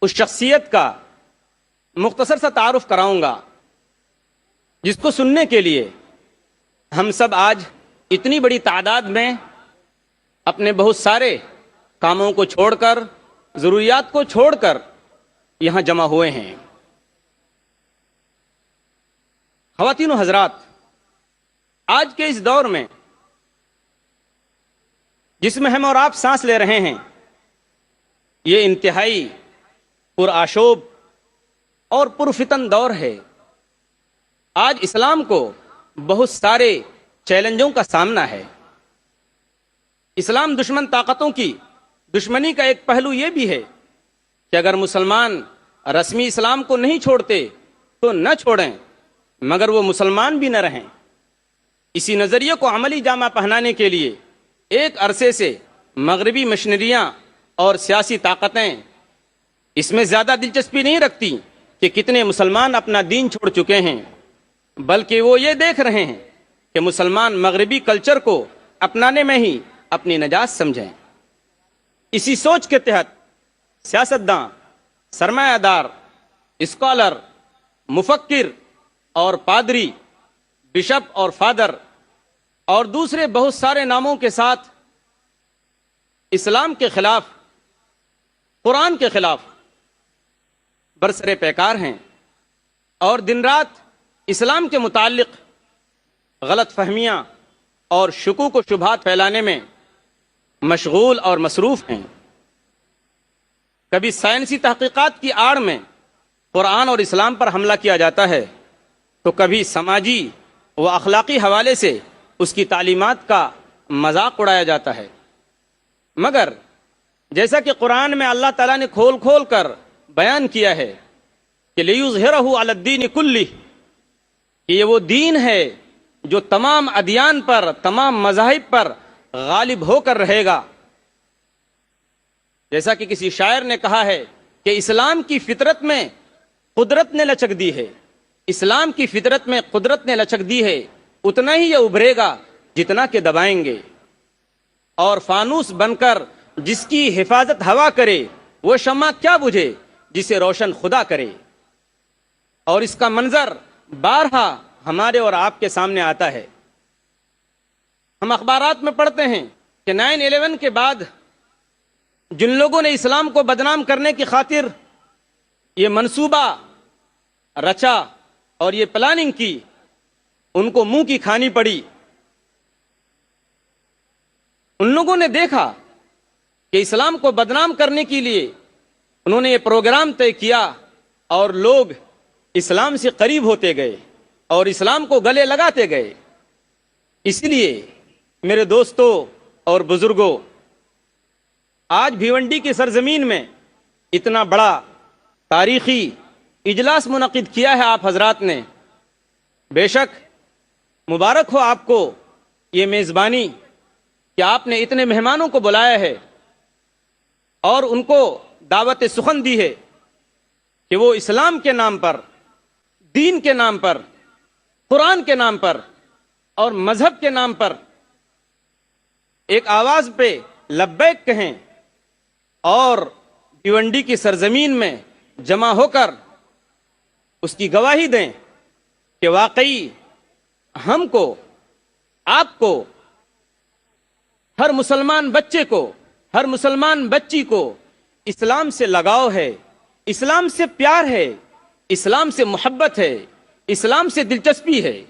اس شخصیت کا مختصر سا تعارف کراؤں گا جس کو سننے کے لیے ہم سب آج اتنی بڑی تعداد میں اپنے بہت سارے کاموں کو چھوڑ کر، ضروریات کو چھوڑ کر یہاں جمع ہوئے ہیں۔ خواتین و حضرات، آج کے اس دور میں جس میں ہم اور آپ سانس لے رہے ہیں، یہ انتہائی پرآشوب اور پرفتن دور ہے۔ آج اسلام کو بہت سارے چیلنجوں کا سامنا ہے۔ اسلام دشمن طاقتوں کی دشمنی کا ایک پہلو یہ بھی ہے کہ اگر مسلمان رسمی اسلام کو نہیں چھوڑتے تو نہ چھوڑیں، مگر وہ مسلمان بھی نہ رہیں۔ اسی نظریے کو عملی جامہ پہنانے کے لیے ایک عرصے سے مغربی مشنریاں اور سیاسی طاقتیں اس میں زیادہ دلچسپی نہیں رکھتی کہ کتنے مسلمان اپنا دین چھوڑ چکے ہیں، بلکہ وہ یہ دیکھ رہے ہیں کہ مسلمان مغربی کلچر کو اپنانے میں ہی اپنی نجات سمجھیں۔ اسی سوچ کے تحت سیاستداں، سرمایہ دار، اسکالر، مفکر اور پادری، بشپ اور فادر اور دوسرے بہت سارے ناموں کے ساتھ اسلام کے خلاف، قرآن کے خلاف برسر پیکار ہیں اور دن رات اسلام کے متعلق غلط فہمیاں اور شکوک و شبہات پھیلانے میں مشغول اور مصروف ہیں۔ کبھی سائنسی تحقیقات کی آڑ میں قرآن اور اسلام پر حملہ کیا جاتا ہے تو کبھی سماجی و اخلاقی حوالے سے اس کی تعلیمات کا مذاق اڑایا جاتا ہے۔ مگر جیسا کہ قرآن میں اللہ تعالیٰ نے کھول کھول کر بیان کیا ہے کہ لِيُظْهِرَهُ عَلَى الدِّينِ كُلِّهِ، کہ یہ وہ دین ہے جو تمام ادیان پر، تمام مذاہب پر غالب ہو کر رہے گا۔ جیسا کہ کسی شاعر نے کہا ہے کہ اسلام کی فطرت میں قدرت نے لچک دی ہے، اسلام کی فطرت میں قدرت نے لچک دی ہے، اتنا ہی یہ ابھرے گا جتنا کہ دبائیں گے، اور فانوس بن کر جس کی حفاظت ہوا کرے وہ شمع کیا بجھے جسے روشن خدا کرے۔ اور اس کا منظر بارہا ہمارے اور آپ کے سامنے آتا ہے۔ ہم اخبارات میں پڑھتے ہیں کہ 9/11 کے بعد جن لوگوں نے اسلام کو بدنام کرنے کی خاطر یہ منصوبہ رچا اور یہ پلاننگ کی، ان کو منہ کی کھانی پڑی۔ ان لوگوں نے دیکھا کہ اسلام کو بدنام کرنے کے لیے انہوں نے یہ پروگرام طے کیا اور لوگ اسلام سے قریب ہوتے گئے اور اسلام کو گلے لگاتے گئے۔ اس لیے میرے دوستوں اور بزرگوں، آج بھیونڈی کی سرزمین میں اتنا بڑا تاریخی اجلاس منعقد کیا ہے آپ حضرات نے، بے شک مبارک ہو آپ کو یہ میزبانی کہ آپ نے اتنے مہمانوں کو بلایا ہے اور ان کو دعوت سخن دی ہے کہ وہ اسلام کے نام پر، دین کے نام پر، قرآن کے نام پر اور مذہب کے نام پر ایک آواز پہ لبیک کہیں اور بھیونڈی کی سرزمین میں جمع ہو کر اس کی گواہی دیں کہ واقعی ہم کو، آپ کو، ہر مسلمان بچے کو، ہر مسلمان بچی کو اسلام سے لگاؤ ہے، اسلام سے پیار ہے، اسلام سے محبت ہے، اسلام سے دلچسپی ہے،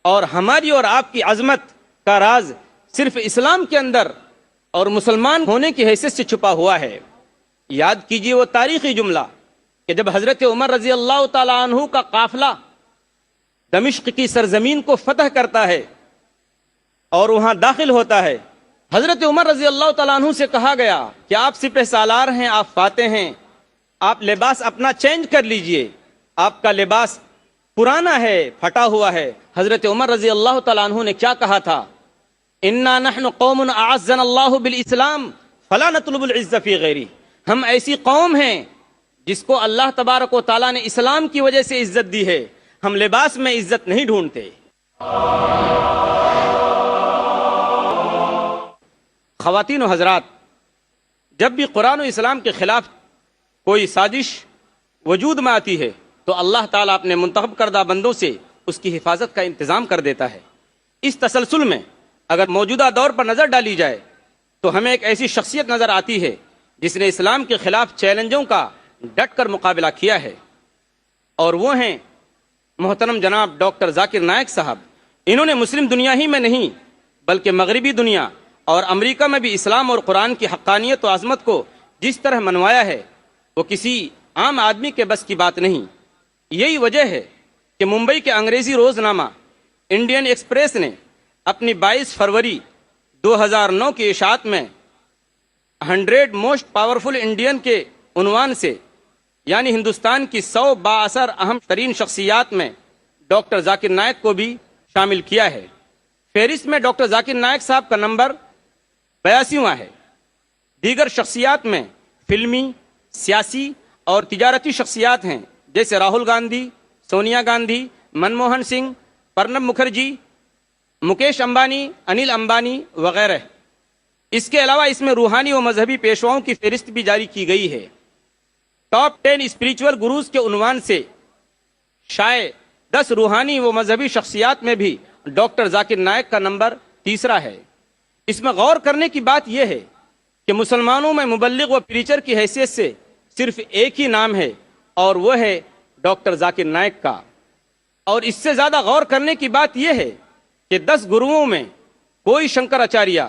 اور ہماری اور آپ کی عظمت کا راز صرف اسلام کے اندر اور مسلمان ہونے کی حیثیت سے چھپا ہوا ہے۔ یاد کیجئے وہ تاریخی جملہ کہ جب حضرت عمر رضی اللہ تعالی عنہ کا قافلہ دمشق کی سرزمین کو فتح کرتا ہے اور وہاں داخل ہوتا ہے، حضرت عمر رضی اللہ تعالیٰ عنہ سے کہا گیا کہ آپ سپہ سالار ہیں، آپ فاتح ہیں، آپ لباس اپنا چینج کر لیجئے، آپ کا لباس پرانا ہے، پھٹا ہوا ہے۔ حضرت عمر رضی اللہ تعالیٰ عنہ نے کیا کہا تھا؟ اِنَّا نَحْنُ قَوْمٌ أَعَزَّنَا اللَّهُ بِالْإِسْلَامِ فَلَا نَطْلُبُ الْعِزَّ فِي غَيْرِهِ، ہم ایسی قوم ہیں جس کو اللہ تبارک و تعالیٰ نے اسلام کی وجہ سے عزت دی ہے، ہم لباس میں عزت نہیں ڈھونڈتے۔ خواتین و حضرات، جب بھی قرآن و اسلام کے خلاف کوئی سازش وجود میں آتی ہے تو اللہ تعالیٰ اپنے منتخب کردہ بندوں سے اس کی حفاظت کا انتظام کر دیتا ہے۔ اس تسلسل میں اگر موجودہ دور پر نظر ڈالی جائے تو ہمیں ایک ایسی شخصیت نظر آتی ہے جس نے اسلام کے خلاف چیلنجوں کا ڈٹ کر مقابلہ کیا ہے، اور وہ ہیں محترم جناب ڈاکٹر ذاکر نائک صاحب۔ انہوں نے مسلم دنیا ہی میں نہیں بلکہ مغربی دنیا اور امریکہ میں بھی اسلام اور قرآن کی حقانیت و عظمت کو جس طرح منوایا ہے وہ کسی عام آدمی کے بس کی بات نہیں۔ یہی وجہ ہے کہ ممبئی کے انگریزی روزنامہ انڈین ایکسپریس نے اپنی 22 فروری 2009 کی اشاعت میں 100 موسٹ پاورفل انڈین کے عنوان سے، یعنی ہندوستان کی 100 بااثر اہم ترین شخصیات میں ڈاکٹر ذاکر نائک کو بھی شامل کیا ہے۔ فہرست میں ڈاکٹر ذاکر نائک صاحب کا نمبر 82واں ہے۔ دیگر شخصیات میں فلمی، سیاسی اور تجارتی شخصیات ہیں جیسے راہل گاندھی، سونیا گاندھی، منموہن سنگھ، پرنب مکھرجی، مکیش امبانی، انل امبانی وغیرہ۔ اس کے علاوہ اس میں روحانی و مذہبی پیشواؤں کی فہرست بھی جاری کی گئی ہے۔ ٹاپ 10 اسپریچول گروز کے عنوان سے شائع 10 روحانی و مذہبی شخصیات میں بھی ڈاکٹر ذاکر نائک کا نمبر 3 ہے۔ اس میں غور کرنے کی بات یہ ہے کہ مسلمانوں میں مبلغ و پریچر کی حیثیت سے صرف ایک ہی نام ہے اور وہ ہے ڈاکٹر ذاکر نائک کا، اور اس سے زیادہ غور کرنے کی بات یہ ہے کہ 10 گروؤں میں کوئی شنکر اچاریہ،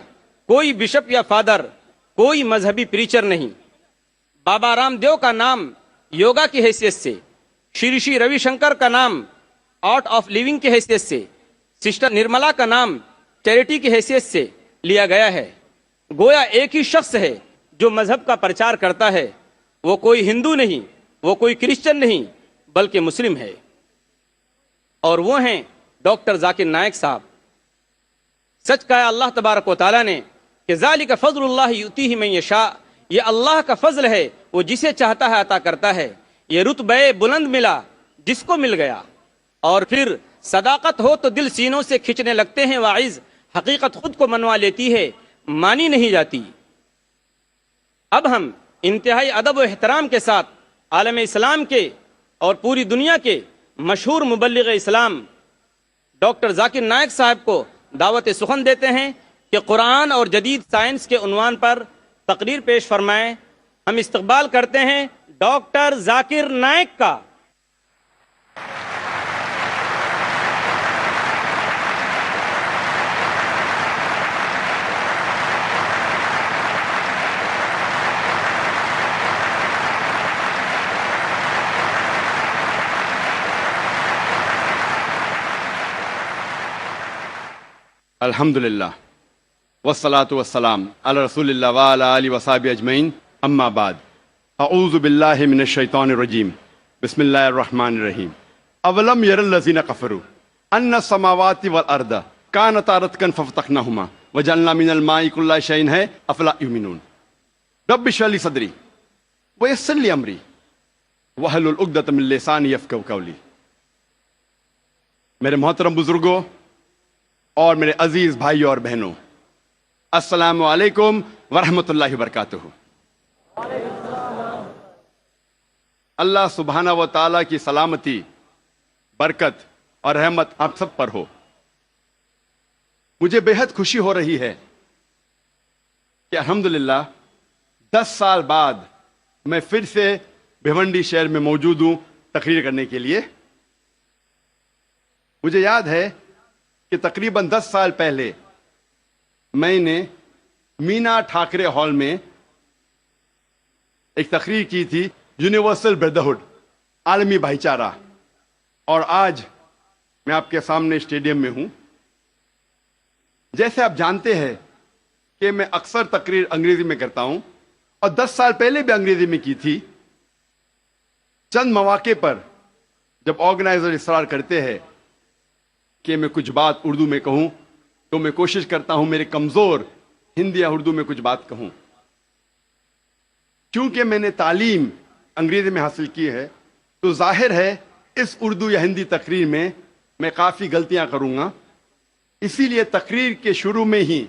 کوئی بشپ یا فادر، کوئی مذہبی پریچر نہیں۔ بابا رام دیو کا نام یوگا کی حیثیت سے، شری روی شنکر کا نام آرٹ آف لیونگ کی حیثیت سے، سسٹر نرملا کا نام چیریٹی کی حیثیت سے لیا گیا ہے۔ گویا ایک ہی شخص ہے جو مذہب کا پرچار کرتا ہے، وہ کوئی ہندو نہیں، وہ کوئی کرسچن نہیں بلکہ مسلم ہے، اور وہ ہیں ڈاکٹر ذاکر نائک صاحب۔ سچ کہا اللہ تبارک و تعالیٰ نے کہ ذالک فضل اللہ یؤتیہ من یشاء، یہ اللہ کا فضل ہے، وہ جسے چاہتا ہے عطا کرتا ہے۔ یہ رتبہ بلند ملا جس کو مل گیا، اور پھر صداقت ہو تو دل سینوں سے کھنچنے لگتے ہیں واعظ، حقیقت خود کو منوا لیتی ہے، مانی نہیں جاتی۔ اب ہم انتہائی ادب و احترام کے ساتھ عالم اسلام کے اور پوری دنیا کے مشہور مبلغ اسلام ڈاکٹر ذاکر نائک صاحب کو دعوت سخن دیتے ہیں کہ قرآن اور جدید سائنس کے عنوان پر تقریر پیش فرمائیں۔ ہم استقبال کرتے ہیں ڈاکٹر ذاکر نائک کا۔ الحمدللہ والصلاة والسلام علی رسول اللہ وعلی آلہ وصحبہ اجمعین، اما بعد، اعوذ باللہ من الشیطان الرجیم، بسم اللہ الرحمن الرحیم۔ اولم یر الذین کفروا ان السماوات والارض کانتا رتقا ففتقناہما وجعلنا من الماء کل شیء ہے افلا یؤمنون۔ رب اشرح لی صدری ویسر لی امری واحلل عقدۃ من لسانی یفقہوا قولی۔ میرے محترم بزرگوں اور میرے عزیز بھائیوں اور بہنوں، السلام علیکم ورحمۃ اللہ وبرکاتہ۔ اللہ سبحانہ و تعالیٰ کی سلامتی، برکت اور رحمت آپ سب پر ہو۔ مجھے بے حد خوشی ہو رہی ہے کہ الحمدللہ 10 سال بعد میں پھر سے بھیونڈی شہر میں موجود ہوں تقریر کرنے کے لیے۔ مجھے یاد ہے کہ تقریباً 10 سال پہلے میں نے مینا ٹھاکرے ہال میں ایک تقریر کی تھی، یونیورسل بردرہڈ، عالمی بھائی چارہ، اور آج میں آپ کے سامنے اسٹیڈیم میں ہوں۔ جیسے آپ جانتے ہیں کہ میں اکثر تقریر انگریزی میں کرتا ہوں، اور 10 سال پہلے بھی انگریزی میں کی تھی۔ چند مواقع پر جب آرگنائزر اصرار کرتے ہیں کہ میں کچھ بات اردو میں کہوں تو میں کوشش کرتا ہوں میرے کمزور ہندی یا اردو میں کچھ بات کہوں۔ چونکہ میں نے تعلیم انگریزی میں حاصل کی ہے تو ظاہر ہے اس اردو یا ہندی تقریر میں کافی غلطیاں کروں گا۔ اسی لیے تقریر کے شروع میں ہی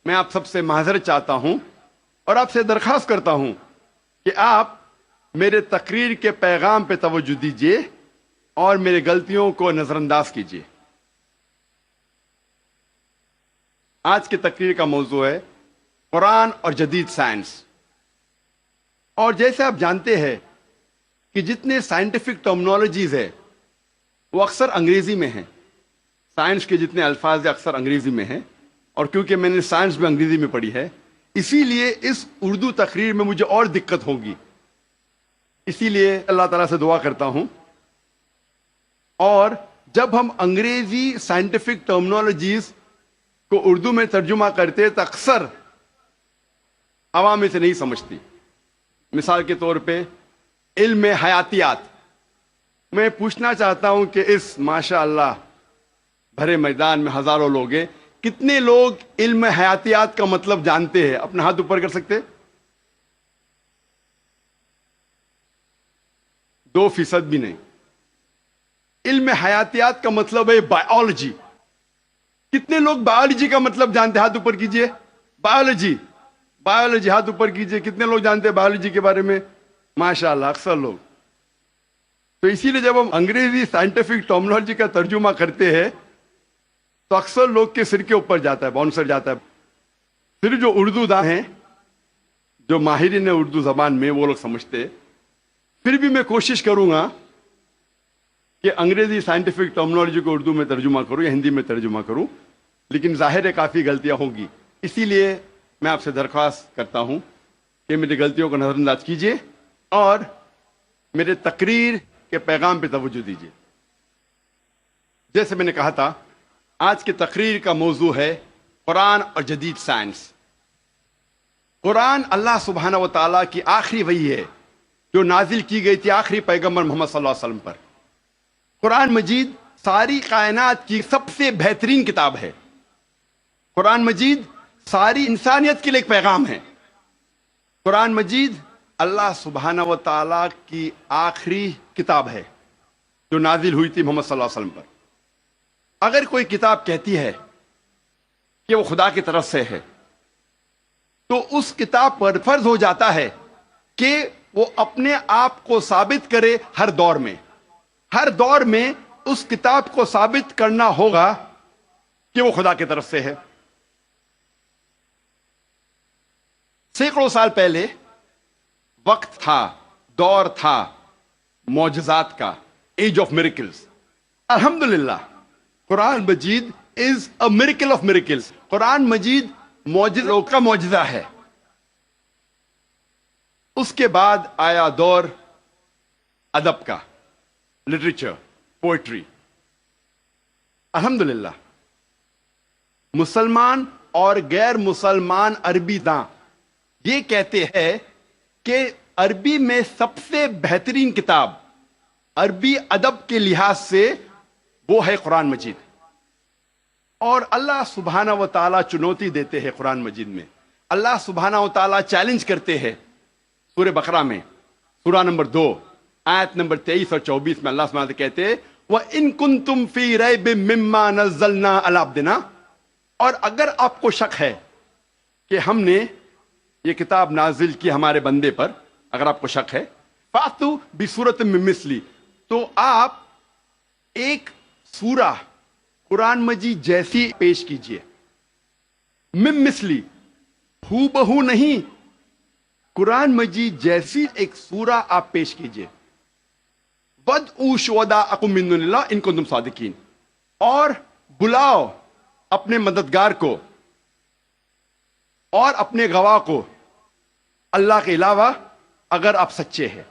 میں آپ سب سے معذرت چاہتا ہوں اور آپ سے درخواست کرتا ہوں کہ آپ میرے تقریر کے پیغام پہ توجہ دیجیے اور میری غلطیوں کو نظر انداز کیجیے۔ آج کی تقریر کا موضوع ہے قرآن اور جدید سائنس۔ اور جیسے آپ جانتے ہیں کہ جتنے سائنٹیفک ٹرمنالوجیز ہے وہ اکثر انگریزی میں ہیں، سائنس کے جتنے الفاظ اکثر انگریزی میں ہیں، اور کیونکہ میں نے سائنس بھی انگریزی میں پڑھی ہے اسی لیے اس اردو تقریر میں مجھے اور دقت ہوگی۔ اسی لیے اللہ تعالیٰ سے دعا کرتا ہوں، اور جب ہم انگریزی سائنٹیفک ٹرمنالوجیز کو اردو میں ترجمہ کرتے تو اکثر عوام اسے نہیں سمجھتی۔ مثال کے طور پہ علم حیاتیات، میں پوچھنا چاہتا ہوں کہ اس ماشاء اللہ بھرے میدان میں ہزاروں لوگ ہیں، کتنے لوگ علم حیاتیات کا مطلب جانتے ہیں؟ اپنا ہاتھ اوپر کر سکتے؟ 2% بھی نہیں۔ علم حیاتیات کا مطلب ہے بائیولوجی۔ کتنے لوگ بائیولوجی کا مطلب جانتے ہیں؟ ہاتھ اوپر کیجئے۔ بائیولوجی، بائیولوجی، ہاتھ اوپر کیجئے۔ کتنے لوگ جانتے ہیں بائیولوجی کے بارے میں؟ ماشاءاللہ اکثر لوگ۔ تو اسی لیے جب ہم انگریزی سائنٹیفک ٹرمنالوجی کا ترجمہ کرتے ہیں تو اکثر لوگ کے سر کے اوپر جاتا ہے، باؤنسر جاتا ہے۔ پھر جو اردو داں ہیں، جو ماہرین اردو زبان میں، وہ لوگ سمجھتے۔ پھر بھی میں کوشش کروں گا کہ انگریزی سائنٹیفک ٹرمنالوجی کو اردو میں ترجمہ کروں یا ہندی میں ترجمہ کروں، لیکن ظاہر ہے کافی غلطیاں ہوں گی۔ اسی لیے میں آپ سے درخواست کرتا ہوں کہ میری غلطیوں کو نظر انداز کیجیے اور میرے تقریر کے پیغام پہ توجہ دیجیے۔ جیسے میں نے کہا تھا، آج کی تقریر کا موضوع ہے قرآن اور جدید سائنس۔ قرآن اللہ سبحانہ و تعالیٰ کی آخری وحی ہے جو نازل کی گئی تھی آخری پیغمبر محمد صلی اللہ علیہ وسلم پر۔ قرآن مجید ساری کائنات کی سب سے بہترین کتاب ہے۔ قرآن مجید ساری انسانیت کے لیے ایک پیغام ہے۔ قرآن مجید اللہ سبحانہ و تعالیٰ کی آخری کتاب ہے جو نازل ہوئی تھی محمد صلی اللہ علیہ وسلم پر۔ اگر کوئی کتاب کہتی ہے کہ وہ خدا کی طرف سے ہے تو اس کتاب پر فرض ہو جاتا ہے کہ وہ اپنے آپ کو ثابت کرے ہر دور میں۔ ہر دور میں اس کتاب کو ثابت کرنا ہوگا کہ وہ خدا کی طرف سے ہے۔ سینکڑوں سال پہلے وقت تھا، دور تھا معجزات کا، ایج آف میریکلز۔ الحمدللہ قرآن مجید is a miracle of miracles. قرآن مجید معجزوں کا معجزہ ہے۔ اس کے بعد آیا دور ادب کا، لٹریچر، پوئٹری۔ الحمدللہ مسلمان اور غیر مسلمان عربی داں یہ کہتے ہیں کہ عربی میں سب سے بہترین کتاب عربی ادب کے لحاظ سے وہ ہے قرآن مجید۔ اور اللہ سبحانہ و تعالیٰ چنوتی دیتے ہیں قرآن مجید میں۔ اللہ سبحانہ و تعالیٰ چیلنج کرتے ہیں سورہ بقرہ میں، سورہ نمبر 2 آیت نمبر 23 اور 24 میں اللہ سبحانہ و تعالیٰ کہتے ہیں وَإِن كُنتُمْ فِي رَيْبٍ مِّمَّا نَزَّلْنَا عَلَىٰ عَبْدِنَا، اور اگر آپ کو شک ہے کہ ہم نے یہ کتاب نازل کی ہمارے بندے پر، اگر آپ کو شک ہے فَأْتُوا بِسُورَةٍ مِّن مِّثْلِهِ، تو آپ ایک سورہ قرآن مجید جیسی پیش کیجئے۔ مِن مِّثْلِهِ، ہو بہو نہیں، قرآن مجید جیسی ایک سورہ آپ پیش کیجئے۔ وَادْعُوا شُهَدَاءَكُم مِّن دُونِ اللَّهِ إِن كُنتُمْ صَادِقِينَ، اور بلاؤ اپنے مددگار کو اور اپنے گواہ کو اللہ کے علاوہ اگر آپ سچے ہیں۔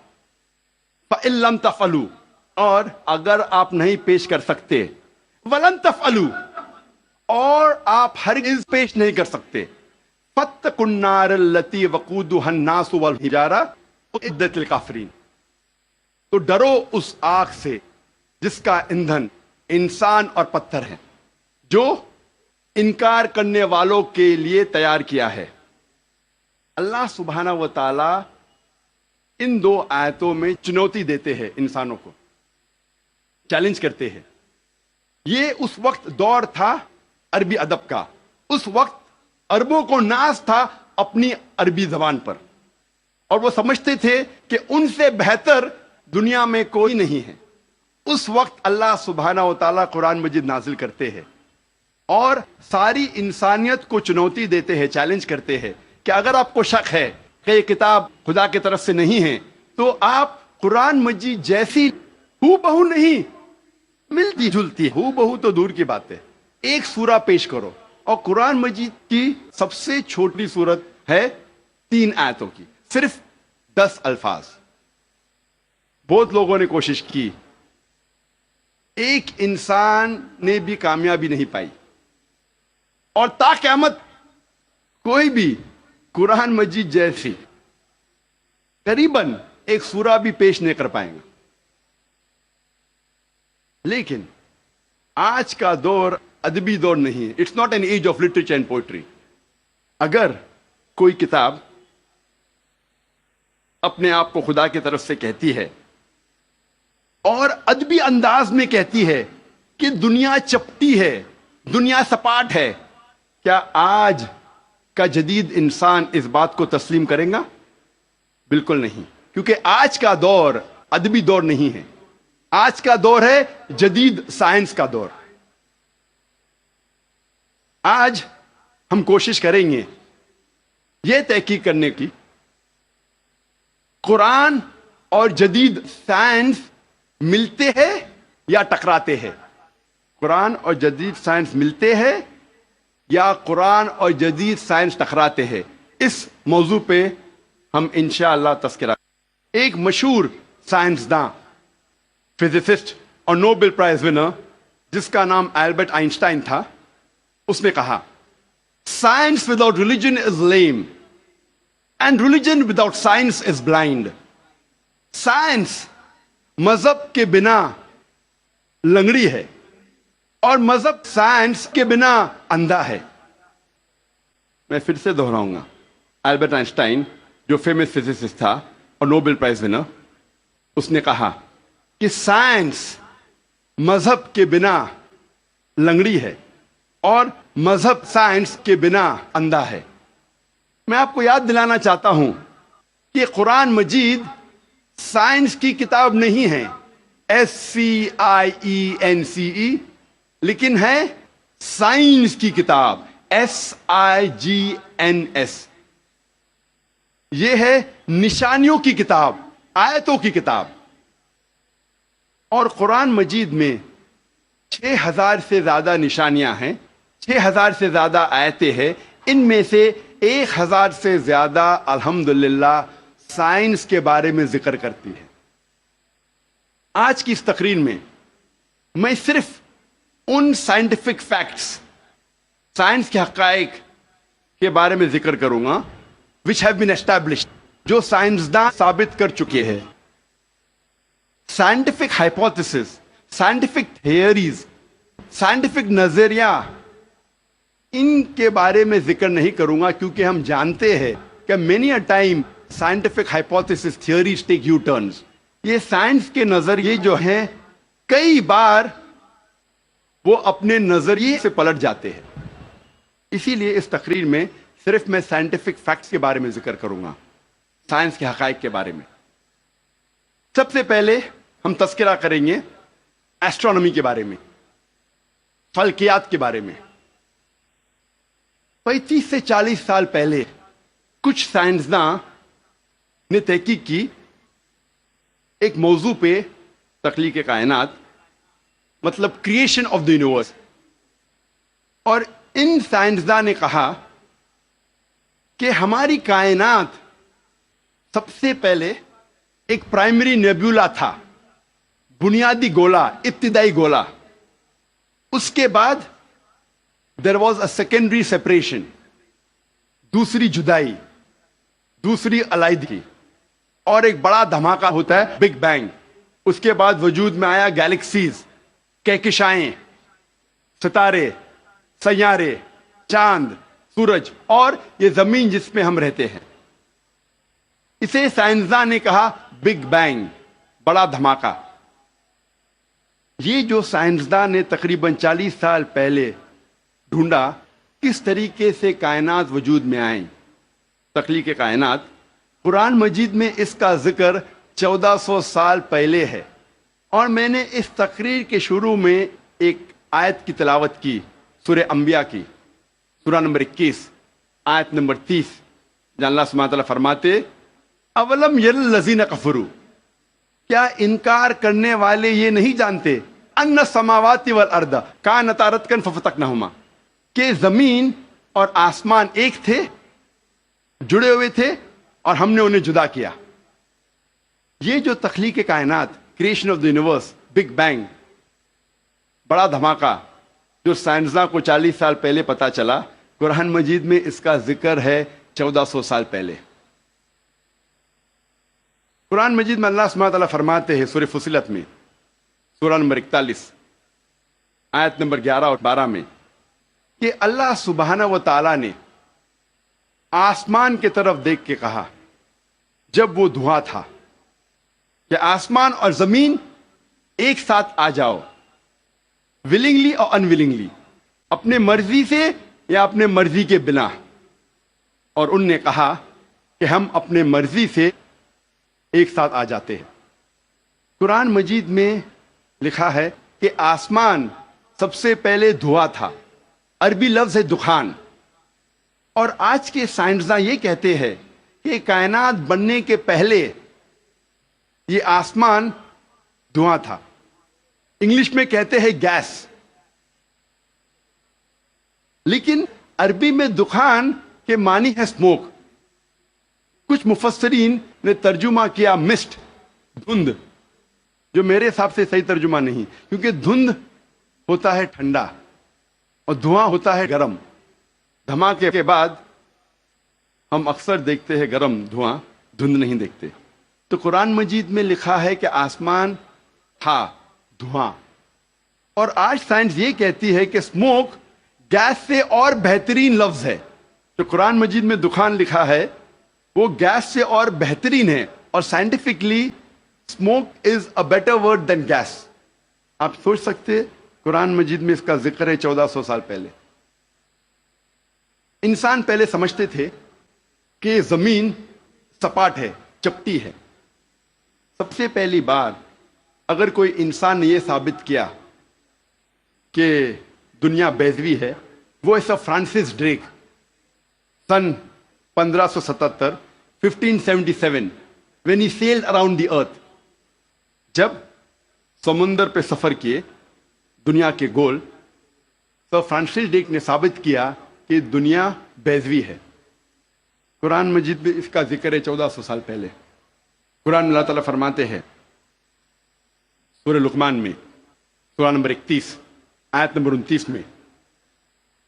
فَإِن لَّمْ تَفْعَلُوا، اور اگر آپ نہیں پیش کر سکتے، وَلَن تَفْعَلُوا، اور آپ ہرگز پیش نہیں کر سکتے، فَاتَّقُوا النَّارَ الَّتِي وَقُودُهَا النَّاسُ وَالْحِجَارَةُ أُعِدَّتْ لِلْكَافِرِينَ، تو ڈرو اس آگ سے جس کا ایندھن انسان اور پتھر ہے، جو انکار کرنے والوں کے لیے تیار کیا ہے۔ اللہ سبحانہ و تعالی ان دو آیتوں میں چنوتی دیتے ہیں، انسانوں کو چیلنج کرتے ہیں۔ یہ اس وقت دور تھا عربی ادب کا، اس وقت عربوں کو ناز تھا اپنی عربی زبان پر، اور وہ سمجھتے تھے کہ ان سے بہتر دنیا میں کوئی نہیں ہے. اس وقت اللہ سبحانہ و تعالیٰ قرآن مجید نازل کرتے ہیں اور ساری انسانیت کو چنوتی دیتے ہیں، چیلنج کرتے ہیں کہ اگر آپ کو شک ہے کہ یہ کتاب خدا کی طرف سے نہیں ہے تو آپ قرآن مجید جیسی ہو بہو نہیں، ملتی جلتی ہو بہو تو دور کی بات ہے، ایک سورہ پیش کرو. اور قرآن مجید کی سب سے چھوٹی سورت ہے 3 آیتوں کی، صرف 10 الفاظ. بہت لوگوں نے کوشش کی، ایک انسان نے بھی کامیابی نہیں پائی، اور تا قیامت کوئی بھی قرآن مجید جیسی قریباً ایک سورہ بھی پیش نہیں کر پائیں گا. لیکن آج کا دور ادبی دور نہیں ہے. It's not an age of literature and poetry. اگر کوئی کتاب اپنے آپ کو خدا کی طرف سے کہتی ہے اور ادبی انداز میں کہتی ہے کہ دنیا چپٹی ہے، دنیا سپاٹ ہے، کیا آج کا جدید انسان اس بات کو تسلیم کرے گا؟ بالکل نہیں، کیونکہ آج کا دور ادبی دور نہیں ہے. آج کا دور ہے جدید سائنس کا دور. آج ہم کوشش کریں گے یہ تحقیق کرنے کی قرآن اور جدید سائنس ملتے ہیں یا ٹکراتے ہیں. قرآن اور جدید سائنس ملتے ہیں یا قرآن اور جدید سائنس ٹکراتے ہیں. اس موضوع پہ ہم انشاءاللہ تذکرہ. ایک مشہور سائنسداں، فزسسٹ اور نوبل پرائز ونر جس کا نام البرٹ آئنسٹائن تھا، اس نے کہا science without religion is lame and religion without science is blind. Science مذہب کے بنا لنگڑی ہے اور مذہب سائنس کے بنا اندھا ہے. میں پھر سے دہراؤں گا، البرٹ آئنسٹائن جو فیمس فزسسٹ تھا اور نوبل پرائز ونر، اس نے کہا کہ سائنس مذہب کے بنا لنگڑی ہے اور مذہب سائنس کے بنا اندھا ہے. میں آپ کو یاد دلانا چاہتا ہوں کہ قرآن مجید سائنس کی کتاب نہیں ہے، SCIENCE، لیکن ہے سائنس کی کتاب، SIGNS. یہ ہے نشانیوں کی کتاب، آیتوں کی کتاب. اور قرآن مجید میں 6000 سے زیادہ نشانیاں ہیں، 6000 سے زیادہ آیتیں ہیں. ان میں سے 1000 سے زیادہ الحمدللہ سائنس کے بارے میں ذکر کرتی ہے. آج کی اس تقریر میں میں صرف ان سائنٹیفک فیکٹس، سائنس کے حقائق کے بارے میں ذکر کروں گا which have been established، جو سائنسداں ثابت کر چکے ہیں. Scientific hypothesis, scientific theories, scientific نظریہ، ان کے بارے میں ذکر نہیں کروں گا کیونکہ ہم جانتے ہیں کہ many a time scientific hypothesis theories take U-turns. یہ سائنس کے نظریے جو ہیں کئی بار وہ اپنے نظریے سے پلٹ جاتے ہیں. اسی لیے اس تقریر میں صرف میں سائنٹیفک فیکٹس کے بارے میں ذکر کروں گا، سائنس کے حقائق کے بارے میں. سب سے پہلے ہم تذکرہ کریں گے ایسٹرونومی کے بارے میں، فلکیات کے بارے میں. 35 سے 40 سال پہلے کچھ سائنسداں نے تحقیق کی ایک موضوع پہ، تخلیق کائنات، مطلب کریشن آف دی یونیورس. اور ان سائنسداں نے کہا کہ ہماری کائنات سب سے پہلے ایک پرائمری نیبولا تھا، بنیادی گولا، ابتدائی گولا. اس کے بعد there was a secondary separation, دوسری جدائی، دوسری علیحدگی، اور ایک بڑا دھماکہ ہوتا ہے بگ بینگ. اس کے بعد وجود میں آیا گیلیکسیز، کہکشائیں، ستارے، سیارے، چاند، سورج، اور یہ زمین جس پہ ہم رہتے ہیں. اسے سائنسداں نے کہا بگ بینگ، بڑا دھماکہ. یہ جو سائنسداں نے تقریباً 40 سال پہلے ڈھونڈا کس طریقے سے کائنات وجود میں آئیں، تخلیق کائنات، قرآن مجید میں اس کا ذکر 1400 سال پہلے ہے، اور میں نے اس تقریر کے شروع میں ایک آیت کی تلاوت کی، سورہ انبیاء کی، سورہ نمبر 21 آیت نمبر 30، جہاں اللہ سبحانہ تعالیٰ فرماتے اولم یر الذین کفروا، کیا انکار کرنے والے یہ نہیں جانتے ان السماوات والارض کانتا رتقا ففتقناہما، کہ زمین اور آسمان ایک تھے، جڑے ہوئے تھے، اور ہم نے انہیں جدا کیا۔ یہ جو تخلیق کائنات، creation of the universe, big bang, بڑا دھماکہ جو سائنسداں کو 40 سال پہلے پتا چلا، قرآن مجید میں اس کا ذکر ہے 1400 سال پہلے۔ قرآن مجید میں اللہ سبحانہ تعالیٰ فرماتے ہیں سورہ فصلت میں، سورہ نمبر 41 آیت نمبر 11 اور 12 میں، کہ اللہ سبحانہ و تعالیٰ نے آسمان کی طرف دیکھ کے کہا جب وہ دھواں تھا کہ آسمان اور زمین ایک ساتھ آ جاؤ، ولنگلی اور ان ولنگلی، اپنے مرضی سے یا اپنے مرضی کے بنا، اور ان نے کہا کہ ہم اپنے مرضی سے ایک ساتھ آ جاتے ہیں۔ قرآن مجید میں لکھا ہے کہ آسمان سب سے پہلے دھواں تھا، عربی لفظ ہے دخان، اور آج کے سائنسداں یہ کہتے ہیں کہ کائنات بننے کے پہلے یہ آسمان دھواں تھا، انگلش میں کہتے ہیں گیس، لیکن عربی میں دخان کے معنی ہے اسموک۔ کچھ مفسرین نے ترجمہ کیا مسٹ، دھند، جو میرے حساب سے صحیح ترجمہ نہیں، کیونکہ دھند ہوتا ہے ٹھنڈا اور دھواں ہوتا ہے گرم۔ دھماکے کے بعد ہم اکثر دیکھتے ہیں گرم دھواں، دھند نہیں دیکھتے۔ تو قرآن مجید میں لکھا ہے کہ آسمان تھا دھواں، اور آج سائنس یہ کہتی ہے کہ اسموک گیس سے اور بہترین لفظ ہے۔ جو قرآن مجید میں دخان لکھا ہے وہ گیس سے اور بہترین ہے، اور scientifically smoke is a better word than gas. آپ سوچ سکتے قرآن مجید میں اس کا ذکر ہے 1400 سال پہلے۔ انسان پہلے سمجھتے تھے کہ زمین سپاٹ ہے، چپٹی ہے۔ سب سے پہلی بار اگر کوئی انسان نے یہ ثابت کیا کہ دنیا بیضوی ہے، وہ ہے سر Francis Drake, sun 1577 1577 when he sailed around the earth۔ جب سمندر پہ سفر کیے دنیا کے گول، سر فرانسس ڈریک نے ثابت کیا کہ دنیا بیضوی ہے۔ قرآن مجید میں اس کا ذکر ہے 1400 سال پہلے۔ قرآن اللہ تعالیٰ فرماتے ہیں سورہ لقمان میں، سورہ نمبر 31 آیت نمبر 29 میں،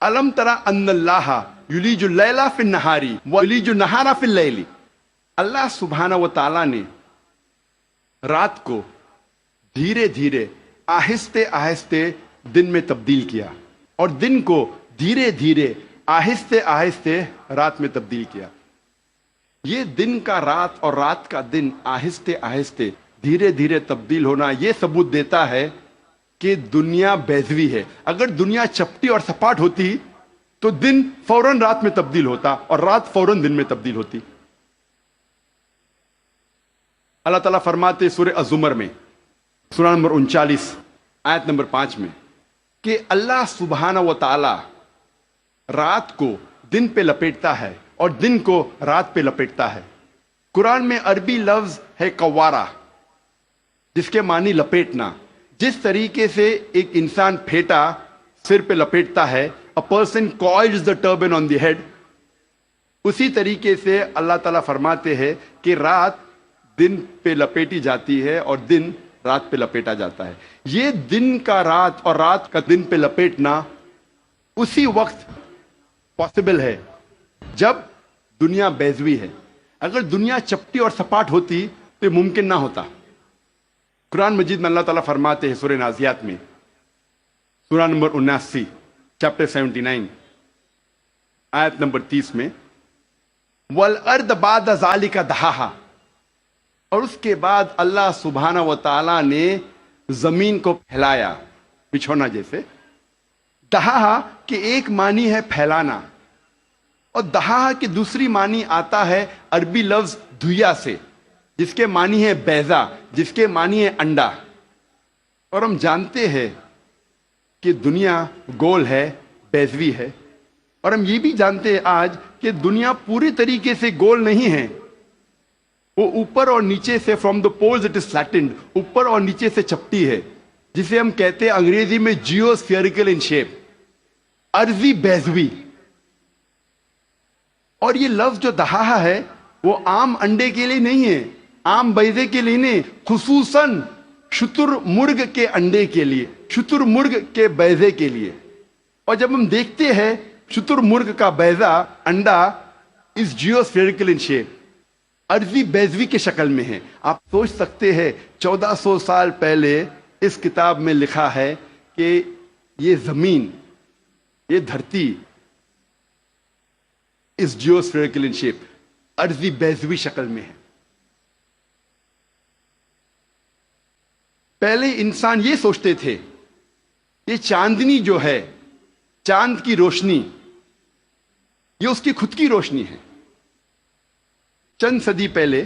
الم ترى ان اللہ یلیج اللیل فی النہار ویلیج النہار فی اللیل، اللہ سبحانہ و تعالیٰ نے رات کو دھیرے دھیرے، آہستہ آہستہ دن میں تبدیل کیا، اور دن کو دھیرے دھیرے، آہستہ آہستہ رات میں تبدیل کیا۔ یہ دن کا رات اور رات کا دن آہستہ آہستہ دھیرے دھیرے تبدیل ہونا یہ ثبوت دیتا ہے کہ دنیا بیضوی ہے۔ اگر دنیا چپٹی اور سپاٹ ہوتی تو دن فوراً رات میں تبدیل ہوتا اور رات فوراً دن میں تبدیل ہوتی۔ اللہ تعالیٰ فرماتے سورہ الزمر میں، سورہ نمبر 39 آیت نمبر 5 میں، کہ اللہ سبحانہ و تعالی رات کو دن پہ لپیٹتا ہے اور دن کو رات پہ لپیٹتا ہے۔ قرآن میں عربی لفظ ہے قوارہ، جس کے معنی لپیٹنا۔ جس طریقے سے ایک انسان پھیٹا سر پہ لپیٹتا ہے، a person coils the turban on the head، اسی طریقے سے اللہ تعالیٰ فرماتے ہیں کہ رات دن پہ لپیٹی جاتی ہے اور دن رات پہ لپیٹا جاتا ہے۔ یہ دن کا رات اور رات کا دن پہ لپیٹنا اسی وقت پاسبل ہے جب دنیا بیضوی ہے۔ اگر دنیا چپٹی اور سپاٹ ہوتی تو یہ ممکن نہ ہوتا۔ قرآن مجید میں اللہ تعالیٰ فرماتے ہیں سورہ نازیات میں، سورہ نمبر 79 چیپٹر 79 آیت نمبر 30 میں، وَالْأَرْضَ بَعْدَ ذَلِكَ دَحَاهَا، اور اس کے بعد اللہ سبحانہ و تعالیٰ نے زمین کو پھیلایا بچھونا جیسے۔ دہا کہ ایک معنی ہے پھیلانا، اور دہا کی دوسری معنی آتا ہے عربی لفظ دھویا سے، جس کے معنی ہے بیضا، جس کے معنی ہے انڈا. اور ہم جانتے ہیں کہ دنیا گول ہے، بیضوی ہے. اور ہم یہ بھی جانتے ہیں آج کہ دنیا پوری طریقے سے گول نہیں ہے. وہ اوپر اور نیچے سے from the poles it is flattened, اوپر اور نیچے سے چپٹی ہے، جسے ہم کہتے ہیں انگریزی میں جیو اسفیریکل ان شیپ، ارضی بیضوی. اور یہ لفظ جو دہا ہے وہ عام انڈے کے لیے نہیں ہے، عام بیضے کے لیے نہیں، خصوصاً شتر مرغ کے انڈے کے لیے، شتر مرغ کے بیضے کے لیے. اور جب ہم دیکھتے ہیں شتر مرغ کا بیضا، انڈا از جیو اسفیریکل ان شیپ، ارضی بیضوی کے شکل میں ہے. آپ سوچ سکتے ہیں 1400 سال پہلے اس کتاب میں لکھا ہے کہ یہ زمین، یہ دھرتی اس جیو اسفیریکل ان شیپ، ارضی بیضوی شکل میں ہے. پہلے انسان یہ سوچتے تھے یہ چاندنی جو ہے، چاند کی روشنی، یہ اس کی خود کی روشنی ہے. چند صدی پہلے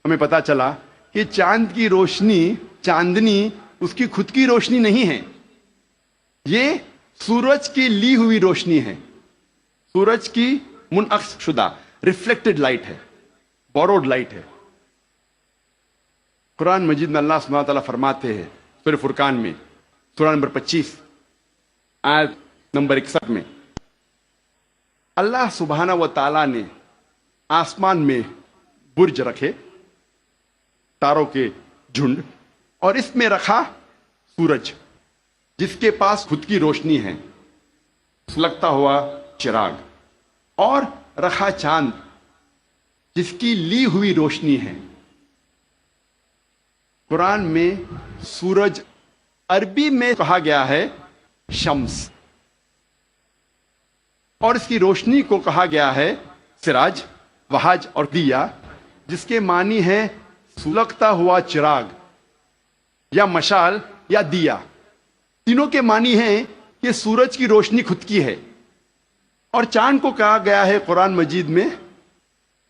ہمیں پتا چلا کہ چاند کی روشنی، چاندنی اس کی خود کی روشنی نہیں ہے، یہ سورج کی لی ہوئی روشنی ہے، سورج کی منعکس شدہ ریفلیکٹڈ لائٹ ہے، بوروڈ لائٹ ہے. قرآن مجید میں اللہ سبحانہ تعالیٰ فرماتے ہیں سورہ فرقان میں، سورہ نمبر 25 آیت نمبر 61 میں، اللہ سبحانہ و تعالیٰ نے آسمان میں برج رکھے، تاروں کے جھنڈ، اور اس میں رکھا سورج جس کے پاس خود کی روشنی ہے، سلگتا ہوا چراغ، اور رکھا چاند جس کی لی ہوئی روشنی ہے. قرآن میں سورج عربی میں کہا گیا ہے شمس، اور اس کی روشنی کو کہا گیا ہے سراج، وہاج اور دیا، جس کے معنی ہے سلگتا ہوا چراغ یا مشال یا دیا. تینوں کے معنی ہیں کہ سورج کی روشنی خود کی ہے. اور چاند کو کہا گیا ہے قرآن مجید میں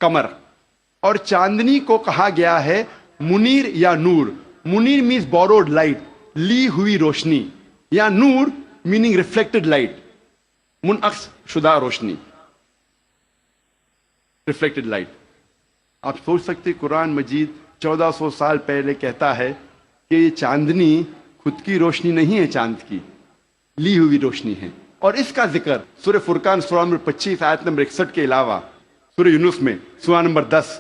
قمر، اور چاندنی کو کہا گیا ہے منیر یا نور. منیر مینز بوروڈ لائٹ، لی ہوئی روشنی، یا نور میننگ ریفلیکٹڈ لائٹ، منعکس شدہ روشنی، ریفلیکٹڈ لائٹ. آپ سوچ سکتے قرآن مجید 1400 سال پہلے کہتا ہے کہ یہ چاندنی خود کی روشنی نہیں ہے، چاند کی لی ہوئی روشنی ہے. اور اس کا ذکر سورہ فرقان سورہ نمبر 25 آیت نمبر 61 کے علاوہ سورہ یونس میں سورہ نمبر 10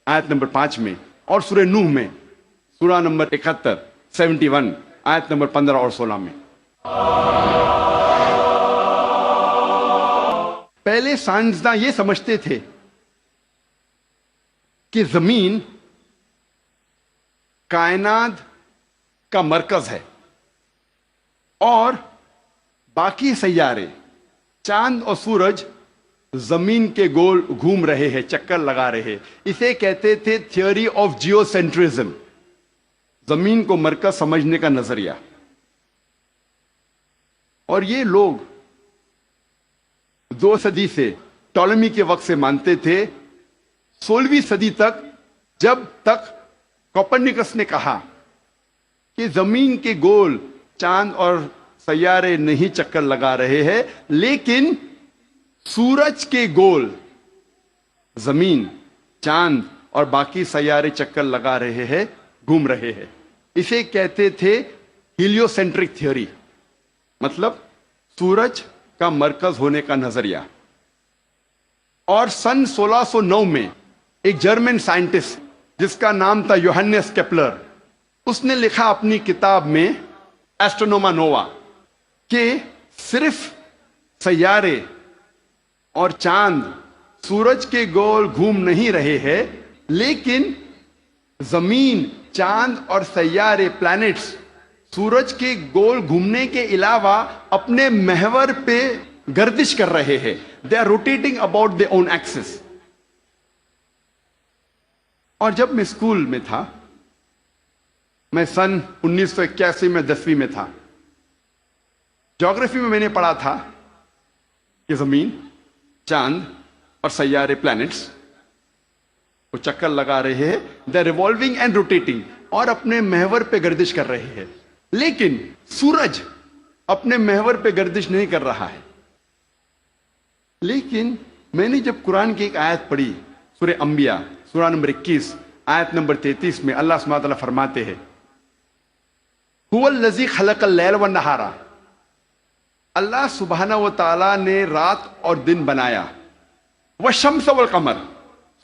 آیت نمبر 5 میں، اور سورہ نوح میں سورہ نمبر 71 آیت نمبر 15 اور 16 میں. پہلے سائنسداں یہ سمجھتے تھے کہ زمین کائنات کا مرکز ہے اور باقی سیارے، چاند اور سورج زمین کے گول گھوم رہے ہیں، چکر لگا رہے. اسے کہتے تھے تھیوری آف جیو سینٹرزم، زمین کو مرکز سمجھنے کا نظریہ. اور یہ لوگ 2 صدی سے، ٹولمی کے وقت سے مانتے تھے، 16ویں صدی تک، جب تک کوپرنیکس نے کہا کہ زمین کے گول چاند اور سیارے نہیں چکر لگا رہے ہیں، لیکن سورج کے گول زمین، چاند اور باقی سیارے چکر لگا رہے ہیں، گھوم رہے ہیں. اسے کہتے تھے ہیلیو سینٹرک تھیوری، مطلب سورج کا مرکز ہونے کا نظریہ. اور سن 1609 میں ایک جرمن سائنٹسٹ جس کا نام تھا یوہنس کیپلر، اس نے لکھا اپنی کتاب میں ایسٹرونوما نووا کہ صرف سیارے اور چاند سورج کے گول گھوم نہیں رہے ہیں، لیکن زمین، چاند اور سیارے، پلانٹس، سورج کے گول گھومنے کے علاوہ اپنے محور پہ گردش کر رہے ہیں. They are rotating about their own axis. اور جب میں اسکول میں تھا، میں سن 1981 میں 10ویں میں تھا، جغرافی میں نے پڑھا تھا کہ زمین، چاند اور سیارے، پلانٹس وہ چکر لگا رہے ہیں، دے ریوالونگ اینڈ روٹیٹنگ، اور اپنے محور پہ گردش کر رہے ہیں. لیکن سورج اپنے محور پہ گردش نہیں کر رہا ہے. لیکن میں نے جب قرآن کی ایک آیت پڑھی، سورہ انبیاء سورہ نمبر 21 آیت نمبر 33 میں اللہ سبحانہ وتعالیٰ فرماتے ہیں هو الذی خلق اللیل والنہار، اللہ سبحانہ و تعالیٰ نے رات اور دن بنایا، والشمس والقمر،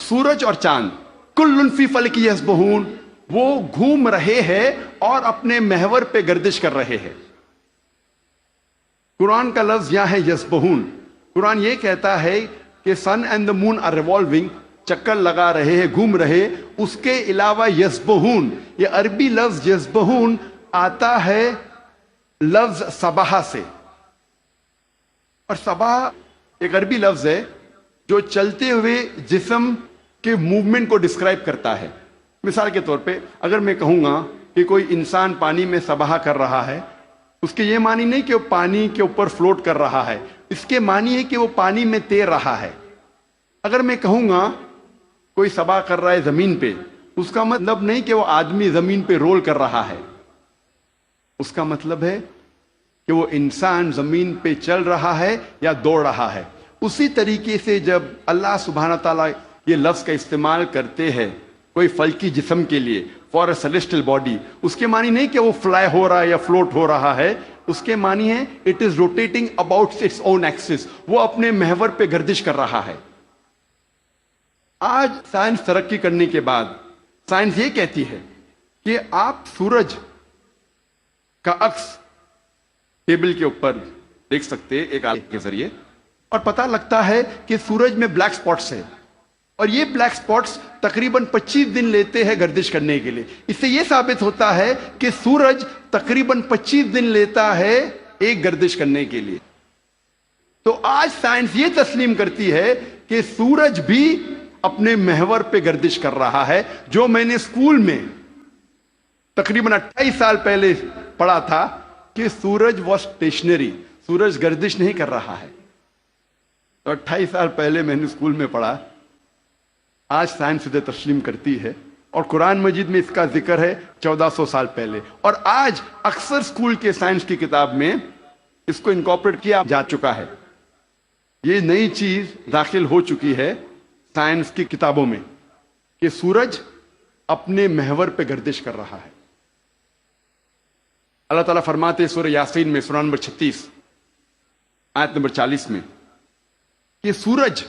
سورج اور چاند، کل فی فلک یسبحون، وہ گھوم رہے ہیں اور اپنے محور پہ گردش کر رہے ہیں. قرآن کا لفظ یہاں ہے یسبحون. قرآن یہ کہتا ہے کہ sun and the moon are revolving, چکر لگا رہے ہیں، گھوم رہے. اس کے علاوہ یسبحون، یہ عربی لفظ یسبحون آتا ہے لفظ صباح سے، اور صباح ایک عربی لفظ ہے جو چلتے ہوئے جسم کے موومنٹ کو ڈسکرائب کرتا ہے. مثال کے طور پہ اگر میں کہوں گا کہ کوئی انسان پانی میں سباہ کر رہا ہے، اس کے یہ معنی نہیں کہ وہ پانی کے اوپر فلوٹ کر رہا ہے، اس کے معنی ہے کہ وہ پانی میں تیر رہا ہے. اگر میں کہوں گا کوئی سباہ کر رہا ہے زمین پہ، اس کا مطلب نہیں کہ وہ آدمی زمین پہ رول کر رہا ہے، اس کا مطلب ہے کہ وہ انسان زمین پہ چل رہا ہے یا دوڑ رہا ہے. اسی طریقے سے جب اللہ سبحانہ تعالیٰ یہ لفظ کا استعمال کرتے ہیں کوئی فلکی جسم کے لیے، فار اے سیلیسٹل باڈی، اس کے معنی نہیں کہ وہ فلائی ہو رہا ہے یا فلوٹ ہو رہا ہے، اس کے معنی ہے it is rotating about its own axis, وہ اپنے محور پہ گردش کر رہا ہے. آج سائنس ترقی کرنے کے بعد سائنس یہ کہتی ہے کہ آپ سورج کا عکس ٹیبل کے اوپر دیکھ سکتے ایک آلے کے ذریعے، اور پتہ لگتا ہے کہ سورج میں بلیک سپاٹس ہے، اور یہ بلیک سپاٹس تقریباً 25 دن لیتے ہیں گردش کرنے کے لیے. اس سے یہ ثابت ہوتا ہے کہ سورج تقریباً 25 دن لیتا ہے ایک گردش کرنے کے لیے. تو آج سائنس یہ تسلیم کرتی ہے کہ سورج بھی اپنے محور پہ گردش کر رہا ہے. جو میں نے اسکول میں تقریباً 28 سال پہلے پڑھا تھا کہ سورج واز اسٹیشنری، سورج گردش نہیں کر رہا ہے، تو 28 سال پہلے میں نے اسکول میں پڑھا. آج سائنس اسے تسلیم کرتی ہے، اور قرآن مجید میں اس کا ذکر ہے 1400 سال پہلے. اور آج اکثر اسکول کے سائنس کی کتاب میں اس کو انکارپوریٹ کیا جا چکا ہے. یہ نئی چیز داخل ہو چکی ہے سائنس کی کتابوں میں کہ سورج اپنے محور پہ گردش کر رہا ہے. اللہ تعالیٰ فرماتے ہیں سورہ یاسین میں سورہ نمبر 36 آیت نمبر 40 میں کہ سورج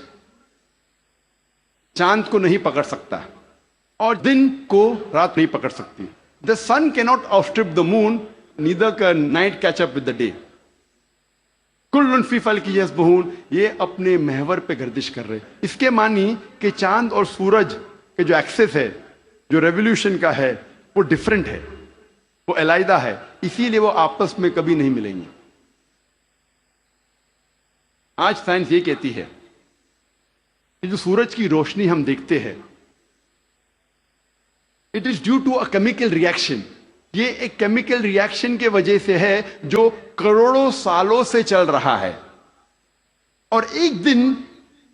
چاند کو نہیں پکڑ سکتا اور دن کو رات نہیں پکڑ سکتی. The sun can not outstrip the moon, neither can night catch up with the day. کل فی فلک یسبحون، یہ اپنے محور پہ گردش کر رہے. اس کے معنی کہ چاند اور سورج کے جو ایکسس ہے، جو ریولیوشن کا ہے، وہ ڈفرنٹ ہے، وہ علیحدہ ہے، اسی لیے وہ آپس میں کبھی نہیں ملیں گے. آج سائنس یہ کہتی ہے کہ جو سورج کی روشنی ہم دیکھتے ہیں، it is due to a chemical reaction. یہ ایک کیمیکل ریئیکشن کے وجہ سے ہے جو کروڑوں سالوں سے چل رہا ہے، اور ایک دن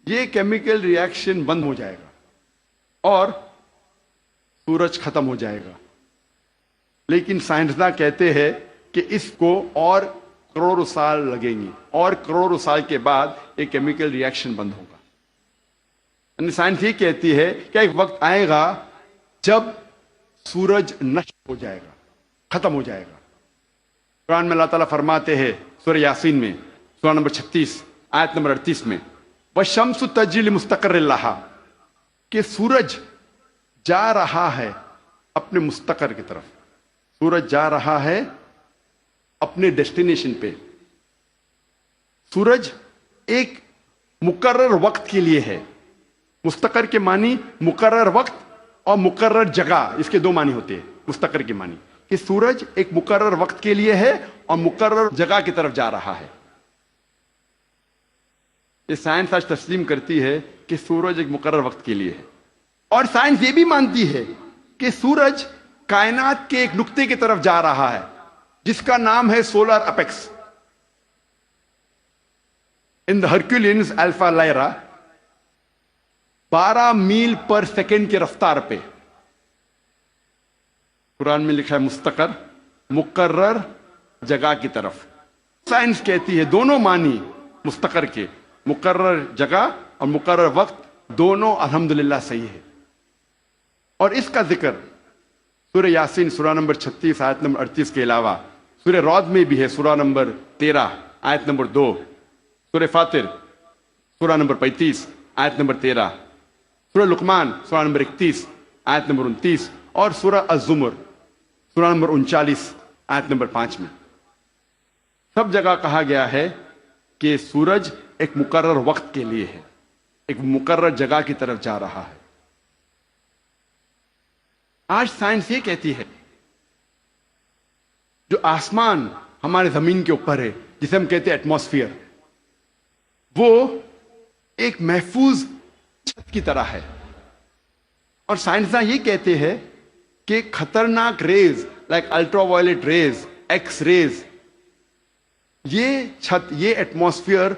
یہ کیمیکل ریئیکشن بند ہو جائے گا اور سورج ختم ہو جائے گا. لیکن سائنسداں کہتے ہیں کہ اس کو اور کروڑوں سال لگیں گے، اور کروڑوں سال کے بعد ایک کیمیکل ریئیکشن بند ہوگا. یعنی سائنس یہ کہتی ہے کہ ایک وقت آئے گا جب سورج نشٹ ہو جائے گا، ختم ہو جائے گا. قرآن میں اللہ تعالیٰ فرماتے ہیں سورہ یاسین میں سورہ نمبر 36 آیت نمبر 38 میں وَالشَّمْسُ تَجْرِي لِمُسْتَقَرٍّ لَهَا، کہ سورج جا رہا ہے اپنے مستقر کی طرف. سورج جا رہا ہے اپنے ڈیسٹینیشن پہ. سورج ایک مقرر وقت کے لیے ہے. مستقر کے معنی مقرر وقت اور مقرر جگہ، اس کے دو معنی ہوتے ہیں. مستقر کے معنی کہ سورج ایک مقرر وقت کے لیے ہے اور مقرر جگہ کی طرف جا رہا ہے. یہ سائنس آج تسلیم کرتی ہے کہ سورج ایک مقرر وقت کے لیے ہے. اور سائنس یہ بھی مانتی ہے کہ سورج کائنات کے ایک نقطے کی طرف جا رہا ہے جس کا نام ہے سولر اپیکس. ان دا ہرکولینز الفا لائرا 12 میل پر سیکنڈ کی رفتار پہ. قرآن میں لکھا ہے مستقر، مقرر جگہ کی طرف. سائنس کہتی ہے دونوں معنی مستقر کے، مقرر جگہ اور مقرر وقت دونوں الحمدللہ صحیح ہے. اور اس کا ذکر سورہ یاسین سورہ نمبر 36 آیت نمبر 38 کے علاوہ سورہ رعد میں بھی ہے، سورہ نمبر 13 آیت نمبر 2، سورہ فاطر سورہ نمبر 35 آیت نمبر 13، سورہ لقمان سورہ نمبر 31 آیت نمبر 29 اور سورہ الزمر سورہ نمبر 39 آیت نمبر 5 میں. سب جگہ کہا گیا ہے کہ سورج ایک مقرر وقت کے لیے ہے، ایک مقرر جگہ کی طرف جا رہا ہے. آج سائنس یہ کہتی ہے جو آسمان ہمارے زمین کے اوپر ہے، جسے ہم کہتے ہیں ایٹماسفیئر، وہ ایک محفوظ چھت کی طرح ہے. اور سائنسداں یہ کہتے ہیں کہ خطرناک rays like ultraviolet rays, X rays, یہ چھت، یہ ایٹماسفیئر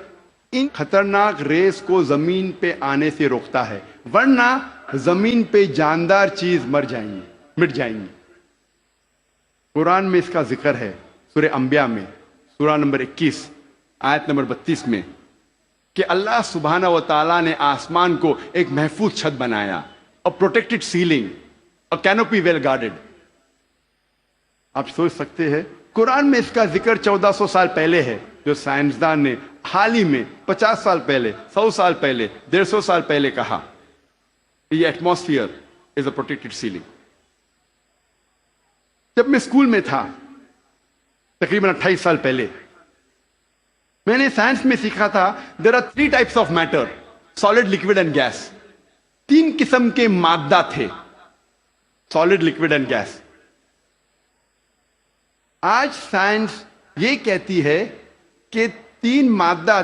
ان خطرناک ریز کو زمین پہ آنے سے روکتا ہے، ورنہ زمین پہ جاندار چیز مٹ جائیں گی. قرآن میں اس کا ذکر ہے سورہ انبیاء میں سورہ نمبر 21 آیت نمبر 32 میں کہ اللہ سبحانہ و تعالیٰ نے آسمان کو ایک محفوظ چھت بنایا، اور پروٹیکٹڈ سیلنگ، اور کینوپی ویل گارڈڈ. آپ سوچ سکتے ہیں قرآن میں اس کا ذکر 1400 سال پہلے ہے، جو سائنسدان نے حال ہی میں 50 سال پہلے، 100 سال پہلے، 150 سال پہلے کہا یہ ایٹماسفیئر از اے پروٹیکٹڈ سیلنگ. جب میں اسکول میں تھا تقریباً 28 سال پہلے، میں نے سائنس میں سیکھا تھا there are 3 types of matter, solid, liquid and gas. 3 قسم کے مادہ تھے، سالڈ، لکوڈ اینڈ گیس. آج سائنس یہ کہتی ہے کہ 3 مادہ،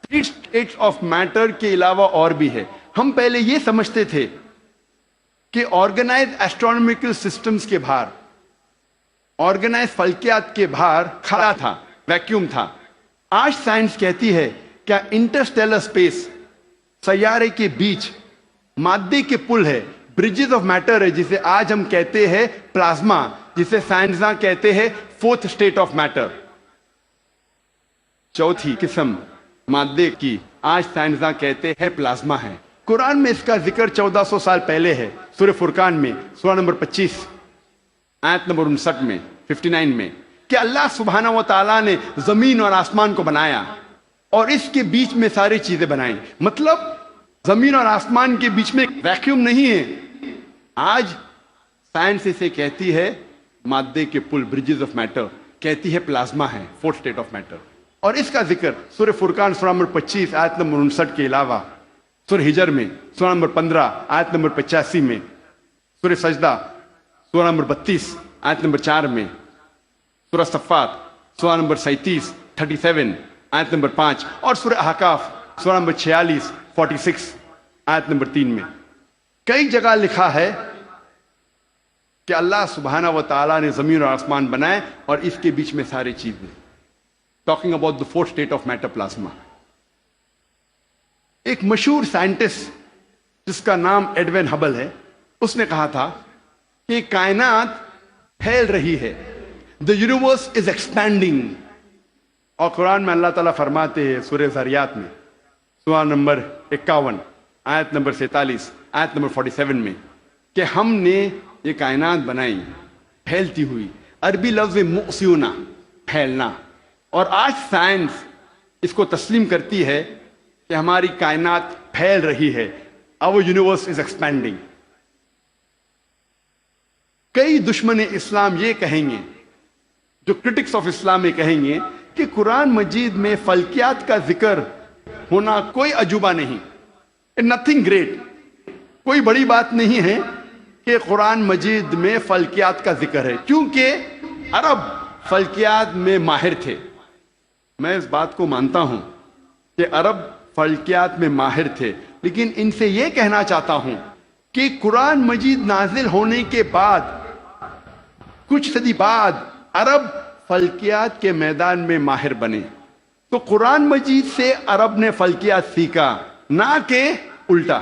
3 اسٹیٹس آف میٹر کے علاوہ اور بھی ہے. ہم پہلے یہ سمجھتے تھے کہ آرگنائز ایسٹرونومیکل سسٹمز کے باہر، آرگنائز فلکیات کے باہر خلا تھا، ویکیوم تھا. آج سائنس کہتی ہے کیا انٹرسٹیلر سپیس، سیارے کے بیچ مادے کے پل ہے، برجز آف میٹر ہے، جسے آج ہم کہتے ہیں پلازما، جسے سائنسداں کہتے ہیں 4th اسٹیٹ آف میٹر. 4تھی قسم مادے کی آج سائنسداں کہتے ہیں پلازما ہے. قرآن میں اس کا ذکر 1400 سال پہلے ہے، سورہ فرقان میں سورہ نمبر 25 آیت نمبر 59 میں 59 میں کہ اللہ سبحانہ و تعالیٰ نے زمین اور آسمان کو بنایا اور اس کے بیچ میں ساری چیزیں بنائیں. مطلب زمین اور آسمان کے بیچ میں ویکیوم نہیں ہے. آج سائنس اسے کہتی ہے مادے کے پل، برجز آف میٹر، کہتی ہے پلازما ہے، 4th اسٹیٹ آف میٹر. اور اس کا ذکر سورہ فرقان سورہ نمبر 25 آیت نمبر 59 کے علاوہ سورہ ہجر میں سورہ نمبر 15 آیت نمبر 85 میں، سورہ سجدہ سورہ نمبر 32 آیت نمبر 4 میں، سورہ صفات سورہ نمبر 37 آیت نمبر 5 اور سورہ احقاف سورہ نمبر 46 آیت نمبر 3 میں. کئی جگہ لکھا ہے کہ اللہ سبحانہ و تعالیٰ نے زمین اور آسمان بنائے اور اس کے بیچ میں ساری چیزیں. Talking about the 4th state of matter, plasma. ایک مشہور سائنٹسٹ جس کا نام ایڈوین ہبل ہے، اس نے کہا تھا کہ کائنات پھیل رہی ہے، the universe is expanding. اور قرآن میں اللہ تعالیٰ فرماتے ہیں سورہ ذریات میں سورہ نمبر 51 آیت نمبر 47 آیت نمبر 47 میں کہ ہم نے یہ کائنات بنائی پھیلتی ہوئی. عربی لفظ مؤسیونا، پھیلنا. اور آج سائنس اس کو تسلیم کرتی ہے کہ ہماری کائنات پھیل رہی ہے. our universe is expanding. کئی دشمن اسلام یہ کہیں گے، جو کرٹکس آف اسلام یہ کہیں گے کہ قرآن مجید میں فلکیات کا ذکر ہونا کوئی عجوبہ نہیں، nothing great، کوئی بڑی بات نہیں ہے کہ قرآن مجید میں فلکیات کا ذکر ہے، کیونکہ عرب فلکیات میں ماہر تھے. میں اس بات کو مانتا ہوں کہ عرب فلکیات میں ماہر تھے، لیکن ان سے یہ کہنا چاہتا ہوں کہ قرآن مجید نازل ہونے کے بعد کچھ صدی بعد عرب فلکیات کے میدان میں ماہر بنے. تو قرآن مجید سے عرب نے فلکیات سیکھا، نہ کہ الٹا.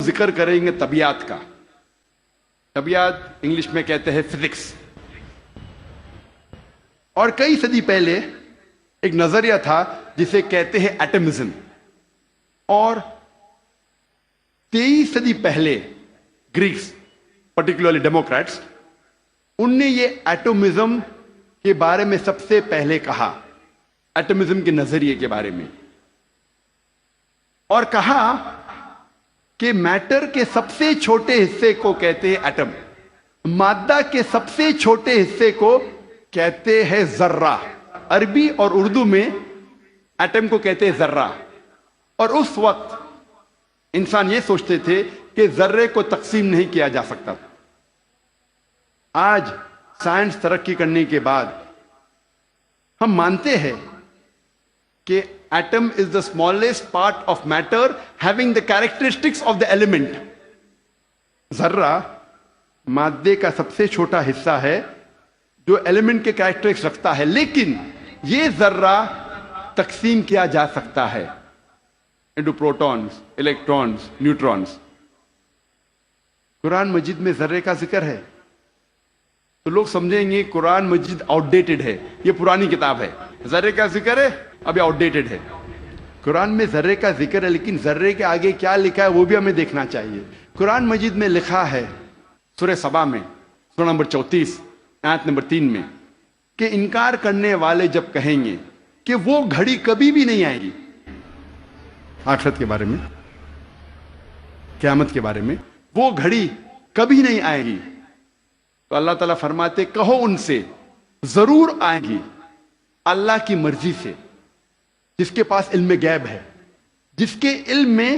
ذکر کریں گے طبیعت کا. طبیعت انگلش میں کہتے ہیں فزکس. اور کئی صدی پہلے ایک نظریہ تھا جسے کہتے ہیں ایٹمزم. اور 23 صدی پہلے گریکس پرٹیکولرلی ڈیموکریٹس ان نے یہ ایٹمزم کے بارے میں سب سے پہلے کہا, ایٹمزم کے نظریے کے بارے میں, اور کہا کہ میٹر کے سب سے چھوٹے حصے کو کہتے ہیں ایٹم, مادہ کے سب سے چھوٹے حصے کو کہتے ہیں ذرہ. عربی اور اردو میں ایٹم کو کہتے ہیں ذرہ. اور اس وقت انسان یہ سوچتے تھے کہ ذرے کو تقسیم نہیں کیا جا سکتا. آج سائنس ترقی کرنے کے بعد ہم مانتے ہیں کہ atom is the smallest part of matter having the characteristics of the element. ذرہ مادے کا سب سے چھوٹا حصہ ہے جو ایلیمنٹ کے کیریکٹرسٹکس رکھتا ہے, لیکن یہ ذرہ تقسیم کیا جا سکتا ہے انٹو پروٹونز, الیکٹرونز, نیوٹرونز. قرآن مجید میں ذرے کا ذکر ہے تو لوگ سمجھیں گے قرآن مجید آؤٹ ڈیٹڈ ہے, یہ پرانی کتاب ہے. ذرے کا ذکر ہے ابھی آؤٹ ڈیٹڈ ہے. قرآن میں ذرے کا ذکر ہے لیکن ذرے کے آگے کیا لکھا ہے وہ بھی ہمیں دیکھنا چاہیے. قرآن مجید میں لکھا ہے سورہ سبا میں سورہ نمبر 34 آیت نمبر 3 میں کہ انکار کرنے والے جب کہیں گے کہ وہ گھڑی کبھی بھی نہیں آئے گی, آخرت کے بارے میں, قیامت کے بارے میں, وہ گھڑی کبھی نہیں آئے گی, تو اللہ تعالیٰ فرماتے کہو ان سے ضرور آئے گی اللہ کی مرضی سے, جس کے پاس علم غیب ہے, جس کے علم میں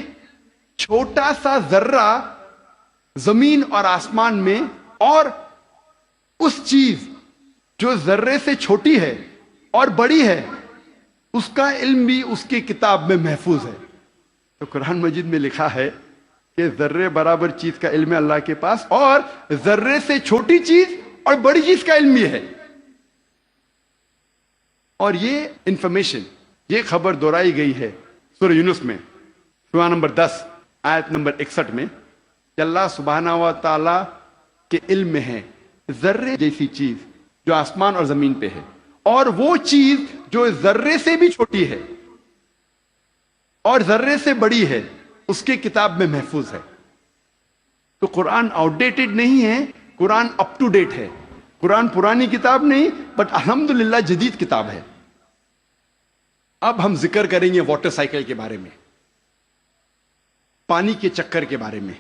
چھوٹا سا ذرہ زمین اور آسمان میں اور اس چیز جو ذرے سے چھوٹی ہے اور بڑی ہے اس کا علم بھی اس کی کتاب میں محفوظ ہے. تو قرآن مجید میں لکھا ہے کہ ذرے برابر چیز کا علم ہے اللہ کے پاس, اور ذرے سے چھوٹی چیز اور بڑی چیز کا علم بھی ہے. اور یہ انفارمیشن, یہ خبر دہرائی گئی ہے سورہ یونس میں سورہ نمبر 10 آیت نمبر 61 میں کہ اللہ سبحانہ و تعالی کے علم میں ہے ذرے جیسی چیز جو آسمان اور زمین پہ ہے, اور وہ چیز جو ذرے سے بھی چھوٹی ہے اور ذرے سے بڑی ہے اس کی کتاب میں محفوظ ہے. تو قرآن آؤٹ ڈیٹڈ نہیں ہے, قرآن اپ ٹو ڈیٹ ہے. قرآن پرانی کتاب نہیں بٹ الحمدللہ جدید کتاب ہے. اب ہم ذکر کریں گے واٹر سائیکل کے بارے میں, پانی کے چکر کے بارے میں.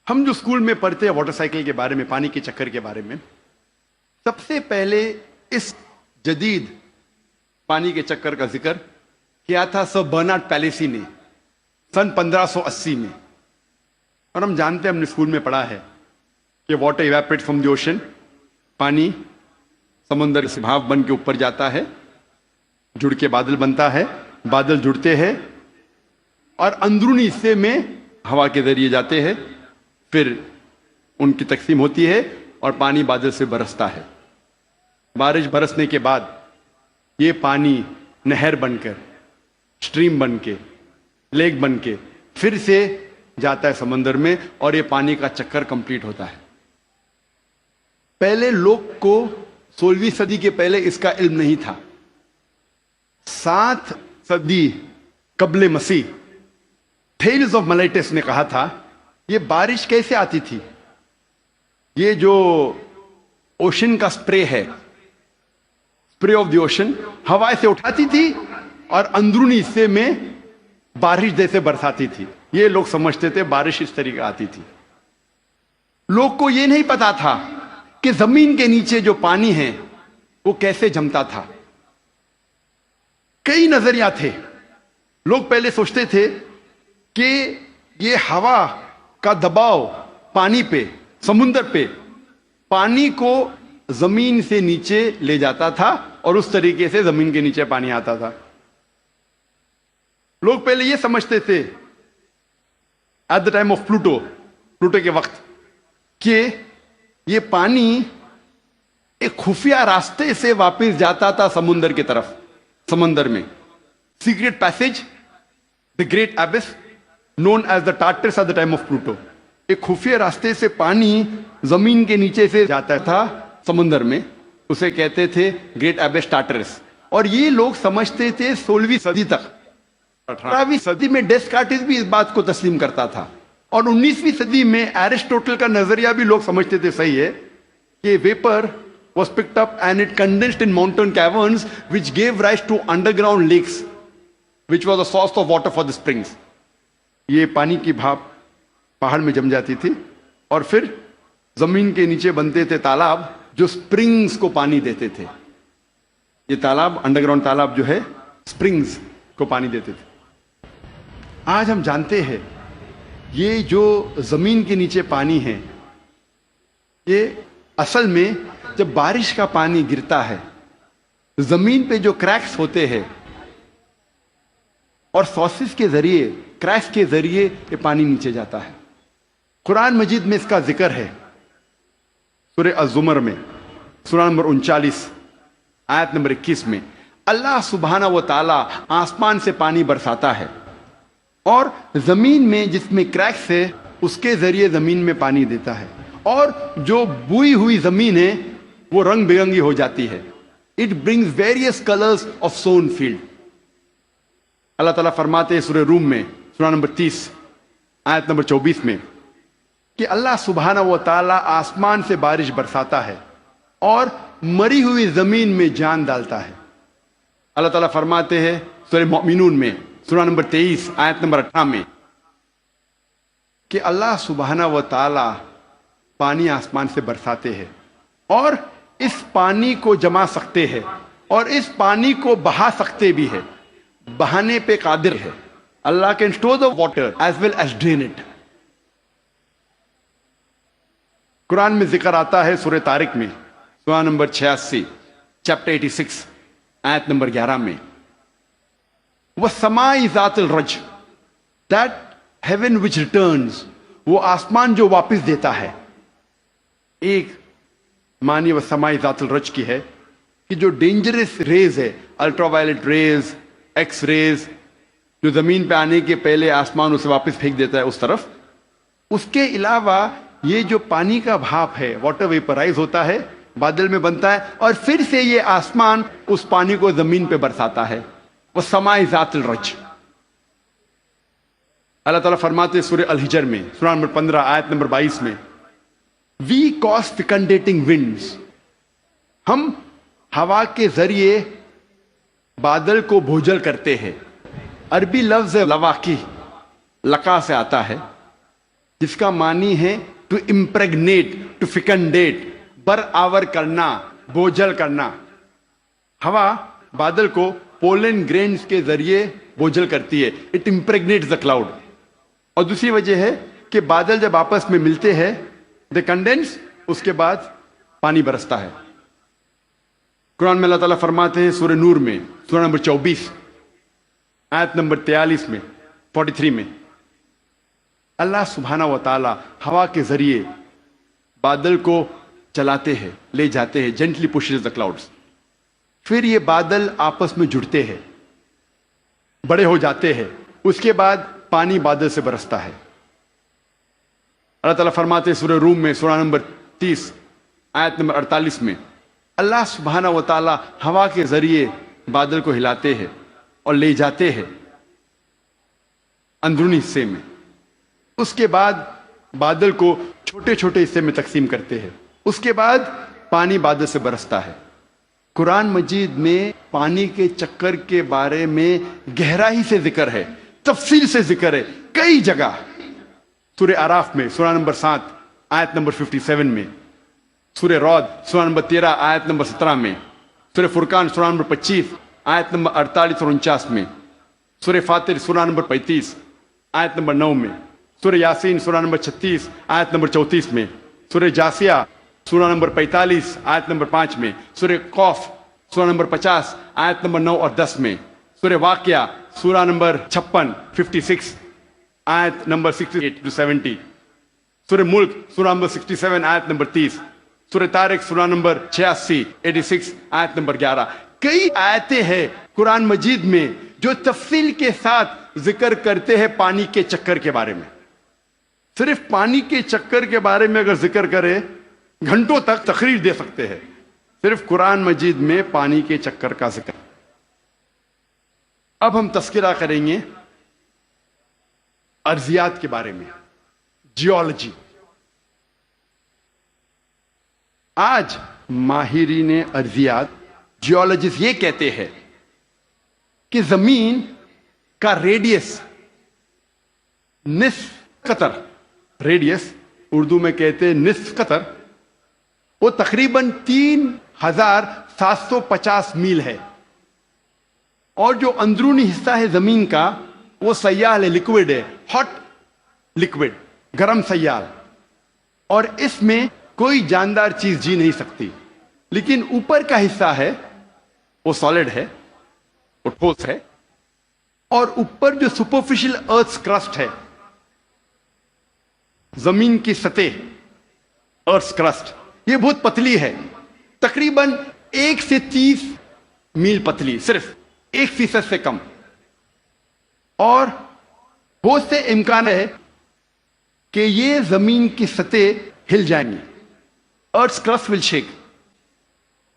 ہم جو اسکول میں پڑھتے ہیں واٹر سائیکل کے بارے میں, پانی کے چکر کے بارے میں, سب سے پہلے اس جدید پانی کے چکر کا ذکر کیا تھا سر برنارڈ پیلیسی نے سن 1580 میں. اور ہم جانتے ہیں, ہم نے اسکول میں پڑھا ہے کہ water evaporate from the ocean, پانی سمندر سے بھاپ بن کے اوپر جاتا ہے, جڑ کے بادل بنتا ہے, بادل جڑتے ہیں اور اندرونی حصے میں ہوا کے ذریعے جاتے ہیں, پھر ان کی تقسیم ہوتی ہے اور پانی بادل سے برستا ہے. بارش برسنے کے بعد یہ پانی نہر بن کر, اسٹریم بن کے, لیک بن کے پھر سے جاتا ہے سمندر میں, اور یہ پانی کا چکر کمپلیٹ ہوتا ہے. پہلے لوگ کو 16ویں صدی کے پہلے اس کا علم نہیں تھا. 7 صدی قبل مسیح تھیلز آف ملیٹس نے کہا تھا یہ بارش کیسے آتی تھی. یہ جو اوشن کا سپرے ہے, سپرے آف دی اوشن, ہوائیں سے اٹھاتی تھی اور اندرونی حصے میں بارش جیسے برساتی تھی. یہ لوگ سمجھتے تھے بارش اس طریقے آتی تھی. لوگ کو یہ نہیں پتا تھا کہ زمین کے نیچے جو پانی ہے وہ کیسے جمتا تھا. کئی نظریات تھے. لوگ پہلے سوچتے تھے کہ یہ ہوا کا دباؤ پانی پہ, سمندر پہ, پانی کو زمین سے نیچے لے جاتا تھا اور اس طریقے سے زمین کے نیچے پانی آتا تھا. لوگ پہلے یہ سمجھتے تھے at the time of Plato کے وقت کہ یہ پانی ایک خفیہ راستے سے واپس جاتا تھا سمندر کی طرف. سمندر میں secret passage, the great abyss, known as the Tartarus at the time of Pluto. ایک خفیہ راستے سے پانی زمین کے نیچے سے جاتا تھا سمندر میں، اسے کہتے تھے گریٹ ایبس ٹارٹرس. اور یہ لوگ سمجھتے تھے 16ویں صدی تک. 18ویں صدی میں ڈیسکارٹس بھی اس بات کو تسلیم کرتا تھا، اور 19ویں صدی میں ایرسٹوٹل کا نظریہ بھی لوگ سمجھتے تھے صحیح ہے کہ viper was picked up and it condensed in mountain caverns which gave rise to underground lakes which was the source of water for the springs. یہ پانی کی بھاپ پہاڑ میں جم جاتی تھی اور پھر زمین کے نیچے بنتے تھے تالاب جو سپرنگز کو پانی دیتے تھے. یہ تالاب انڈر گراؤنڈ تالاب جو ہے سپرنگز کو پانی دیتے تھے. آج ہم جانتے ہیں یہ جو زمین کے نیچے پانی ہے یہ اصل میں جب بارش کا پانی گرتا ہے زمین پہ جو کریکس ہوتے ہیں اور سورسز کے ذریعے کریکس کے ذریعے یہ پانی نیچے جاتا ہے. قرآن مجید میں اس کا ذکر ہے سورہ الزمر میں سورہ نمبر 39 آیت نمبر 21 میں. اللہ سبحانہ و تعالی آسمان سے پانی برساتا ہے اور زمین میں جس میں کریکس ہے اس کے ذریعے زمین میں پانی دیتا ہے، اور جو بوئی ہوئی زمین ہے وہ رنگ برنگی ہو جاتی ہے. It brings various colours of sown field. اللہ تعالیٰ فرماتے ہیں سورہ روم میں سورہ نمبر 30 آیت نمبر 24 میں کہ اللہ سبحانہ و تعالیٰ آسمان سے بارش برساتا ہے اور مری ہوئی زمین میں جان ڈالتا ہے. اللہ تعالیٰ فرماتے ہیں سورہ مومنون میں سورہ نمبر 23 آیت نمبر 18 میں کہ اللہ سبحانہ و تعالیٰ پانی آسمان سے برساتے ہیں اور اس پانی کو جما سکتے ہیں اور اس پانی کو بہا سکتے بھی ہے. بہانے پہ قادر ہے. اللہ can store the water as well as drain it. قرآن میں ذکر آتا ہے سورہ طارق میں سورہ نمبر 86 چیپٹر 86 آیت نمبر 11 میں وَالسَّمَاءِ ذَاتِ الرَّجْ that heaven which returns، وہ آسمان جو واپس دیتا ہے. ایک معنی وَالسَّمَاءِ ذَاتِ الرَّجْ کی ہے کہ جو ڈینجرس ریز ہے، ultraviolet rays, X rays, جو زمین پہ آنے کے پہلے آسمان اسے واپس پھینک دیتا ہے اس طرف. اس کے علاوہ یہ جو پانی کا بھاپ ہے واٹر ویپرائز ہوتا ہے، بادل میں بنتا ہے اور پھر سے یہ آسمان اس پانی کو زمین پہ برساتا ہے. وَالسَّمَاءِ ذَاتِ الرَّجْ. اللہ تعالیٰ فرماتے سورہ الحجر میں سورہ نمبر 15 آیت نمبر 22 میں وی کاز فیکنڈیٹنگ ونڈز، ہم ہوا کے ذریعے بادل کو بھوجل کرتے ہیں. عربی لفظ لواقی لقا سے آتا ہے جس کا معنی ہے ٹو امپریگنیٹ، ٹو فیکنڈیٹ، برآور کرنا، بوجھل کرنا. ہوا بادل کو پولن گرینز کے ذریعے بوجھل کرتی ہے. It impregnates the cloud. اور دوسری وجہ ہے کہ بادل جب آپس میں ملتے ہیں دے کنڈینس، اس کے بعد پانی برستا ہے. قرآن میں اللہ تعالیٰ فرماتے ہیں سورہ نور میں سورہ نمبر 24 آیت نمبر 43 میں 43 میں اللہ سبحانہ و تعالیٰ ہوا کے ذریعے بادل کو چلاتے ہیں، لے جاتے ہیں. جینٹلی پشز دا کلاؤڈز. پھر یہ بادل آپس میں جڑتے ہیں، بڑے ہو جاتے ہیں، اس کے بعد پانی بادل سے برستا ہے. اللہ تعالیٰ فرماتے ہیں سورہ روم میں سورہ نمبر 30 آیت نمبر 48 میں اللہ سبحانہ و تعالیٰ ہوا کے ذریعے بادل کو ہلاتے ہیں اور لے جاتے ہیں اندرونی حصے میں. اس کے بعد بادل کو چھوٹے چھوٹے حصے میں تقسیم کرتے ہیں. اس کے بعد پانی بادل سے برستا ہے. قرآن مجید میں پانی کے چکر کے بارے میں گہرائی سے ذکر ہے، تفصیل سے ذکر ہے کئی جگہ. سورہ اعراف میں سورہ نمبر 7 آیت نمبر 57 میں، سورہ رعد سورہ نمبر 13 آیت نمبر 17 میں، سورہ فرقان سورہ نمبر 25 آیت نمبر 48 اور 49 میں، سورہ فاطر سورہ نمبر 35 آیت نمبر 9 میں، سورہ یاسین سورہ نمبر 36 آیت نمبر 34 میں، سورہ جاسیہ سورہ نمبر 45 آیت نمبر 5 میں، سورہ قوف سورہ نمبر 50 آیت نمبر 9 اور 10 میں، سورہ واقعہ سورہ نمبر 56 آیت نمبر 68 to 70، سورہ ملک سورہ نمبر 67 آیت نمبر 30، سورہ طارق سورہ نمبر 86 آیت نمبر 11. کئی آیتیں ہیں قرآن مجید میں جو تفصیل کے ساتھ ذکر کرتے ہیں پانی کے چکر کے بارے میں. صرف پانی کے چکر کے بارے میں اگر ذکر کرے گھنٹوں تک تقریر دے سکتے ہیں. صرف قرآن مجید میں پانی کے چکر کا ذکر. اب ہم تذکرہ کریں گے ارضیات کے بارے میں، جیولوجی. آج ماہرین ارضیات، جیولوجسٹ یہ کہتے ہیں کہ زمین کا ریڈیس نصف قطر، ریڈیس اردو میں کہتے ہیں نصف قطر، وہ تقریباً 3750 میل ہے. اور جو اندرونی حصہ ہے زمین کا وہ سیال ہے، لکوڈ ہے، ہاٹ لکوڈ، گرم سیال. اور اس میں کوئی جاندار چیز جی نہیں سکتی. لیکن اوپر کا حصہ ہے وہ سالڈ ہے، وہ ٹھوس ہے. اور اوپر جو سپرفیشل ارتھ کرسٹ ہے، زمین کی سطح، ارتھ کرسٹ، یہ بہت پتلی ہے، تقریباً 1 سے 30 میل پتلی، صرف 1% سے کم. اور بہت سے امکان ہے کہ یہ زمین کی سطح ہل جائیں گی، ارتھ کرسٹ ول شیک.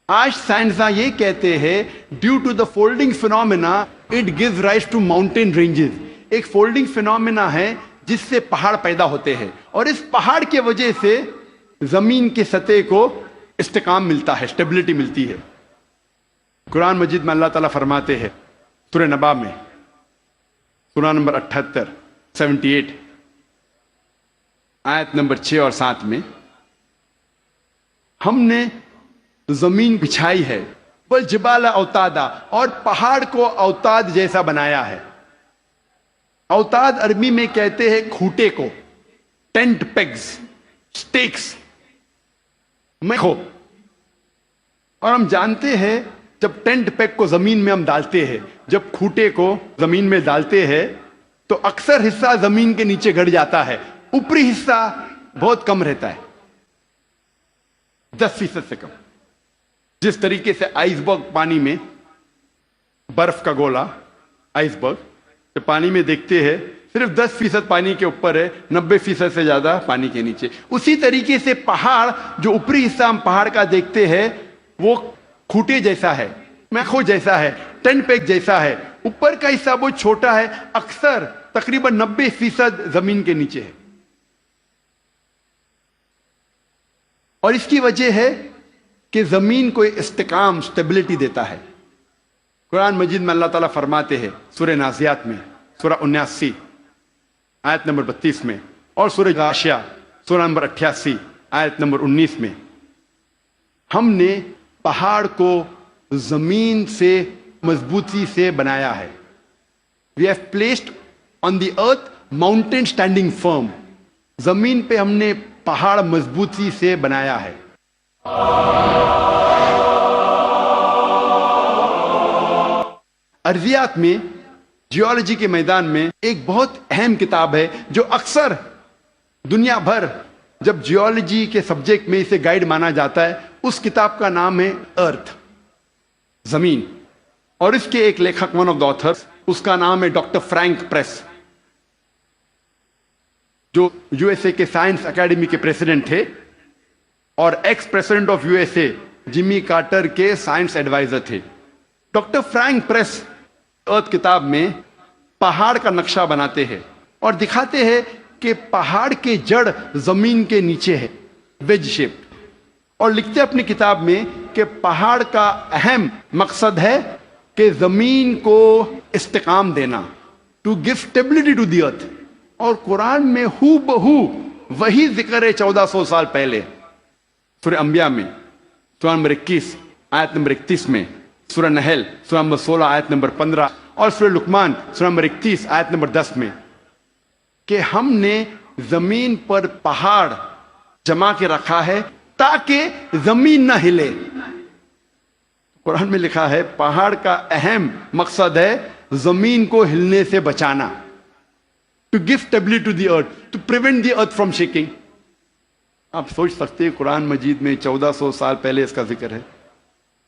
آج سائنسداں یہ کہتے ہیں due to the folding phenomena it gives rise to mountain ranges. ایک فولڈنگ فینومینا ہے جس سے پہاڑ پیدا ہوتے ہیں، اور اس پہاڑ کی وجہ سے زمین کی سطح کو استحکام ملتا ہے، اسٹیبلٹی ملتی ہے. قرآن مجید میں اللہ تعالیٰ فرماتے ہیں سورہ نبا میں، سورہ نمبر 78 78 آیت نمبر 6 اور 7 میں، ہم نے زمین بچھائی ہے، والجبال اوتادا، اور پہاڑ کو اوتاد جیسا بنایا ہے. اوتاد عربی میں کہتے ہیں کھوٹے کو، ٹینٹ پیگز، سٹیکس، میخو. اور ہم جانتے ہیں جب ٹینٹ پیگ کو زمین میں ہم ڈالتے ہیں، جب کھوٹے کو زمین میں ڈالتے ہیں تو اکثر حصہ زمین کے نیچے گڑ جاتا ہے، اوپری حصہ بہت کم رہتا ہے، 10% سے کم. جس طریقے سے آئس برگ پانی میں، برف کا گولا آئس برگ جو پانی میں دیکھتے ہیں صرف 10% پانی کے اوپر ہے، 90% سے زیادہ پانی کے نیچے. اسی طریقے سے پہاڑ، جو اوپری حصہ ہم پہاڑ کا دیکھتے ہیں وہ کھوٹے جیسا ہے، میخو جیسا ہے، ٹینٹ پیگ جیسا ہے. اوپر کا حصہ بہت چھوٹا ہے، اکثر تقریباً 90% زمین کے نیچے ہے. اور اس کی وجہ ہے کہ زمین کو استحکام، اسٹیبلٹی دیتا ہے. قرآن مجید میں اللہ تعالیٰ فرماتے ہیں سورہ نازیات میں، سورہ 79 آیت نمبر 32 میں، اور سورہ غاشیہ سورہ نمبر 88 آیت نمبر 19 میں، ہم نے پہاڑ کو زمین سے مضبوطی سے بنایا ہے. We have placed on the earth mountain standing firm. زمین پہ ہم نے پہاڑ مضبوطی سے بنایا ہے. ارضیات میں، جیولوجی کے میدان میں ایک بہت اہم کتاب ہے جو اکثر دنیا بھر جب جیولوجی کے سبجیکٹ میں اسے گائیڈ مانا جاتا ہے، اس کتاب کا نام ہے ارتھ، زمین. اور اس کے ایک لیکھک، ون آف دا آتھرز، اس کا نام ہے ڈاکٹر فرینک پریس، جو یو ایس اے کے سائنس اکیڈمی کے پریزیڈنٹ تھے اور ex president of U S A Jimmy Carter کے سائنس ایڈوائزر تھے. ڈاکٹر فرینک پریس ارتھ کتاب میں پہاڑ کا نقشہ بناتے ہیں اور دکھاتے ہیں کہ پہاڑ کے جڑ زمین کے نیچے ہے، ویج شیپ. اور لکھتے اپنی کتاب میں کہ پہاڑ کا اہم مقصد ہے کہ زمین کو استحکام دینا، to give stability to the earth. اور قرآن میں ہو بہو وہی ذکر ہے 1400 سال پہلے. سورہ انبیاء میں سورہ نمبر 21 آیت نمبر 31 میں، سورہ نحل سورہ نمبر 16 آیت نمبر 15 اور سورہ لقمان سورہ نمبر 31 آیت نمبر 10 میں، کہ ہم نے زمین پر پہاڑ جمع کے رکھا ہے تاکہ زمین نہ ہلے. قرآن میں لکھا ہے پہاڑ کا اہم مقصد ہے زمین کو ہلنے سے بچانا، to give stability to the earth, to prevent the earth from shaking. آپ سوچ سکتے ہیں قرآن مجید میں 1400 سال پہلے اس کا ذکر ہے.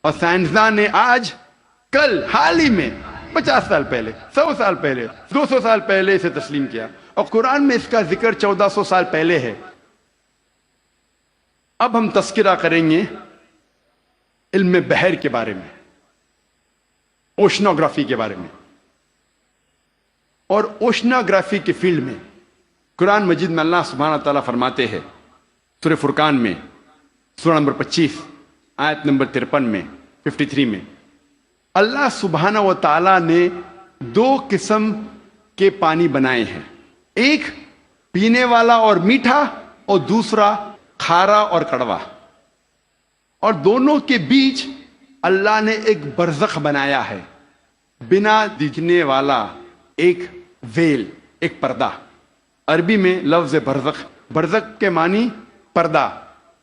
اور سائنسداں نے آج کل حال ہی میں 50 سال پہلے، 100 سال پہلے، 200 سال پہلے اسے تسلیم کیا، اور قرآن میں اس کا ذکر 1400 سال پہلے ہے۔ اب ہم تذکرہ کریں گے علم بحر کے بارے میں، اوشنوگرافی کے بارے میں۔ اور اوشنوگرافی کے فیلڈ میں قرآن مجید میں اللہ سبحانہ تعالیٰ فرماتے ہیں سورہ فرقان میں، سورہ نمبر 25 آیت نمبر 53 میں، 53 میں، اللہ سبحانہ و تعالیٰ نے 2 قسم کے پانی بنائے ہیں، ایک پینے والا اور میٹھا، اور دوسرا کھارا اور کڑوا، اور دونوں کے بیچ اللہ نے ایک برزخ بنایا ہے، بنا دکھنے والا ایک ویل، ایک پردہ۔ عربی میں لفظ برزخ، برزخ کے معنی پردہ۔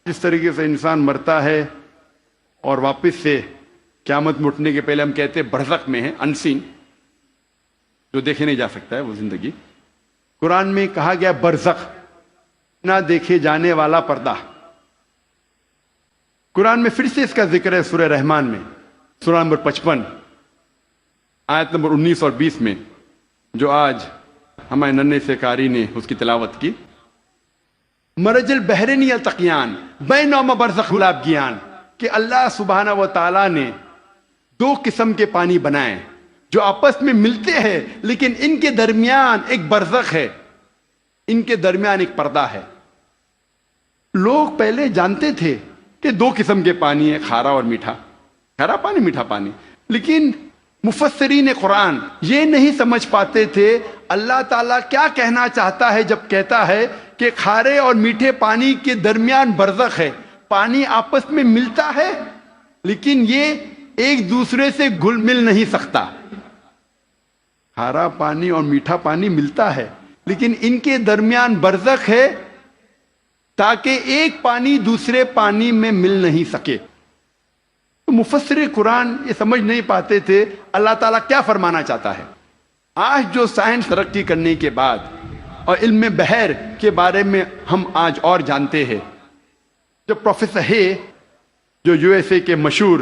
جس طریقے سے انسان مرتا ہے اور واپس سے قیامت میں اٹھنے کے پہلے ہم کہتے ہیں برزخ میں ہے، انسین، جو دیکھے نہیں جا سکتا ہے وہ زندگی، قرآن میں کہا گیا برزخ، نہ دیکھے جانے والا پردہ۔ قرآن میں پھر سے اس کا ذکر ہے سورہ رحمان میں، سورہ نمبر 55 آیت نمبر 19 اور 20 میں، جو آج ہمارے ننھے سے قاری نے اس کی تلاوت کی۔ مرج البحرین یلتقیان بینہما برزخ یابغیان، کہ اللہ سبحانہ و تعالیٰ نے 2 قسم کے پانی بنائے جو آپس میں ملتے ہیں، لیکن ان کے درمیان ایک برزخ ہے، ان کے درمیان ایک پردہ ہے۔ لوگ پہلے جانتے تھے کہ 2 قسم کے پانی ہیں، کھارا اور میٹھا، کھارا پانی میٹھا پانی، لیکن مفسرین قرآن یہ نہیں سمجھ پاتے تھے اللہ تعالیٰ کیا کہنا چاہتا ہے جب کہتا ہے کہ کھارے اور میٹھے پانی کے درمیان برزخ ہے۔ پانی آپس میں ملتا ہے لیکن یہ ایک دوسرے سے گھل مل نہیں سکتا۔ کھارا پانی اور میٹھا پانی ملتا ہے لیکن ان کے درمیان برزخ ہے، تاکہ ایک پانی دوسرے پانی میں مل نہیں سکے۔ مفسر قرآن یہ سمجھ نہیں پاتے تھے اللہ تعالیٰ کیا فرمانا چاہتا ہے۔ آج جو سائنس ترقی کرنے کے بعد اور علم بحر کے بارے میں ہم آج اور جانتے ہیں، جو پروفیسر ہے، جو یو ایس اے کے مشہور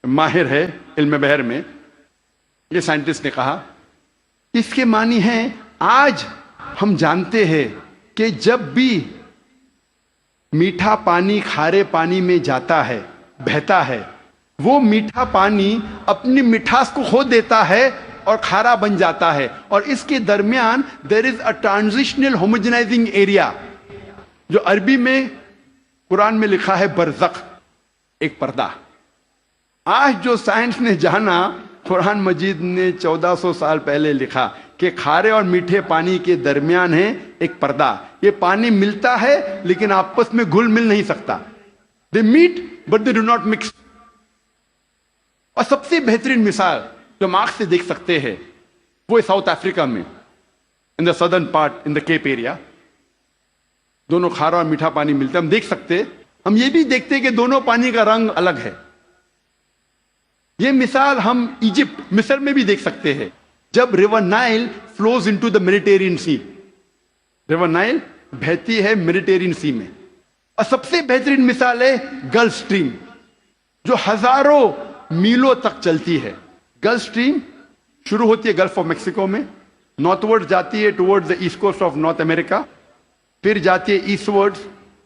ماہر ہے علم بحر میں، یہ سائنٹسٹ نے کہا اس کے معنی ہیں آج ہم جانتے ہیں کہ جب بھی میٹھا پانی کھارے پانی میں جاتا ہے، بہتا ہے، وہ میٹھا پانی اپنی مٹھاس کو کھو دیتا ہے اور کھارا بن جاتا ہے، اور اس کے درمیان there is a transitional homogenizing area، جو عربی میں قرآن میں لکھا ہے برزخ، ایک پردہ۔ آج جو سائنس نے جانا، قرآن مجید نے 1400 سال پہلے لکھا کہ کھارے اور میٹھے پانی کے درمیان ہے ایک پردہ۔ یہ پانی ملتا ہے لیکن آپس میں گھل مل نہیں سکتا۔ They meet but they do not mix۔ اور سب سے بہترین مثال جو ہم آنکھ سے دیکھ سکتے ہیں وہ ساؤتھ افریقہ میں، in the southern part in the Cape area، دونوں کھارا اور میٹھا پانی ملتا ہے، ہم دیکھ سکتے، ہم یہ بھی دیکھتے کہ دونوں پانی کا رنگ الگ ہے۔ یہ مثال ہم ایجپٹ، مصر میں بھی دیکھ سکتے ہیں، جب river Nile flows into the Mediterranean sea, river Nile بہتی ہے میڈیٹرینین سی میں۔ اور سب سے بہترین مثال ہے گلف سٹریم، جو ہزاروں میلوں تک چلتی ہے۔ گلف سٹریم شروع ہوتی ہے گلف آف میکسیکو میں، نارتھ ورڈ جاتی ہے towards the east coast of North America, پھر جاتی ہے eastward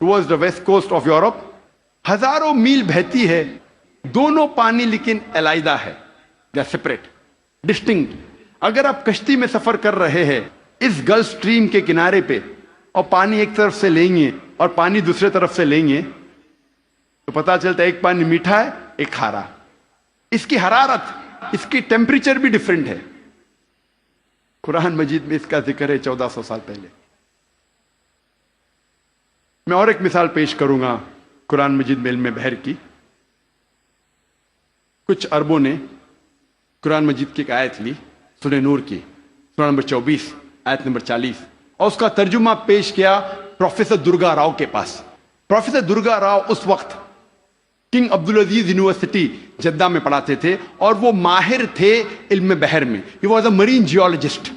towards the west coast of Europe. ہزاروں میل بہتی ہے، دونوں پانی لیکن علیحدہ ہے، یا سپریٹ، ڈسٹنکٹ۔ اگر آپ کشتی میں سفر کر رہے ہیں اس گلف سٹریم کے کنارے پہ، اور پانی ایک طرف سے لیں گے اور پانی دوسرے طرف سے لیں گے، تو پتا چلتا ہے ایک پانی میٹھا ہے ایک کھارا۔ اس کی حرارت، اس کی ٹیمپریچر بھی ڈیفرنٹ ہے۔ قرآن مجید میں اس کا ذکر ہے 1400 سال پہلے۔ میں اور ایک مثال پیش کروں گا قرآن مجید میں علم بحر کی۔ کچھ عربوں نے قرآن مجید کی ایک آیت لی، سورہ نور کی، سورہ نمبر 24 آیت نمبر 40، اور اس کا ترجمہ پیش کیا پروفیسر درگا راؤ کے پاس۔ پروفیسر درگا راؤ اس وقت کنگ عبدالعزیز یونیورسٹی جدہ میں پڑھاتے تھے، اور وہ ماہر تھے علم بحر میں، he was a Marine geologist.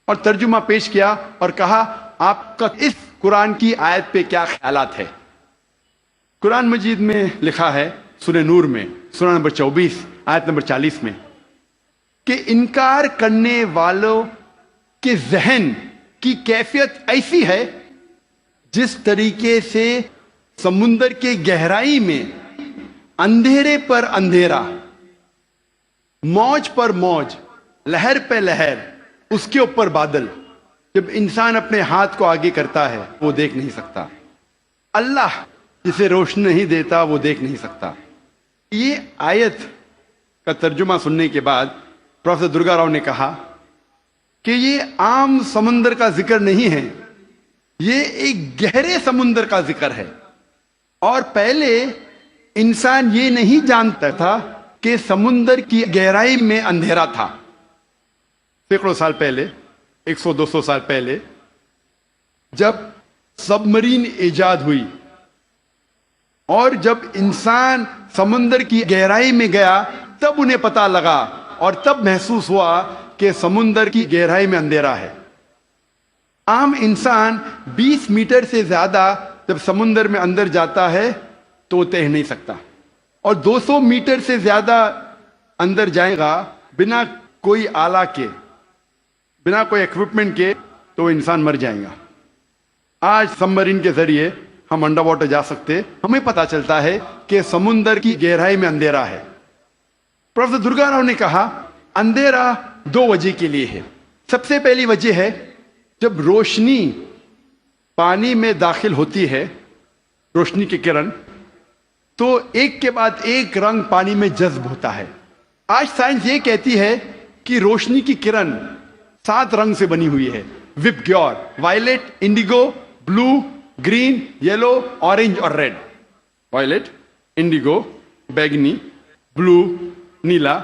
اور ترجمہ پیش کیا اور کہا آپ کا اس قرآن کی آیت پہ کیا خیالات ہے۔ قرآن مجید میں لکھا ہے سورہ نور میں، سورہ نمبر 24 آیت نمبر 40 میں، کہ انکار کرنے والوں کے ذہن کی کیفیت ایسی ہے جس طریقے سے سمندر کے گہرائی میں اندھیرے پر اندھیرا، موج پر موج، لہر پہ لہر، اس کے اوپر بادل، جب انسان اپنے ہاتھ کو آگے کرتا ہے وہ دیکھ نہیں سکتا۔ اللہ جسے روشنی نہیں دیتا وہ دیکھ نہیں سکتا۔ یہ آیت کا ترجمہ سننے کے بعد پروفیسر درگا راؤ نے کہا کہ یہ عام سمندر کا ذکر نہیں ہے، یہ ایک گہرے سمندر کا ذکر ہے۔ اور پہلے انسان یہ نہیں جانتا تھا کہ سمندر کی گہرائی میں اندھیرا تھا۔ سینکڑوں سال پہلے، 100-200 سال پہلے، جب سب مرین ایجاد ہوئی اور جب انسان سمندر کی گہرائی میں گیا تب انہیں پتا لگا اور تب محسوس ہوا کہ سمندر کی گہرائی میں اندھیرا ہے۔ عام انسان 20 میٹر سے زیادہ جب سمندر میں اندر جاتا ہے تو وہ تیر نہیں سکتا، اور 200 میٹر سے زیادہ اندر جائے گا بنا کوئی آلہ کے، بنا کوئی ایکوپمنٹ کے، تو وہ انسان مر جائے گا۔ آج سب مرین کے ذریعے ہم انڈر واٹر جا سکتے، ہمیں پتا چلتا ہے کہ سمندر کی گہرائی میں اندھیرا ہے۔ پروفیسر درگا راؤ نے کہا اندھیرا 2 وجہ کے لیے ہے۔ سب سے پہلی وجہ ہے جب روشنی پانی میں داخل ہوتی ہے، روشنی کی کرن، تو ایک کے بعد ایک رنگ پانی میں جذب ہوتا ہے۔ آج سائنس یہ کہتی ہے کہ روشنی کی کرن 7 رنگ سے بنی ہوئی ہے، وپ گیور، وائلٹ، انڈیگو، بلو، گرین، یلو، اورنج اور ریڈ۔ وائلٹ، انڈیگو، بیگنی، بلو، نیلا،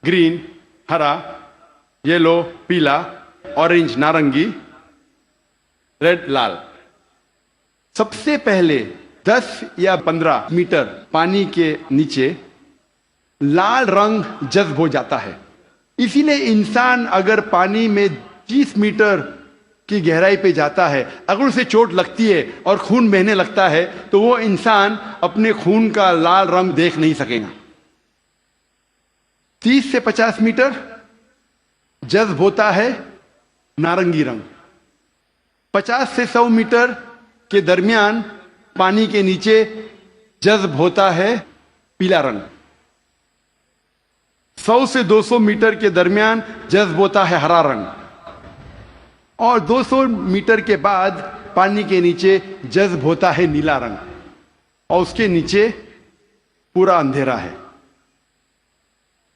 گرین، ہرا، یلو، پیلا، اورنج، نارنگی، ریڈ، لال۔ سب سے پہلے 10 یا 15 میٹر پانی کے نیچے لال رنگ جذب ہو جاتا ہے۔ اسی لیے انسان اگر پانی میں 30 میٹر کی گہرائی پہ جاتا ہے، اگر اسے چوٹ لگتی ہے اور خون بہنے لگتا ہے تو وہ انسان اپنے خون کا لال رنگ دیکھ نہیں سکے گا۔ 30 سے 50 میٹر جذب ہوتا ہے نارنگی رنگ، 50 سے 100 میٹر کے درمیان پانی کے نیچے جذب ہوتا ہے پیلا رنگ، 100 سے 200 میٹر کے درمیان جذب ہوتا ہے ہرا رنگ، اور 200 میٹر کے بعد پانی کے نیچے جذب ہوتا ہے نیلا رنگ، اور اس کے نیچے پورا اندھیرا ہے۔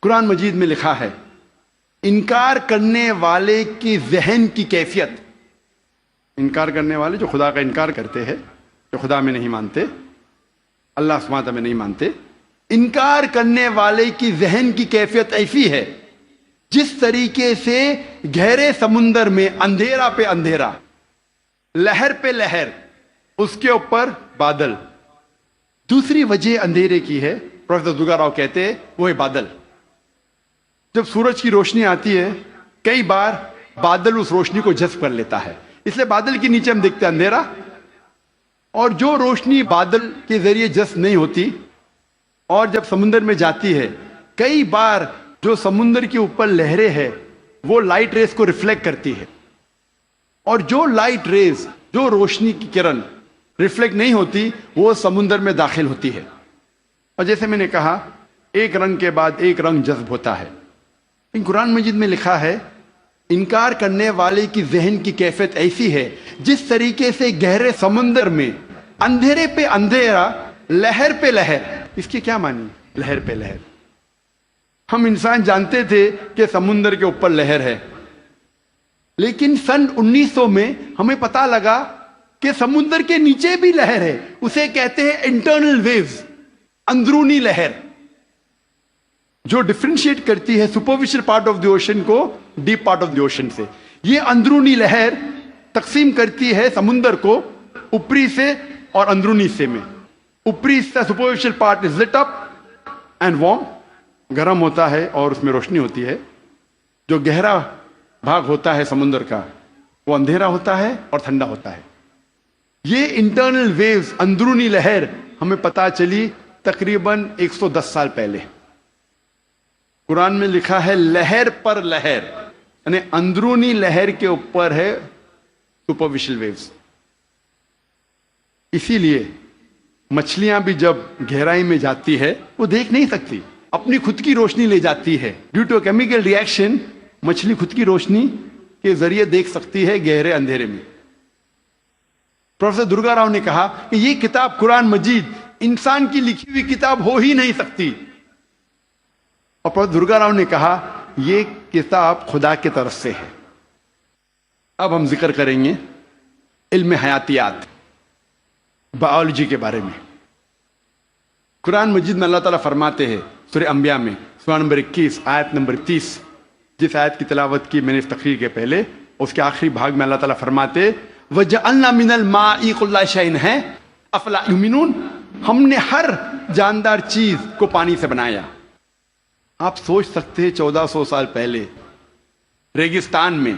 قرآن مجید میں لکھا ہے انکار کرنے والے کی ذہن کی کیفیت، انکار کرنے والے جو خدا کا انکار کرتے ہیں، جو خدا میں نہیں مانتے، اللہ سبحانہ وتعالیٰ میں نہیں مانتے، انکار کرنے والے کی ذہن کی کیفیت ایسی ہے جس طریقے سے گہرے سمندر میں اندھیرا پہ اندھیرا، لہر پہ لہر، اس کے اوپر بادل۔ دوسری وجہ اندھیرے کی ہے، پروفیسر درگا راؤ کہتے ہیں، وہ ہے بادل۔ جب سورج کی روشنی آتی ہے کئی بار بادل اس روشنی کو جذب کر لیتا ہے، اس لیے بادل کے نیچے ہم دیکھتے ہیں اندھیرا، اور جو روشنی بادل کے ذریعے جذب نہیں ہوتی اور جب سمندر میں جاتی ہے، کئی بار جو سمندر کے اوپر لہریں ہیں وہ لائٹ ریز کو ریفلیکٹ کرتی ہے، اور جو لائٹ ریز، جو روشنی کی کرن ریفلیکٹ نہیں ہوتی وہ سمندر میں داخل ہوتی ہے، اور جیسے میں نے کہا ایک رنگ کے بعد ایک رنگ جذب ہوتا ہے۔ ان قرآن مجید میں لکھا ہے انکار کرنے والے کی ذہن کی کیفیت ایسی ہے جس طریقے سے گہرے سمندر میں اندھیرے پہ اندھیرا، لہر پہ لہر۔ اس کی کیا معنی؟ لہر پہ لہر۔ ہم انسان جانتے تھے کہ سمندر کے اوپر لہر ہے، لیکن سن 1900 میں ہمیں پتا لگا کہ سمندر کے نیچے بھی لہر ہے، اسے کہتے ہیں انٹرنل ویوز، اندرونی لہر، جو ڈفرینشیٹ کرتی ہے superficial part of the ocean کو deep part of the ocean سے۔ یہ اندرونی لہر تقسیم کرتی ہے سمندر کو اوپری سے اور اندرونی حصے میں۔ اوپری حصہ superficial part is lit up and warm, گرم ہوتا ہے اور اس میں روشنی ہوتی ہے۔ جو گہرا بھاگ ہوتا ہے سمندر کا وہ اندھیرا ہوتا ہے اور ٹھنڈا ہوتا ہے۔ یہ انٹرنل ویوز، اندرونی لہر ہمیں پتا چلی تقریباً 110 سال پہلے۔ قرآن میں لکھا ہے لہر پر لہر، یعنی اندرونی لہر کے اوپر ہے سپرفیشل ویوز. اسی لیے مچھلیاں بھی جب گہرائی میں جاتی ہے وہ دیکھ نہیں سکتی، اپنی خود کی روشنی لے جاتی ہے. ڈیو ٹو کیمیکل ریئیکشن مچھلی خود کی روشنی کے ذریعے دیکھ سکتی ہے گہرے اندھیرے میں. پروفیسر درگا راؤ نے کہا کہ یہ کتاب قرآن مجید انسان کی لکھی ہوئی کتاب ہو ہی نہیں سکتی. اور پروفیسر درگا راؤ نے کہا یہ کتاب خدا کی طرف سے ہے. اب ہم ذکر کریں گے علم حیاتیات، بایولوجی کے بارے میں. قرآن مجید میں اللہ تعالیٰ فرماتے ہیں سورہ انبیاء میں سورہ نمبر 21 آیت نمبر 30، جس آیت کی تلاوت کی میں نے اس تقریر کے پہلے، اس کے آخری بھاگ میں اللہ تعالیٰ فرماتے وَجَعَلْنَا مِنَ الْمَاءِ كُلَّ شَيْءٍ ہے أَفَلَا يُؤْمِنُونَ، ہم نے ہر جاندار چیز کو پانی سے بنایا. آپ سوچ سکتے ہیں 1400 سال پہلے ریگستان میں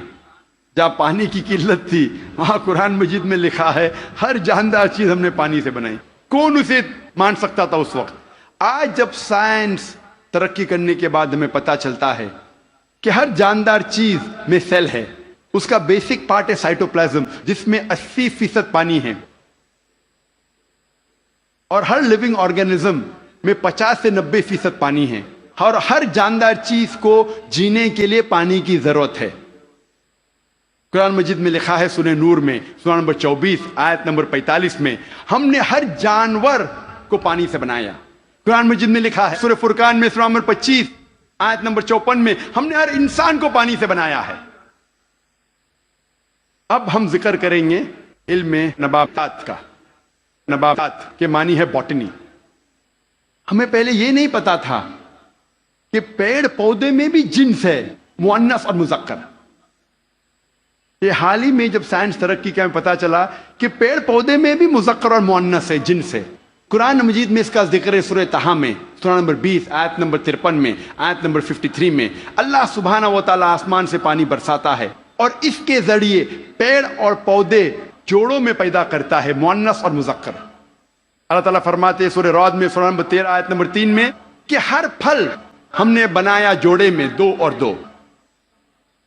جہاں پانی کی قلت تھی، وہاں قرآن مجید میں لکھا ہے ہر جاندار چیز ہم نے پانی سے بنائی. کون اسے مان سکتا تھا اس وقت؟ آج جب سائنس ترقی کرنے کے بعد ہمیں پتہ چلتا ہے کہ ہر جاندار چیز میں سیل ہے، اس کا بیسک پارٹ ہے سائٹوپلازم جس میں 80% پانی ہے، اور ہر لیونگ آرگینزم میں 50 سے 90% پانی ہے، اور ہر جاندار چیز کو جینے کے لیے پانی کی ضرورت ہے. قرآن مجید میں لکھا ہے سورہ نور میں سورہ نمبر 24 آیت نمبر 45 میں ہم نے ہر جانور کو پانی سے بنایا. قرآن مجید میں لکھا ہے سورہ فرقان میں سورہ نمبر 25 آیت نمبر 54 میں ہم نے ہر انسان کو پانی سے بنایا ہے. اب ہم ذکر کریں گے علم نباتات کا. نباتات کے معنی ہے باٹنی. ہمیں پہلے یہ نہیں پتا تھا کہ پیڑ پودے میں بھی جنس ہے، مؤنث اور مذکر. یہ حال ہی میں جب سائنس ترقی کا پتا چلا کہ پیڑ پودے میں بھی مذکر اور مؤنث ہے، جنس ہے. قرآن مجید میں اس کا ذکر ہے سورہ طٰہٰ میں سورہ نمبر 20 آیت نمبر 53 میں آیت نمبر 53 میں اللہ سبحانہ و تعالیٰ آسمان سے پانی برساتا ہے اور اس کے ذریعے پیڑ اور پودے جوڑوں میں پیدا کرتا ہے، مؤنث اور مذکر. اللہ تعالیٰ فرماتے ہیں سورہ رعد میں سورہ نمبر 13 آیت نمبر 3 میں کہ ہر پھل ہم نے بنایا جوڑے میں 2 اور 2.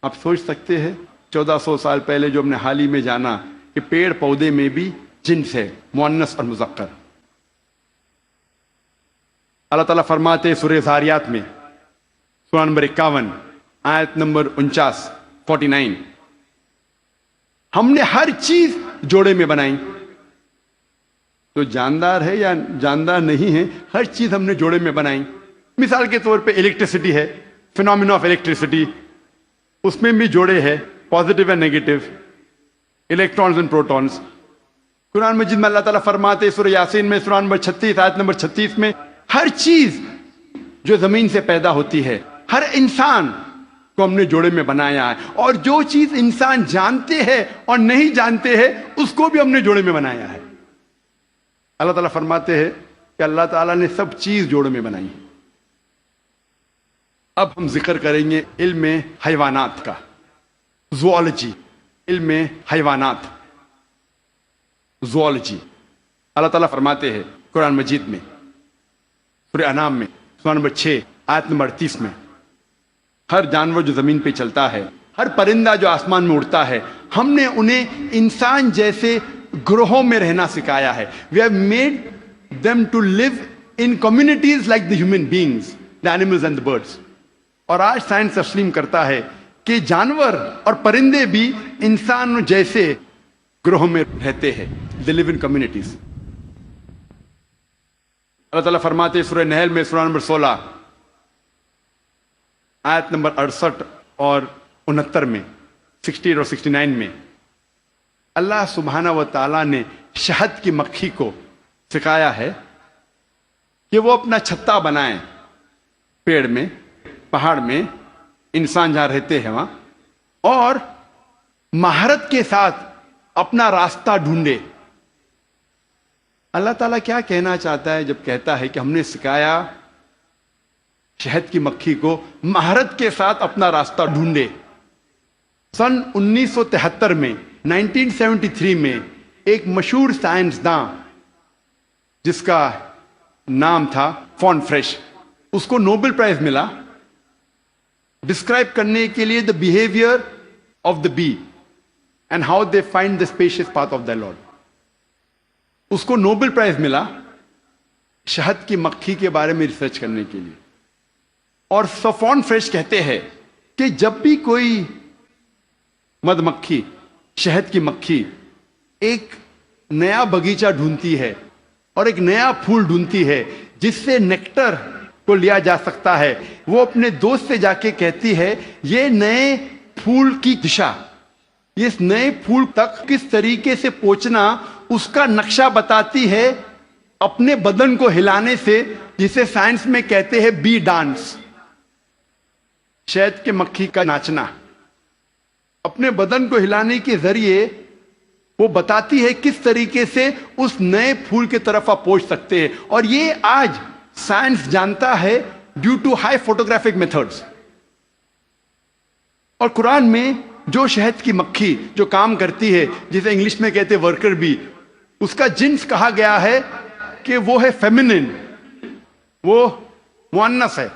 آپ سوچ سکتے ہیں 1400 سال پہلے جو ہم نے حال ہی میں جانا کہ پیڑ پودے میں بھی جنس ہے، مؤنث اور مذکر. اللہ تعالیٰ فرماتے ہیں سورہ زاریات میں سورہ نمبر 51 آیت نمبر 49 ہم نے ہر چیز جوڑے میں بنائی. تو جاندار ہے یا جاندار نہیں ہے، ہر چیز ہم نے جوڑے میں بنائی. مثال کے طور پہ الیکٹریسٹی ہے، فینومینا آف الیکٹریسٹی، اس میں بھی جوڑے ہے، positive and negative, electrons and protons. قرآن مجید میں اللہ تعالیٰ فرماتے سورہ یاسین میں سورہ نمبر 36 آیت نمبر 36 میں ہر چیز جو زمین سے پیدا ہوتی ہے، ہر انسان کو ہم نے جوڑے میں بنایا ہے، اور جو چیز انسان جانتے ہیں اور نہیں جانتے ہیں اس کو بھی ہم نے جوڑے میں بنایا ہے. اللہ تعالیٰ فرماتے ہیں کہ اللہ تعالیٰ نے سب چیز جوڑے میں بنائی. اب ہم ذکر کریں گے علم حیوانات کا، زوالوجی. علم حیوانات، زوالوجی. اللہ تعالیٰ فرماتے ہیں قرآن مجید میں سورہ انعام میں سورہ نمبر 6 آیت نمبر 38 میں ہر جانور جو زمین پہ چلتا ہے، ہر پرندہ جو آسمان میں اڑتا ہے، ہم نے انہیں انسان جیسے گروہوں میں رہنا سکھایا ہے. We have made them to live in communities like the human beings, the animals and the birds. اور آج سائنس تسلیم کرتا ہے کہ جانور اور پرندے بھی انسان جیسے گروہوں میں رہتے ہیں. They live in communities. اللہ تعالیٰ فرماتے ہیں سورہ نحل میں سورہ نمبر 16 آیت نمبر 68 اور 69 میں 68 اور 69 میں اللہ سبحانہ و تعالیٰ نے شہد کی مکھی کو سکھایا ہے کہ وہ اپنا چھتا بنائیں پیڑ میں، پہاڑ میں، انسان جہاں رہتے ہیں وہاں، اور مہارت کے ساتھ اپنا راستہ ڈھونڈے. اللہ تعالیٰ کیا کہنا چاہتا ہے جب کہتا ہے کہ ہم نے سکھایا شہد کی مکھی کو مہارت کے ساتھ اپنا راستہ ڈھونڈے؟ سن 1973 میں 1973 میں ایک مشہور سائنسداں جس کا نام تھا فون فریش، اس کو نوبل پرائز ملا ڈسکرائب کرنے کے لیے the behaviour of the bee and how they find the spacious path of the Lord. اس کو نوبل پرائز ملا شہد کی مکھی کے بارے میں ریسرچ کرنے کے لیے. اور سفون فریش کہتے ہیں کہ جب بھی کوئی مد مکھی، شہد کی مکھی ایک نیا باغیچہ ڈھونڈتی ہے اور ایک نیا پھول ڈھونڈتی ہے جس سے نیکٹر کو لیا جا سکتا ہے، وہ اپنے دوست سے جا کے کہتی ہے یہ نئے پھول کی دشا، اس نئے پھول تک کس طریقے سے پہنچنا اس کا نقشہ بتاتی ہے اپنے بدن کو ہلانے سے، جسے سائنس میں کہتے ہیں بی ڈانس. شہد کے مکھی کا ناچنا اپنے بدن کو ہلانے کے ذریعے وہ بتاتی ہے کس طریقے سے اس نئے پھول کی طرف آپ پہنچ سکتے ہیں. اور یہ آج سائنس جانتا ہے due to high photographic methods. اور قرآن میں جو شہد کی مکھی جو کام کرتی ہے، جسے انگلش میں کہتے ہیں ورکر بی، اس کا جنس کہا گیا ہے کہ وہ ہے فیمینن، وہ مؤنث ہے.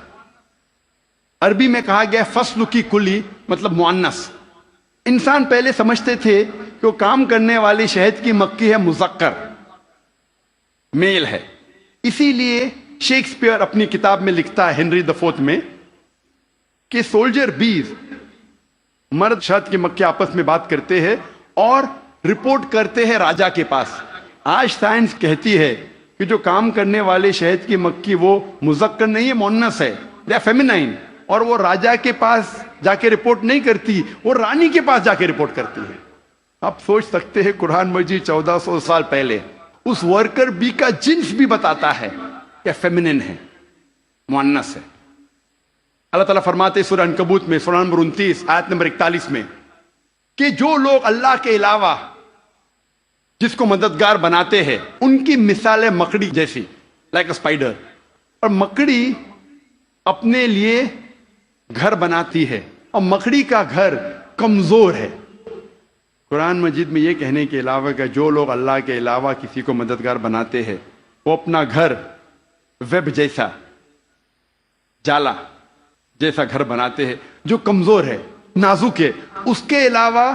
عربی میں کہا گیا فصل کی کلی، مطلب مؤنث. انسان پہلے سمجھتے تھے کہ وہ کام کرنے والی شہد کی مکھی ہے مذکر، میل ہے. اسی لیے شیکسپیئر اپنی کتاب میں لکھتا ہے ہنری the 4 میں کہ سولجر بیز، مرد شہد کی مکھی آپس میں بات کرتے ہیں اور رپورٹ کرتے ہیں راجا کے پاس. آج سائنس کہتی ہے کہ جو کام کرنے والے شہد کی مکھی وہ مذکر نہیں ہے، مؤنث ہے، دے آر فیمینائن. اور وہ راجا کے پاس جا کے رپورٹ نہیں کرتی، وہ رانی کے پاس جا کے رپورٹ کرتی ہے. آپ سوچ سکتے ہیں قرآن مجید 1400 سال پہلے اس ورکر بی کا جنس بھی بتاتا ہے کہ فیمینن ہے، مؤنث ہے. اللہ تعالیٰ فرماتے سورہ عنکبوت میں سورہ نمبر 29 آیت نمبر 41 میں کہ جو لوگ اللہ کے علاوہ جس کو مددگار بناتے ہیں ان کی مثال ہے مکڑی جیسی، لائک اے اسپائڈر. اور مکڑی اپنے لیے گھر بناتی ہے اور مکڑی کا گھر کمزور ہے. قرآن مجید میں یہ کہنے کے علاوہ کہ جو لوگ اللہ کے علاوہ کسی کو مددگار بناتے ہیں وہ اپنا گھر ویب جیسا، جالا جیسا گھر بناتے ہیں جو کمزور ہے، نازک ہے. اس کے علاوہ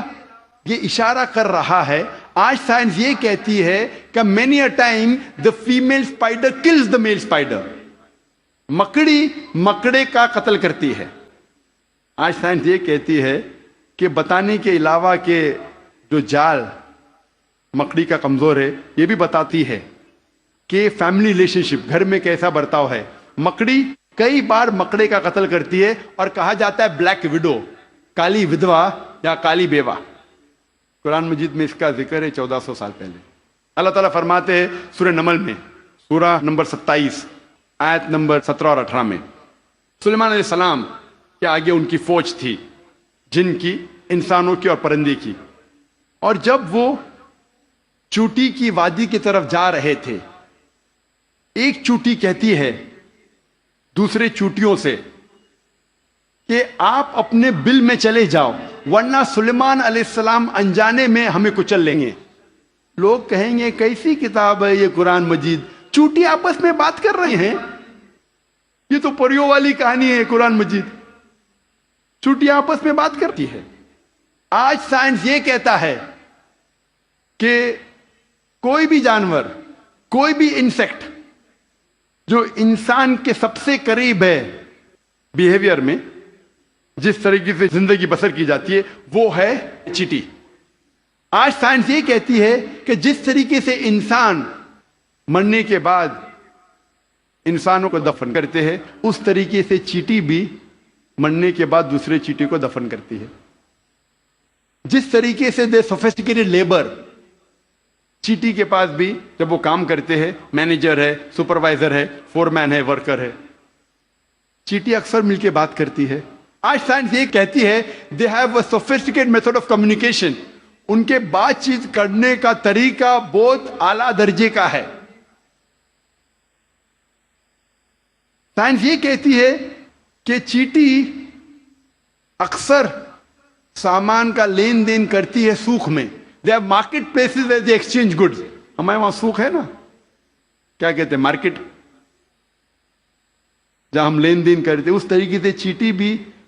یہ اشارہ کر رہا ہے، آج سائنس یہ کہتی ہے کہ many a time the female spider kills the male spider. مکڑی مکڑے کا قتل کرتی ہے. آج سائنس یہ کہتی ہے کہ بتانے کے علاوہ کہ جو جال مکڑی کا کمزور ہے، یہ بھی بتاتی ہے کہ فیملی ریلیشن شپ، گھر میں کیسا برتاؤ ہے. مکڑی کئی بار مکڑے کا قتل کرتی ہے اور کہا جاتا ہے بلیک وڈو، کالی ودوا یا کالی بیوہ. قرآن مجید میں اس کا ذکر ہے 1400 سال پہلے. اللہ تعالیٰ فرماتے ہیں سورہ نمل میں سورہ نمبر 27 آیت نمبر 17 اور 18 میں، سلیمان علیہ السلام کے آگے ان کی فوج تھی، جن کی، انسانوں کی اور پرندے کی. اور جب وہ چوٹی کی وادی کی طرف جا رہے تھے، ایک چوٹی کہتی ہے دوسرے چوٹیوں سے کہ آپ اپنے بل میں چلے جاؤ ورنہ سلیمان علیہ السلام انجانے میں ہمیں کچل لیں گے. لوگ کہیں گے کیسی کتاب ہے یہ قرآن مجید، چوٹی آپس میں بات کر رہے ہیں، یہ تو پریوں والی کہانی ہے. قرآن مجید چوٹی آپس میں بات کرتی ہے. آج سائنس یہ کہتا ہے کہ کوئی بھی جانور، کوئی بھی انسیکٹ جو انسان کے سب سے قریب ہے بیہیویئر میں، جس طریقے سے زندگی بسر کی جاتی ہے، وہ ہے چیٹی. آج سائنس یہ کہتی ہے کہ جس طریقے سے انسان مرنے کے بعد انسانوں کو دفن کرتے ہیں، اس طریقے سے چیٹی بھی مرنے کے بعد دوسرے چیٹی کو دفن کرتی ہے. جس طریقے سے دے سوفیسٹیکیٹڈ لیبر، چیٹی کے پاس بھی جب وہ کام کرتے ہیں، مینیجر ہے، سپروائزر ہے، فورمین ہے، ورکر ہے، چیٹی اکثر مل کے بات کرتی ہے. آج سائنس یہ کہتی ہے they have a sophisticated method of communication. ان کے بات چیت کرنے کا طریقہ بہت اعلیٰ درجے کا ہے. سائنس یہ کہتی ہے کہ چیٹی اکثر سامان کا لین دین کرتی ہے سوق میں. They have market places where they exchange goods. ہمارے وہاں سوق ہے نا، کیا کہتے ہیں، مارکیٹ، جہاں ہم لین دین کرتے ہیں. اس طریقے سے چیٹی بھی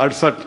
68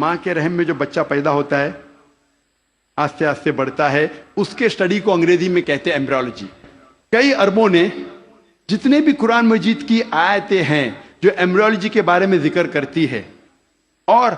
ماں کے رحم میں جو بچہ پیدا ہوتا ہے آہستہ آہستہ بڑھتا ہے، اس کے اسٹڈی کو انگریزی میں کہتے ہیں ایمبریولوجی۔ کئی اربوں نے جتنے بھی قرآن مجید کی آیتیں ہیں جو ایمبریولوجی کے بارے میں ذکر کرتی ہے اور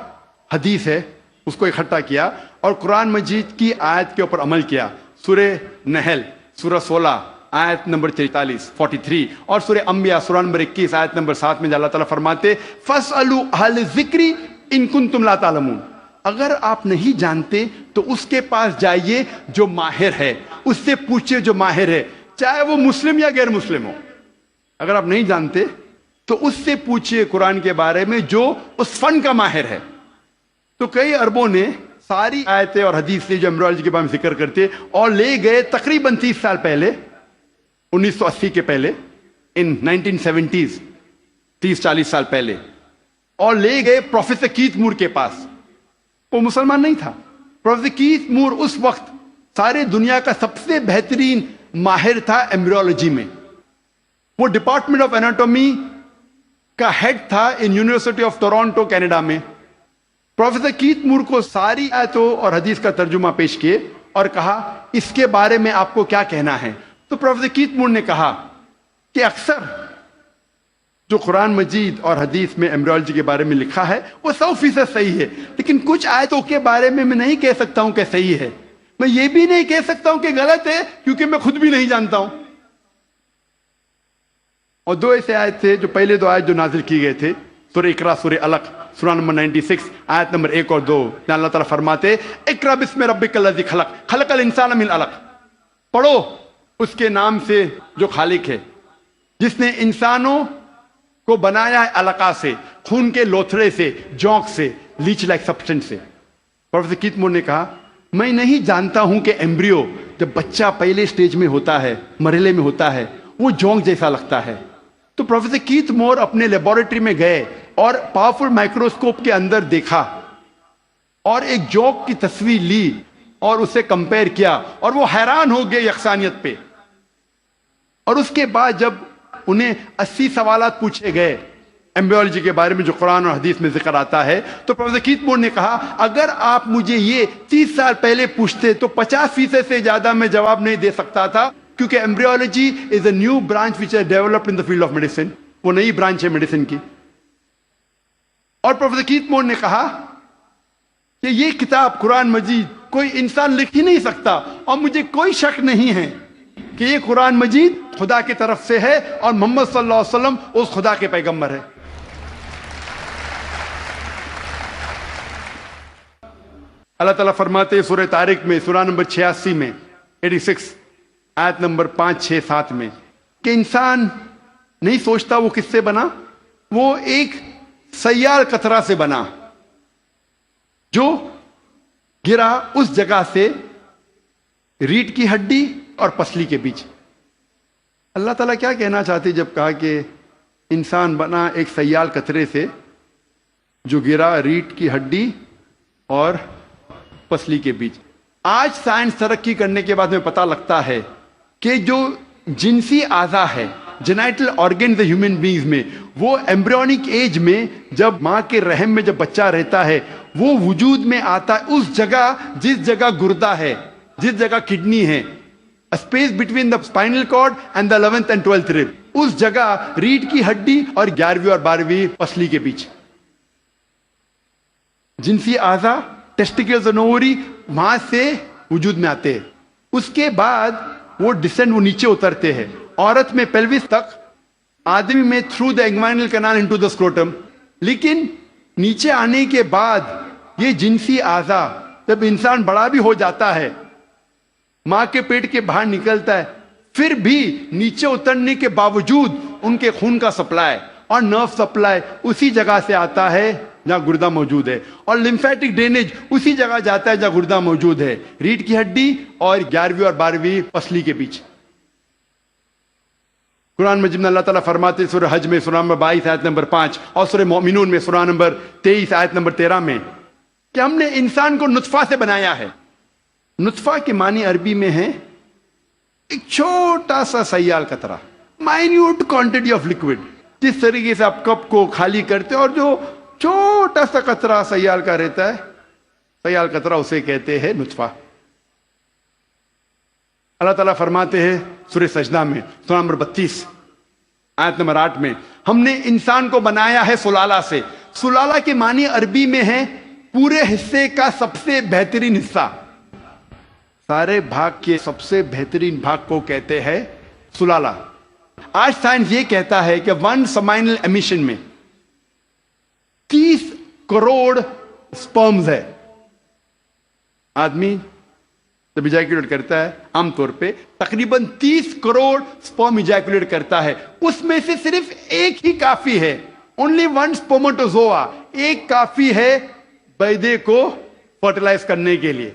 حدیث ہے، اس کو اکٹھا کیا اور قرآن مجید کی آیت کے اوپر عمل کیا۔ سورہ نحل سورہ 16 آیت نمبر 43 اور سورہ انبیاء سورہ نمبر 21 آیت نمبر 7 میں اللہ تعالیٰ فرماتے فَاسْأَلُوا أَهْلَ الذِّكْرِ إِن كُنتُمْ لَا تَعْلَمُونَ، اگر آپ نہیں جانتے تو اس کے پاس جائیے جو ماہر ہے، اس سے پوچھئے جو ماہر ہے، چاہے وہ مسلم یا غیر مسلم ہو۔ اگر آپ نہیں جانتے تو اس سے پوچھئے قرآن کے بارے میں جو اس فن کا ماہر ہے۔ تو کئی اربوں نے ساری آیتیں اور حدیث سے جو ایمبریولوجی کے بارے میں ذکر کرتے اور لے گئے تقریباً 30 سال پہلے، 1980 کے پہلے، ان 1970s، 30-40 سال پہلے، اور لے گئے پروفیسر کیتھ مور کے پاس۔ وہ مسلمان نہیں تھا۔ پروفیسر کیتھ مور اس وقت سارے دنیا کا سب سے بہترین ماہر تھا ایمبریولوجی میں۔ وہ ڈپارٹمنٹ آف اناٹومی کا ہیڈ تھا in university of Toronto Canada میں۔ پروفیسر کیتھ مور کو ساری آیتوں اور حدیث کا ترجمہ پیش کیے اور کہا اس کے بارے میں آپ کو کیا کہنا ہے۔ تو پروفیسر کیتھ مور نے کہا کہ اکثر جو قرآن مجید اور حدیث میں ایمبریولوجی کے بارے میں لکھا ہے وہ 100% صحیح ہے، لیکن کچھ آیتوں کے بارے میں نہیں کہہ سکتا ہوں کہ صحیح ہے، میں یہ بھی نہیں کہہ سکتا ہوں کہ غلط ہے کیونکہ میں خود بھی نہیں جانتا ہوں۔ اور دو ایسے آیت تھے، جو پہلے دو آیت جو نازل کی گئے تھے، سورہ اقرا سورہ علق سورہ نمبر 96 آیت نمبر 1 اور 2، جہاں اللہ تعالیٰ فرماتے اقرا بسم ربک الذی خلق خلق الانسان من علق، پڑھو اس کے نام سے جو خالق ہے جس نے انسانوں کو بنایا ہے علقہ سے، خون کے لوتھڑے سے، جونک سے، لیچ لائک سبسٹنس سے۔ پروفیسر کیتھ مور نے کہا میں نہیں جانتا ہوں کہ ایمبریو جب بچہ پہلے سٹیج میں ہوتا ہے، مرحلے میں ہوتا ہے، وہ جونک جیسا لگتا ہے۔ تو پروفیسر کیتھ مور اپنے لیبورٹری میں گئے اور پاورفل مائکروسکوپ کے اندر دیکھا اور ایک جونک کی تصویر لی اور اسے کمپیئر کیا اور وہ حیران ہو گئے یکسانیت پہ۔ اور اس کے بعد جب انہیں 80 سوالات پوچھے گئے ایمبریولوجی کے بارے میں جو قرآن اور حدیث میں ذکر آتا ہے، تو پروفیسر کیتھ مور نے کہا اگر آپ مجھے یہ 30 سال پہلے پوچھتے تو 50% سے زیادہ میں جواب نہیں دے سکتا تھا، کیونکہ embryology is a new branch which is developed in the field of medicine, وہ نئی برانچ ہے میڈیسن کی۔ اور پروفیسر کیتھ مور نے کہا کہ یہ کتاب قرآن مجید کوئی انسان لکھ ہی نہیں سکتا، اور مجھے کوئی شک نہیں ہے کہ یہ قرآن مجید خدا کی طرف سے ہے اور محمد صلی اللہ علیہ وسلم اس خدا کے پیغمبر ہے۔ اللہ تعالیٰ فرماتے ہیں سورہ طارق میں سورہ نمبر 86 میں 86 آیت نمبر 5، 6، 7 میں کہ انسان نہیں سوچتا وہ کس سے بنا، وہ ایک سیال قطرہ سے بنا جو گرا اس جگہ سے ریڑھ کی ہڈی اور پسلی کے بیچ۔ اللہ تعالیٰ کیا کہنا چاہتے جب کہا کہ انسان بنا ایک سیال قطرے سے جو گرا ریڑھ کی ہڈی اور پسلی کے بیچ؟ آج سائنس ترقی کرنے کے بعد ہمیں پتہ لگتا ہے کہ جو جنسی اعضا ہے، جینائٹل آرگنز ہیومن بینگز میں، وہ ایمبریونک ایج میں جب ماں کے رحم میں جب بچہ رہتا ہے وہ وجود میں آتا ہے اس جگہ جس جگہ گردہ ہے، جس جگہ کڈنی ہے، space between the spinal cord and the 11th and 12th rib، اس جگہ ریڑھ کی ہڈی اور 11ویں اور 12ویں پسلی کے بیچ۔ جنسی اعضا ٹیسٹیکلز اور اووری وہاں سے وجود میں آتے ہیں، اس کے بعد وہ ڈسینڈ، وہ نیچے اترتے ہیں، عورت میں پیلوس تک، آدمی میں through the inguinal canal into the scrotum. لیکن نیچے آنے کے بعد یہ جنسی اعضا جب انسان بڑا بھی ہو جاتا ہے، ماں کے پیٹ کے باہر نکلتا ہے، پھر بھی نیچے اترنے کے باوجود ان کے خون کا سپلائی اور نرو سپلائی اسی جگہ سے آتا ہے جہاں گردہ موجود ہے، اور لمفیٹک ڈرینیج اسی جگہ جاتا ہے جہاں گردہ موجود ہے، ریڑھ کی ہڈی اور 11ویں اور 12ویں پسلی کے بیچ۔ قرآن مجید میں اللہ تعالیٰ فرماتے سورہ حج میں سورہ نمبر 22 آیت نمبر 5 اور سورہ مومنون میں سورہ نمبر 23 آیت نمبر 13 میں کہ ہم نے انسان کو نطفہ سے بنایا ہے۔ نطفہ کے معنی عربی میں ہے ایک چھوٹا سا سیال قطرہ، مائنیوٹ کوانٹٹی آف لکوڈ، جس طریقے سے آپ کپ کو خالی کرتے اور جو چھوٹا سا قطرہ سیال کا رہتا ہے، سیال قطرہ اسے کہتے ہیں نطفہ۔ اللہ تعالیٰ فرماتے ہیں سورہ سجدہ میں، سورہ نمبر 32 آیت نمبر 8 میں، ہم نے انسان کو بنایا ہے سلالہ سے۔ سلالہ کے معنی عربی میں ہے پورے حصے کا سب سے بہترین حصہ، سارے بھاگ کے سب سے بہترین بھاگ کو کہتے ہیں سلالہ۔ آج سائنس یہ کہتا ہے کہ 1 سمائنل ایمیشن میں 30 کروڑ سپرمز ہے۔ آدمی جب ایجیکولیٹ کرتا ہے عام طور پہ تقریباً 30 کروڑ سپرم ایجیکولیٹ کرتا ہے، اس میں سے صرف ایک ہی کافی ہے، اونلی 1 سپرمٹوزوا، ایک کافی ہے بیضے کو فرٹیلائز کرنے کے لیے،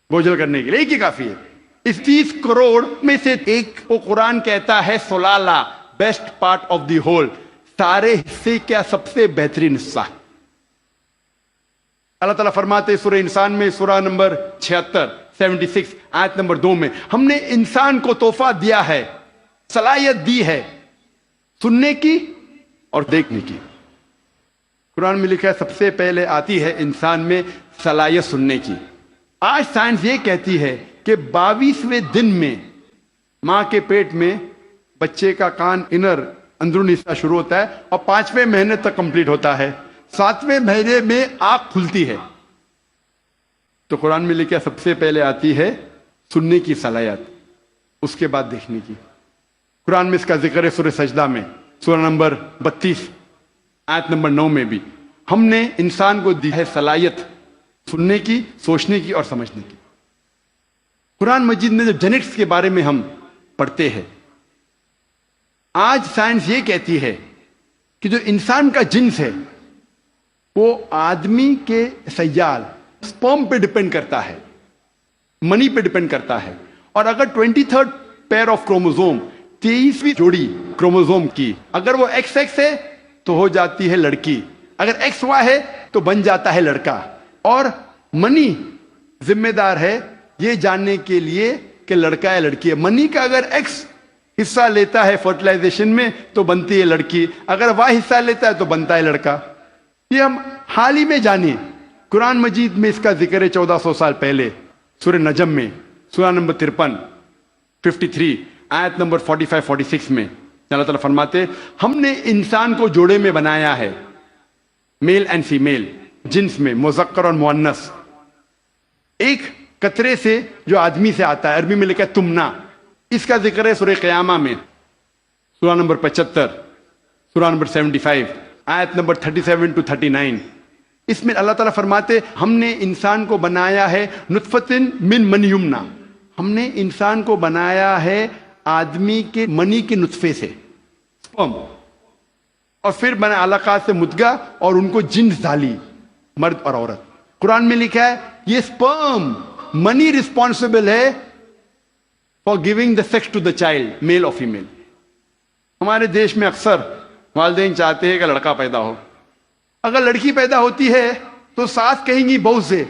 بوجھل کرنے کے لیے، ایک ہی کافی ہے۔ اس 30 کروڑ میں سے ایک کو قرآن کہتا ہے سلالہ، best part of the whole, سارے حصے کا سب سے بہترین حصہ۔ اللہ تعالیٰ فرماتے سورہ انسان میں، سورہ نمبر 76 آیت نمبر 2 میں، ہم نے انسان کو تحفہ دیا ہے، صلاحیت دی ہے سننے کی اور دیکھنے کی۔ قرآن میں لکھا ہے سب سے پہلے آتی ہے انسان میں صلاحیت سننے کی۔ آج سائنس یہ کہتی ہے کہ 22ویں دن میں ماں کے پیٹ میں بچے کا کان اندرونی حصہ شروع ہوتا ہے اور 5ویں مہینے تک کمپلیٹ ہوتا ہے، 7ویں مہینے میں آنکھ کھلتی ہے۔ تو قرآن میں لکھا سب سے پہلے آتی ہے سننے کی صلاحیت، اس کے بعد دیکھنے کی۔ قرآن میں اس کا ذکر ہے سورہ سجدہ میں، سورہ نمبر 32 آیت نمبر 9 میں بھی، ہم نے انسان کو دی ہے صلاحیت سننے کی، سوچنے کی اور سمجھنے کی۔ قرآن مجید میں جب جینیٹکس کے بارے میں ہم پڑھتے ہیں، آج سائنس یہ کہتی ہے کہ جو انسان کا جنس ہے وہ آدمی کے سیال سپرم پہ ڈیپینڈ کرتا ہے، منی پہ ڈیپینڈ کرتا ہے، اور اگر 23rd پیئر آف کروموزوم، 23ویں جوڑی کروموزوم کی اگر وہ XX ہے تو ہو جاتی ہے لڑکی، اگر XY ہے تو بن جاتا ہے لڑکا۔ اور منی ذمہ دار ہے یہ جاننے کے لیے کہ لڑکا ہے لڑکی ہے۔ منی کا اگر X حصہ لیتا ہے فرٹیلائزیشن میں تو بنتی ہے لڑکی، اگر Y حصہ لیتا ہے تو بنتا ہے لڑکا۔ یہ ہم حال ہی میں جانیں، قرآن مجید میں اس کا ذکر ہے 1400 سال پہلے، سورہ نجم میں، سورہ نمبر 53 آیت نمبر 45-46 میں اللہ تعالیٰ فرماتے ہم نے انسان کو جوڑے میں بنایا ہے، میل اینڈ فیمیل، جنس میں مذکر اور مؤنث، ایک قطرے سے جو آدمی سے آتا ہے، عربی میں لکھا ہے تمنا۔ اس کا ذکر ہے سورہ قیامہ میں، سورہ نمبر 75، سورہ نمبر 75 آیت نمبر 37-39۔ اس میں اللہ تعالیٰ فرماتے ہم نے انسان کو بنایا ہے نطفتن من من یمنا، ہم نے انسان کو بنایا ہے آدمی کے منی کے نطفے سے، اور پھر بنا علقات سے مدغہ، اور ان کو جنس ڈالی، مرد اور عورت۔ قرآن میں لکھا ہے یہ سپرم منی رسپانسبل ہے for giving the sex to the child, male اور فیمیل۔ ہمارے دیش میں اکثر والدین چاہتے ہیں کہ لڑکا پیدا ہو، اگر لڑکی پیدا ہوتی ہے تو ساس کہیں گی بہو سے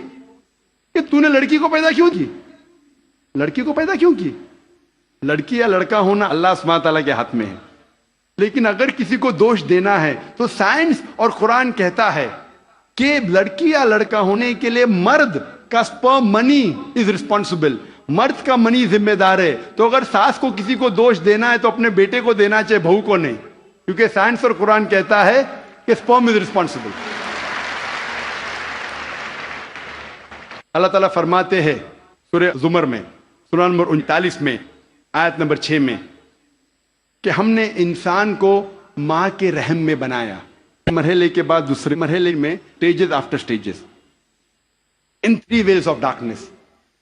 کہ تو نے لڑکی کو پیدا کیوں کی، لڑکی کو پیدا کیوں کی؟ لڑکی یا لڑکا ہونا اللہ سبحانہ تعالیٰ کے ہاتھ میں ہے، لیکن اگر کسی کو دوش دینا ہے تو سائنس اور قرآن کہتا ہے کہ لڑکی یا لڑکا ہونے کے لیے مرد کا سپرم منی از ریسپانسبل، مرد کا منی ذمہ دار ہے۔ تو اگر ساس کو کسی کو دوش دینا ہے تو اپنے بیٹے کو دینا چاہے، بہو کو نہیں، کیونکہ سائنس اور قرآن کہتا ہے کہ سپرم از ریسپانسبل۔ اللہ تعالیٰ فرماتے ہیں سورہ زمر میں، سورہ نمبر 39 میں آیت نمبر 6 میں کہ ہم نے انسان کو ماں کے رحم میں بنایا، مرحلے کے بعد دوسرے مرحلے میں، stages after stages, in 3 veils of darkness,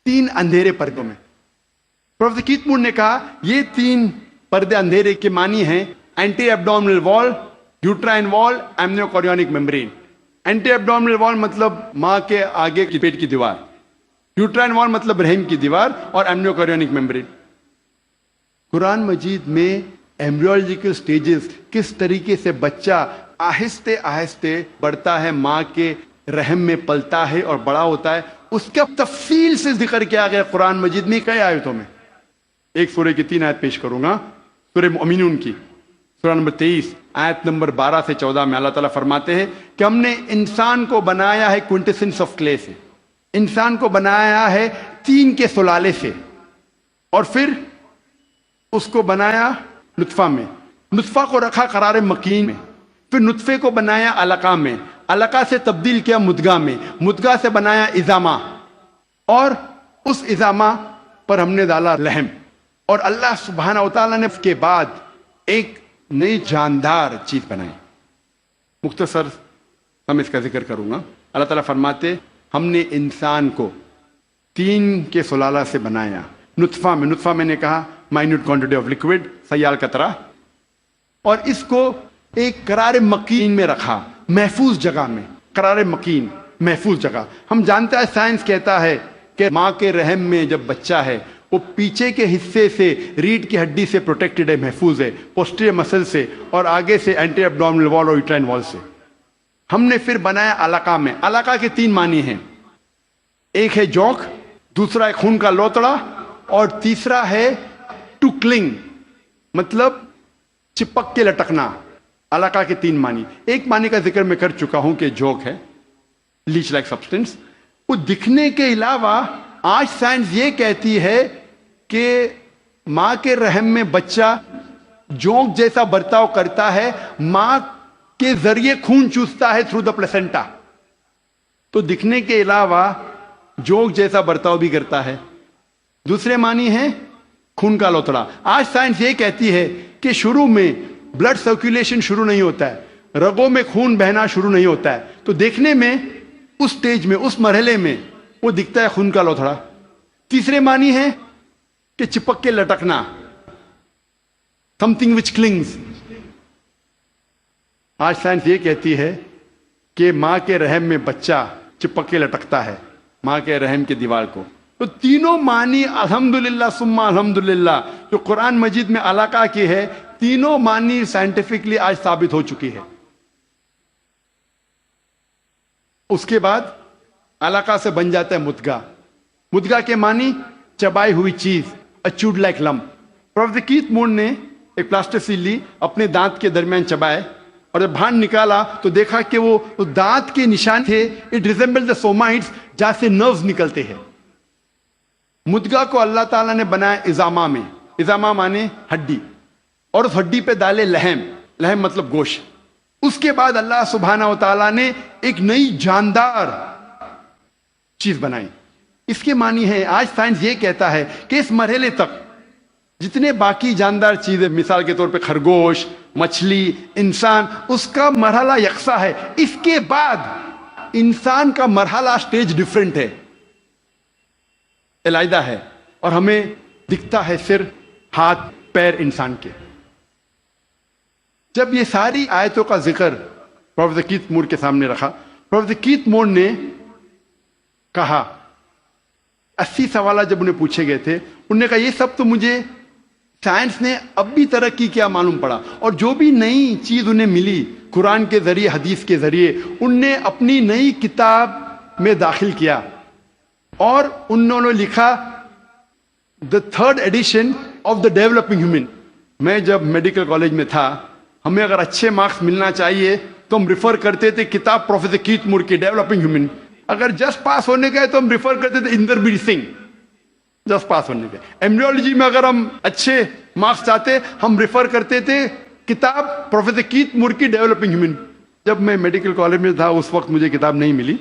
3 اندھیرے پردوں میں۔ پروفیسر کیتھ مور نے کہا یہ 3 پردے اندھیرے کے معنی ہیں اینٹی ایبڈومنل وال، یوٹرائن وال، ایمنیو کوریونک میمبرین۔ اینٹی ایبڈومنل وال مطلب ماں کے آگے کی پیٹ کی دیوار، یوٹرائن وال مطلب رحم کی دیوار، اور ایمنیو کوریونک میمبرین۔ قرآن مجید میں ایمبریولوجیکل سٹیجز، کس طریقے سے بچہ آہستہ آہستہ بڑھتا ہے، ماں کے رحم میں پلتا ہے اور بڑا ہوتا ہے، اس کا تفصیل سے ذکر کیا گیا قرآن مجید میں کئی آیتوں میں۔ ایک سورہ کی 3 آیت پیش کروں گا، سورہ مؤمنون کی، سورہ نمبر 23 آیت نمبر 12 سے 14 میں اللہ تعالیٰ فرماتے ہیں کہ ہم نے انسان کو بنایا ہے کوئنٹیسنس آف کلے سے، انسان کو بنایا ہے طین کے سلالے سے، اور پھر اس کو بنایا نطفہ میں، نطفہ کو رکھا قرار مکین میں، پھر نطفے کو بنایا علقہ میں، علقہ سے تبدیل کیا مدغہ میں، مدغہ سے بنایا عظامہ، اور اس عظامہ پر ہم نے ڈالا لحم، اور اللہ سبحانہ و تعالیٰ نے اس کے بعد ایک نئی جاندار چیز بنائی۔ مختصر ہم اس کا ذکر کروں گا۔ اللہ تعالیٰ فرماتے ہم نے انسان کو طین کے سلالہ سے بنایا، نطفہ میں، نطفہ میں نے کہا مائنیوٹ کوانٹٹی آف لکوڈ، سیال قطرہ، اور اس کو ایک قرار مکین میں رکھا، محفوظ جگہ میں، قرار مکین، محفوظ جگہ۔ ہم جانتے ہیں سائنس کہتا ہے کہ ماں کے رحم میں جب بچہ ہے وہ پیچھے کے حصے سے ریڑھ کی ہڈی سے پروٹیکٹڈ ہے، محفوظ ہے، پوسٹیریئر مسل سے، اور آگے سے اینٹی ایبڈومینل وال اور یوٹرائن وال سے۔ ہم نے پھر بنایا علقہ میں۔ علقہ کے 3 معنی ہیں، ایک ہے جوک، دوسرا ہے خون کا لوتڑا، اور تیسرا ہے ٹو کلنگ، مطلب چپک کے لٹکنا۔ علقہ کے 3 معنی، ایک معنی کا ذکر میں کر چکا ہوں کہ جوک ہے، لیچ لائک سبسٹنس۔ وہ دکھنے کے علاوہ آج سائنس یہ کہتی ہے کہ ماں کے رحم میں بچہ جونک جیسا برتاؤ کرتا ہے، ماں کے ذریعے خون چوستا ہے تھرو دا پلیسنٹا، تو دکھنے کے علاوہ جونک جیسا برتاؤ بھی کرتا ہے۔ دوسرے معنی ہے خون کا لوتڑا۔ آج سائنس یہ کہتی ہے کہ شروع میں بلڈ سرکولیشن شروع نہیں ہوتا ہے، رگوں میں خون بہنا شروع نہیں ہوتا ہے، تو دیکھنے میں اس سٹیج میں، اس مرحلے میں وہ دکھتا ہے خون کا لوتھڑا۔ تیسرے معنی ہے کہ چپک کے لٹکنا، something which clings۔ آج سائنس یہ کہتی ہے کہ ماں کے رحم میں بچہ چپک کے لٹکتا ہے ماں کے رحم کی دیوار کو۔ تو تینوں معنی الحمدللہ ثم الحمدللہ جو قرآن مجید میں علقہ کی ہے، تینوں معنی سائنٹیفکلی آج ثابت ہو چکی ہے۔ اس کے بعد علقہ سے بن جاتا ہے مدغہ۔ مدغہ کے معنی چبائی ہوئی چیز، اچوڈ لائک لمپ۔ پروفیسر کیتھ مون نے ایک پلاسٹر سیل لی، اپنے دانت کے درمیان چبائے، اور جب باہر نکالا تو دیکھا کہ وہ دانت کے نشان تھے، اٹ ریزمبل دا سومائٹس، جہاں سے نروز نکلتے ہیں۔ مدغہ کو اللہ تعالیٰ نے بنایا عظامہ میں، عظامہ مانے ہڈی، اور اس ہڈی پہ ڈالے لحم، لحم مطلب گوشت۔ اس کے بعد اللہ سبحانہ و تعالیٰ نے ایک نئی جاندار چیز بنائی۔ اس کے معنی ہے، آج سائنس یہ کہتا ہے کہ اس مرحلے تک جتنے باقی جاندار چیزیں، مثال کے طور پہ خرگوش، مچھلی، انسان، اس کا مرحلہ یکساں ہے۔ اس کے بعد انسان کا مرحلہ سٹیج ڈیفرنٹ ہے، علیحدہ ہے، اور ہمیں دکھتا ہے صرف ہاتھ پیر انسان کے۔ جب یہ ساری آیتوں کا ذکر پروفیسر کیتھ مون کے سامنے رکھا، پروفیسر کیتھ مون نے کہا، 80 سوالات جب انہیں پوچھے گئے تھے، انہوں نے کہا یہ سب تو مجھے سائنس نے اب بھی ترقی کیا معلوم پڑا، اور جو بھی نئی چیز انہیں ملی قرآن کے ذریعے، حدیث کے ذریعے، ان نے اپنی نئی کتاب میں داخل کیا، اور انہوں نے لکھا دا 3rd addition of the developing human. میں جب میڈیکل کالج میں تھا، ہمیں اگر اچھے مارکس ملنا چاہیے تو ہم ریفر کرتے تھے کتاب پروفیسر کیتھ مون کی، ڈیولپنگ ہیومن۔ اگر جسٹ پاس ہونے گئے تو ہم ریفر کرتے تھے اندربیر سنگھ، جسٹ پاس ہونے گئے۔ ایمبریولوجی میں اگر ہم اچھے مارکس چاہتے ہم ریفر کرتے تھے کتاب پروفیسر کیتھ مون کی، ڈیولپنگ ہیومن۔ جب میں میڈیکل کالج میں تھا اس وقت مجھے کتاب نہیں ملی۔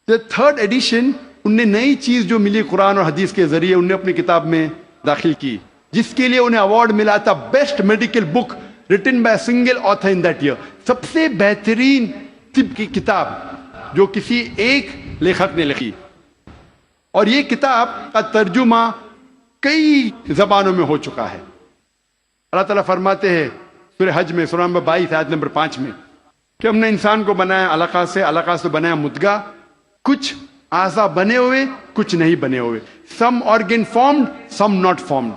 3rd ایڈیشن، ان نے نئی چیز جو ملی قرآن اور حدیث کے ذریعے، انہیں اپنی کتاب میں داخل کی، جس کے لیے انہیں ایوارڈ ملا تھا best medical book written by single author in that year, سب سے بہترین طب کی کتاب جو کسی ایک لیکھک نے لکھی۔ اور یہ کتاب کا ترجمہ کئی زبانوں میں ہو چکا ہے۔ اللہ تعالیٰ فرماتے ہیں سورہ حج میں، سورہ نمبر 22 آیت نمبر 5 میں، کہ ہم نے انسان کو بنایا علقہ سے، علقہ سے بنایا مدغہ، کچھ اعضاء بنے ہوئے، کچھ نہیں بنے ہوئے، some organ formed, some not formed.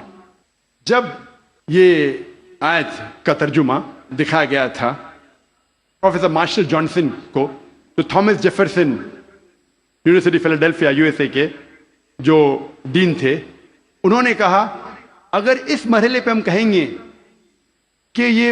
جب یہ آیت کا ترجمہ دکھایا گیا تھا پروفیسر مارشل جانسن کو، جو تھامس جیفرسن یونیورسٹی فیلاڈیلفیا USA کے جو ڈین تھے، انہوں نے کہا اگر اس مرحلے پہ ہم کہیں گے کہ یہ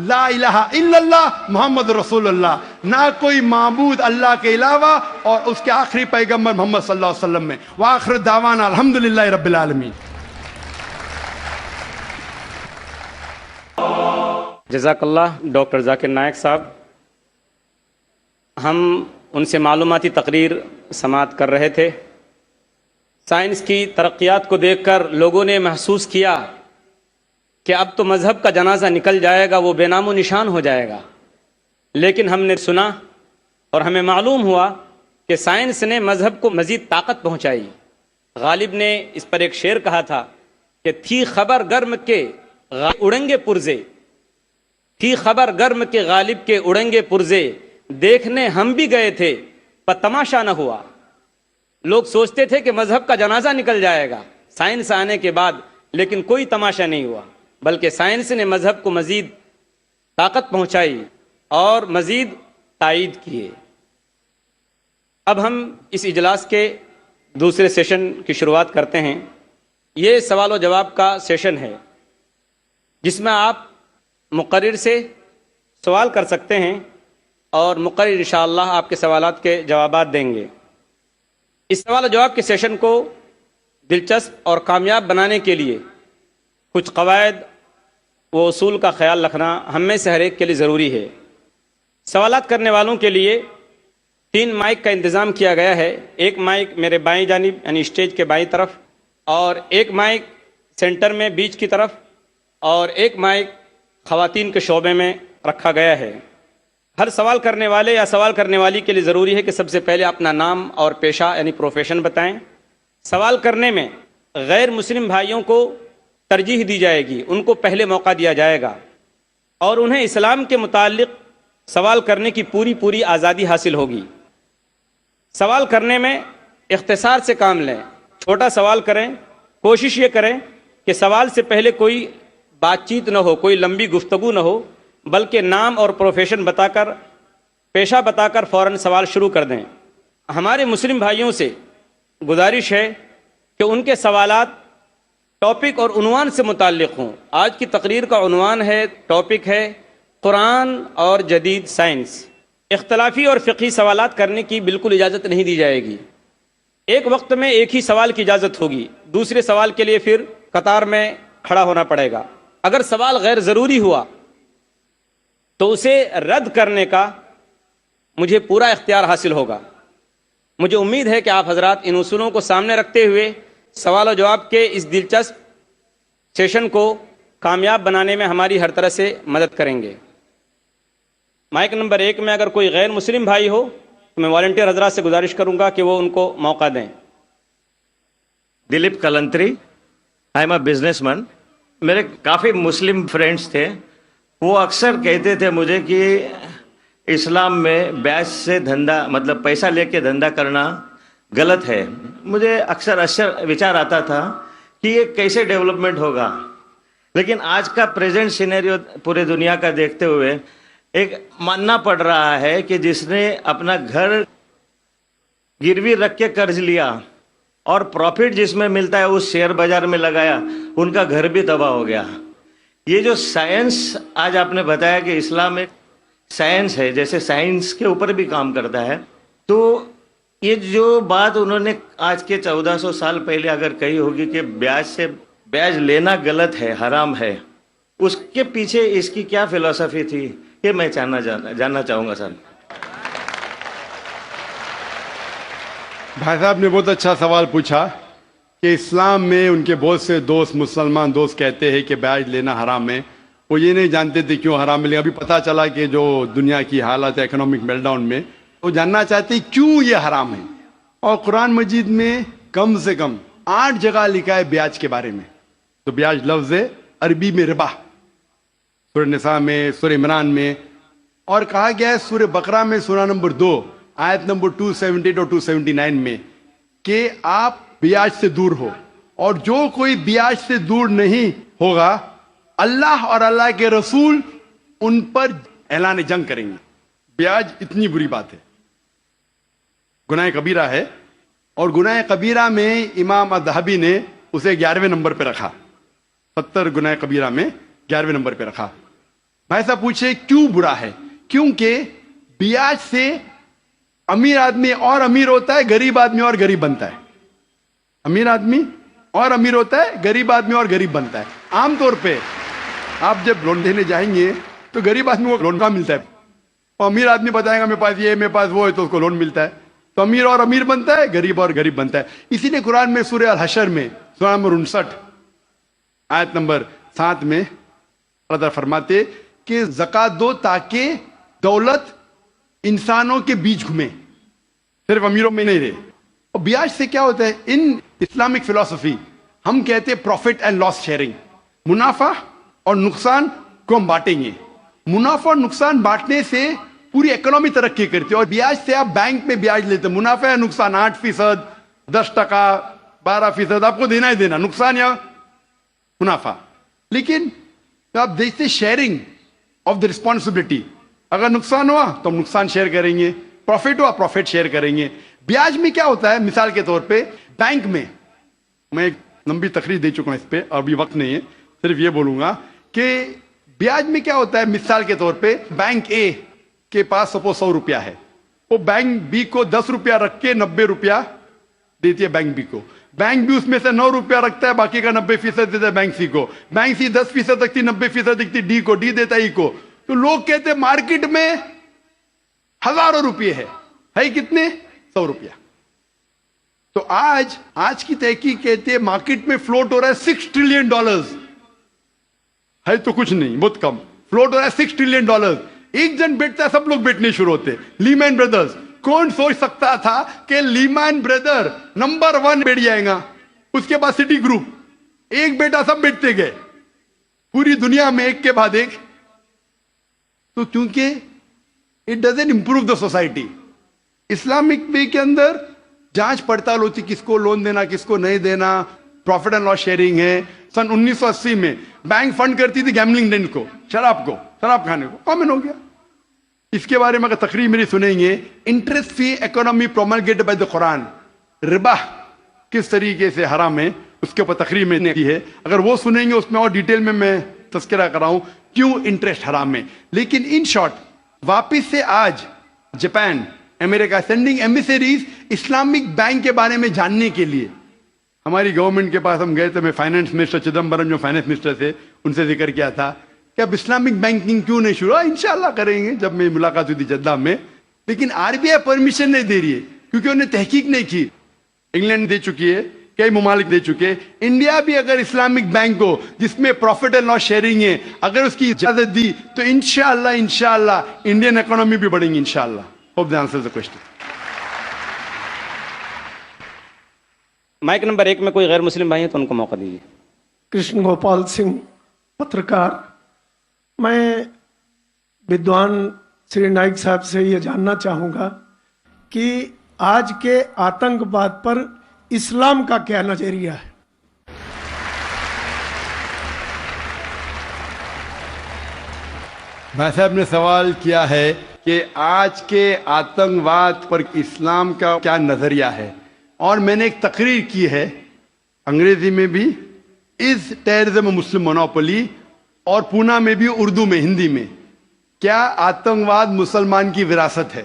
لا الہ الا اللہ محمد رسول اللہ، نہ کوئی معبود اللہ کے علاوہ، اور اس کے آخری پیغمبر محمد صلی اللہ علیہ وسلم میں۔ وآخر دعوانا الحمدللہ رب العالمین۔ جزاک اللہ ڈاکٹر ذاکر نائک صاحب۔ ہم ان سے معلوماتی تقریر سماعت کر رہے تھے۔ سائنس کی ترقیات کو دیکھ کر لوگوں نے محسوس کیا کہ اب تو مذہب کا جنازہ نکل جائے گا، وہ بے نام و نشان ہو جائے گا۔ لیکن ہم نے سنا اور ہمیں معلوم ہوا کہ سائنس نے مذہب کو مزید طاقت پہنچائی۔ غالب نے اس پر ایک شعر کہا تھا کہ تھی خبر گرم کے اڑنگے پرزے، تھی خبر گرم کے غالب کے اڑنگے پرزے، دیکھنے ہم بھی گئے تھے پر تماشا نہ ہوا۔ لوگ سوچتے تھے کہ مذہب کا جنازہ نکل جائے گا سائنس آنے کے بعد، لیکن کوئی تماشا نہیں ہوا، بلکہ سائنس نے مذہب کو مزید طاقت پہنچائی اور مزید تائید کیے۔ اب ہم اس اجلاس کے دوسرے سیشن کی شروعات کرتے ہیں۔ یہ سوال و جواب کا سیشن ہے جس میں آپ مقرر سے سوال کر سکتے ہیں اور مقرر انشاءاللہ آپ کے سوالات کے جوابات دیں گے۔ اس سوال و جواب کے سیشن کو دلچسپ اور کامیاب بنانے کے لیے کچھ قواعد و اصول کا خیال رکھنا ہم میں سے ہر ایک کے لیے ضروری ہے۔ سوالات کرنے والوں کے لیے 3 مائک کا انتظام کیا گیا ہے۔ ایک مائک میرے بائیں جانب یعنی اسٹیج کے بائیں طرف، اور ایک مائک سینٹر میں بیچ کی طرف، اور ایک مائک خواتین کے شعبے میں رکھا گیا ہے۔ ہر سوال کرنے والے یا سوال کرنے والی کے لیے ضروری ہے کہ سب سے پہلے اپنا نام اور پیشہ یعنی پروفیشن بتائیں۔ سوال کرنے میں غیر مسلم بھائیوں کو ترجیح دی جائے گی، ان کو پہلے موقع دیا جائے گا، اور انہیں اسلام کے متعلق سوال کرنے کی پوری آزادی حاصل ہوگی۔ سوال کرنے میں اختصار سے کام لیں، چھوٹا سوال کریں۔ کوشش یہ کریں کہ سوال سے پہلے کوئی بات چیت نہ ہو، کوئی لمبی گفتگو نہ ہو، بلکہ نام اور پروفیشن بتا کر، پیشہ بتا کر فوراً سوال شروع کر دیں۔ ہمارے مسلم بھائیوں سے گزارش ہے کہ ان کے سوالات ٹاپک اور عنوان سے متعلق ہوں۔ آج کی تقریر کا عنوان ہے، ٹاپک ہے قرآن اور جدید سائنس۔ اختلافی اور فقہی سوالات کرنے کی بالکل اجازت نہیں دی جائے گی۔ ایک وقت میں ایک ہی سوال کی اجازت ہوگی، دوسرے سوال کے لیے پھر قطار میں کھڑا ہونا پڑے گا۔ اگر سوال غیر ضروری ہوا تو اسے رد کرنے کا مجھے پورا اختیار حاصل ہوگا۔ مجھے امید ہے کہ آپ حضرات ان اصولوں کو سامنے رکھتے ہوئے سوال و جواب کے اس دلچسپ سیشن کو کامیاب بنانے میں ہماری ہر طرح سے مدد کریں گے۔ مائک نمبر 1 میں اگر کوئی غیر مسلم بھائی ہو تو میں والنٹیئر حضرات سے گزارش کروں گا کہ وہ ان کو موقع دیں۔ Dilip Kalantri, I am a businessman. میرے کافی مسلم فرینڈس تھے، وہ اکثر کہتے تھے مجھے کہ اسلام میں بیعت سے دھندا مطلب پیسہ لے کے دھندا کرنا غلط ہے۔ مجھے اکثر وچار آتا تھا کہ یہ کیسے ڈیولپمنٹ ہوگا، لیکن آج کا پریزنٹ سینیریو پورے دنیا کا دیکھتے ہوئے ایک ماننا پڑ رہا ہے کہ جس نے اپنا گھر گروی رکھ کے قرض لیا اور پروفٹ جس میں ملتا ہے اس شیئر بازار میں لگایا، ان کا گھر بھی تباہ ہو گیا۔ یہ جو سائنس آج آپ نے بتایا کہ اسلام ایک سائنس ہے، جیسے سائنس کے اوپر بھی کام کرتا ہے، تو یہ جو بات انہوں نے آج کے 1400 سال پہلے اگر کہی ہوگی کہ بیاج لینا غلط ہے، حرام ہے، اس کے پیچھے اس کی کیا فلسفی تھی، یہ میں جاننا چاہوں گا سر۔ بھائی صاحب نے بہت اچھا سوال پوچھا کہ اسلام میں ان کے بہت سے دوست، مسلمان دوست کہتے ہیں کہ بیاج لینا حرام ہے۔ وہ یہ نہیں جانتے تھے کیوں حرام ہے، لیکن ابھی پتہ چلا کہ جو دنیا کی حالت ہے اکنامک میلٹ ڈاؤن میں، وہ جاننا چاہتے ہیں کیوں یہ حرام ہے۔ اور قرآن مجید میں کم سے کم 8 جگہ لکھا ہے بیاج کے بارے میں۔ تو بیاج لفظ ہے عربی میں ربا، سورہ نساء میں، سورہ عمران میں، اور کہا گیا ہے سورہ بقرہ میں سورہ نمبر 2 آیت نمبر 278 اور 279 میں کہ آپ بیاج سے دور ہو، اور جو کوئی بیاج سے دور نہیں ہوگا اللہ اور اللہ کے رسول ان پر اعلان جنگ کریں گے۔ بیاج اتنی بری بات ہے، گناہ کبیرہ ہے، اور گناہ کبیرہ میں امام الذہبی نے اسے 11ویں نمبر پہ رکھا، 70 گناہ کبیرہ میں 11ویں نمبر پہ رکھا۔ بھائی صاحب پوچھے کیوں برا ہے؟ کیونکہ بیاج سے امیر آدمی اور امیر ہوتا ہے، غریب آدمی اور غریب بنتا ہے. امیر آدمی اور امیر ہوتا ہے، غریب آدمی اور غریب بنتا ہے. عام طور پہ آپ جب لون دینے جائیں گے تو غریب آدمی کو لون کا ملتا ہے، اور امیر آدمی بتائے گا میرے پاس یہ میرے پاس وہ ہے، تو اس کو لون ملتا ہے. تو امیر اور امیر بنتا ہے، غریب اور غریب بنتا ہے. اسی لیے قرآن میں سورہ الحشر میں سورہ نمبر 59 آیت نمبر 7 میں اللہ فرماتے کہ زکات دو تاکہ دولت انسانوں کے بیچ گھومے، صرف امیروں میں نہیں رہے. اور بیاج سے کیا ہوتا ہے؟ ان اسلامک فلسفی ہم کہتے ہیں پروفٹ اینڈ لاس شیئرنگ. منافع اور نقصان کو ہم بانٹیں گے. منافع اور نقصان بانٹنے سے پوری اکنامی ترقی کرتی ہے. اور بیاج سے آپ بینک میں بیاج لیتے ہیں، منافع یا نقصان 8%، 10%، 12% آپ کو دینا ہی دینا، نقصان یا منافع. لیکن آپ دیکھتے شیئرنگ آف دا رسپانسبلٹی، اگر نقصان ہوا تو ہم نقصان شیئر کریں گے، پروفٹ ہوا پروفٹ شیئر کریں گے. بیاج میں کیا ہوتا ہے؟ مثال کے طور پہ بینک میں، میں ایک لمبی تقریر دے چکا ہوں اس پہ، ابھی وقت نہیں ہے، صرف یہ بولوں گا کہ بیاج میں کیا ہوتا ہے. مثال کے طور پہ بینک اے کے پاس سپوز 100 روپیہ ہے، وہ بینک بی کو 10 روپیہ رکھ کے 90 روپیہ دیتی ہے بینک بی کو. بینک بھی اس میں سے 9 روپیہ رکھتا ہے، باقی کا 90% دیتا ہے بینک سی کو. بینک سی 10% رکھتی، 90% رکھتی ڈی کو، ڈی دیتا ای کو. تو لوگ کہتے ہیں مارکیٹ میں ہزاروں روپے ہے کتنے؟ 100 روپیہ. تو آج کی تحقیق کہتے ہیں مارکیٹ میں فلوٹ ہو رہا ہے $6 ٹریلین، ہے تو کچھ نہیں، بہت کم فلوٹ ہو رہا ہے $6 ٹریلین. ایک جن بیٹھتا ہے سب لوگ بیٹھنے شروع ہوتے. لیمین بردرز، کون سوچ سکتا تھا کہ لیمین بردر نمبر 1 بیٹھ جائے گا؟ اس کے بعد سٹی گروپ، ایک بیٹا سب بیٹھتے گئے پوری دنیا میں ایک کے بعد ایک. تو کیونکہ it doesn't improve the society. Islamic way کے اندر جانچ پڑتال ہوتی کس کو لون دینا کس کو نہیں دینا، پروفٹ اینڈ لاس شیئرنگ ہے. سن 1980 میں بینک فنڈ کرتی تھی گیملنگ ڈین کو، شراب کھانے کو، کامن ہو گیا. اس کے بارے میں اگر تقریر میری سنیں گے، interest free economy promulgated by the Quran, ربا کس طریقے سے حرام ہے، اس کے اوپر تقریر میں نے کی ہے. اگر وہ سنیں گے اس میں اور ڈیٹیل میں تذکرہ کراؤں کیوں انٹرسٹ حرام ہے. لیکن ان شارٹ واپس سے آج جاپان، امریکہ سینڈنگ ایمبیسریز اسلامک بینک کے بارے میں جاننے کے لیے. ہماری گورنمنٹ کے پاس ہم گئے تھے، میں فائنانس منسٹر چدمبرم جو فائنانس منسٹر تھے ان سے ذکر کیا تھا کہ اب اسلامک بینکنگ کیوں نہیں شروع؟ انشاءاللہ کریں گے. جب میری ملاقات ہوئی تھی جدہ میں، لیکن RBI پرمیشن نہیں دے رہی ہے کیونکہ انہوں نے تحقیق نہیں کی. انگلینڈ دے چکی ہے، کئی ممالک دے چکے. انڈیا بھی اگر اسلامک بینک ہو جس میں پروفٹ اینڈ لاس شیئرنگ ہے، اگر اس کی اجازت دی تو انشاءاللہ انڈین اکانومی بھی بڑھیں گی انشاءاللہ. Hope that answers the question. Mic number 1 میں کوئی غیر مسلم بھائی ہیں تو ان کو موقع دیجیے. کرشن گوپال سنگھ، پترکار. میں بدوان سری نائک صاحب سے یہ جاننا چاہوں گا کہ آج کے آتنک واد پر اسلام کا کیا نظریہ ہے؟ بھائی صاحب نے سوال کیا ہے کہ آج کے آتنک واد پر اسلام کا کیا نظریہ ہے، اور میں نے ایک تقریر کی ہے انگریزی میں بھی، از ٹیررزم مسلم مونوپولی، اور پونا میں بھی اردو میں، ہندی میں. کیا آتنک واد مسلمان کی وراثت ہے؟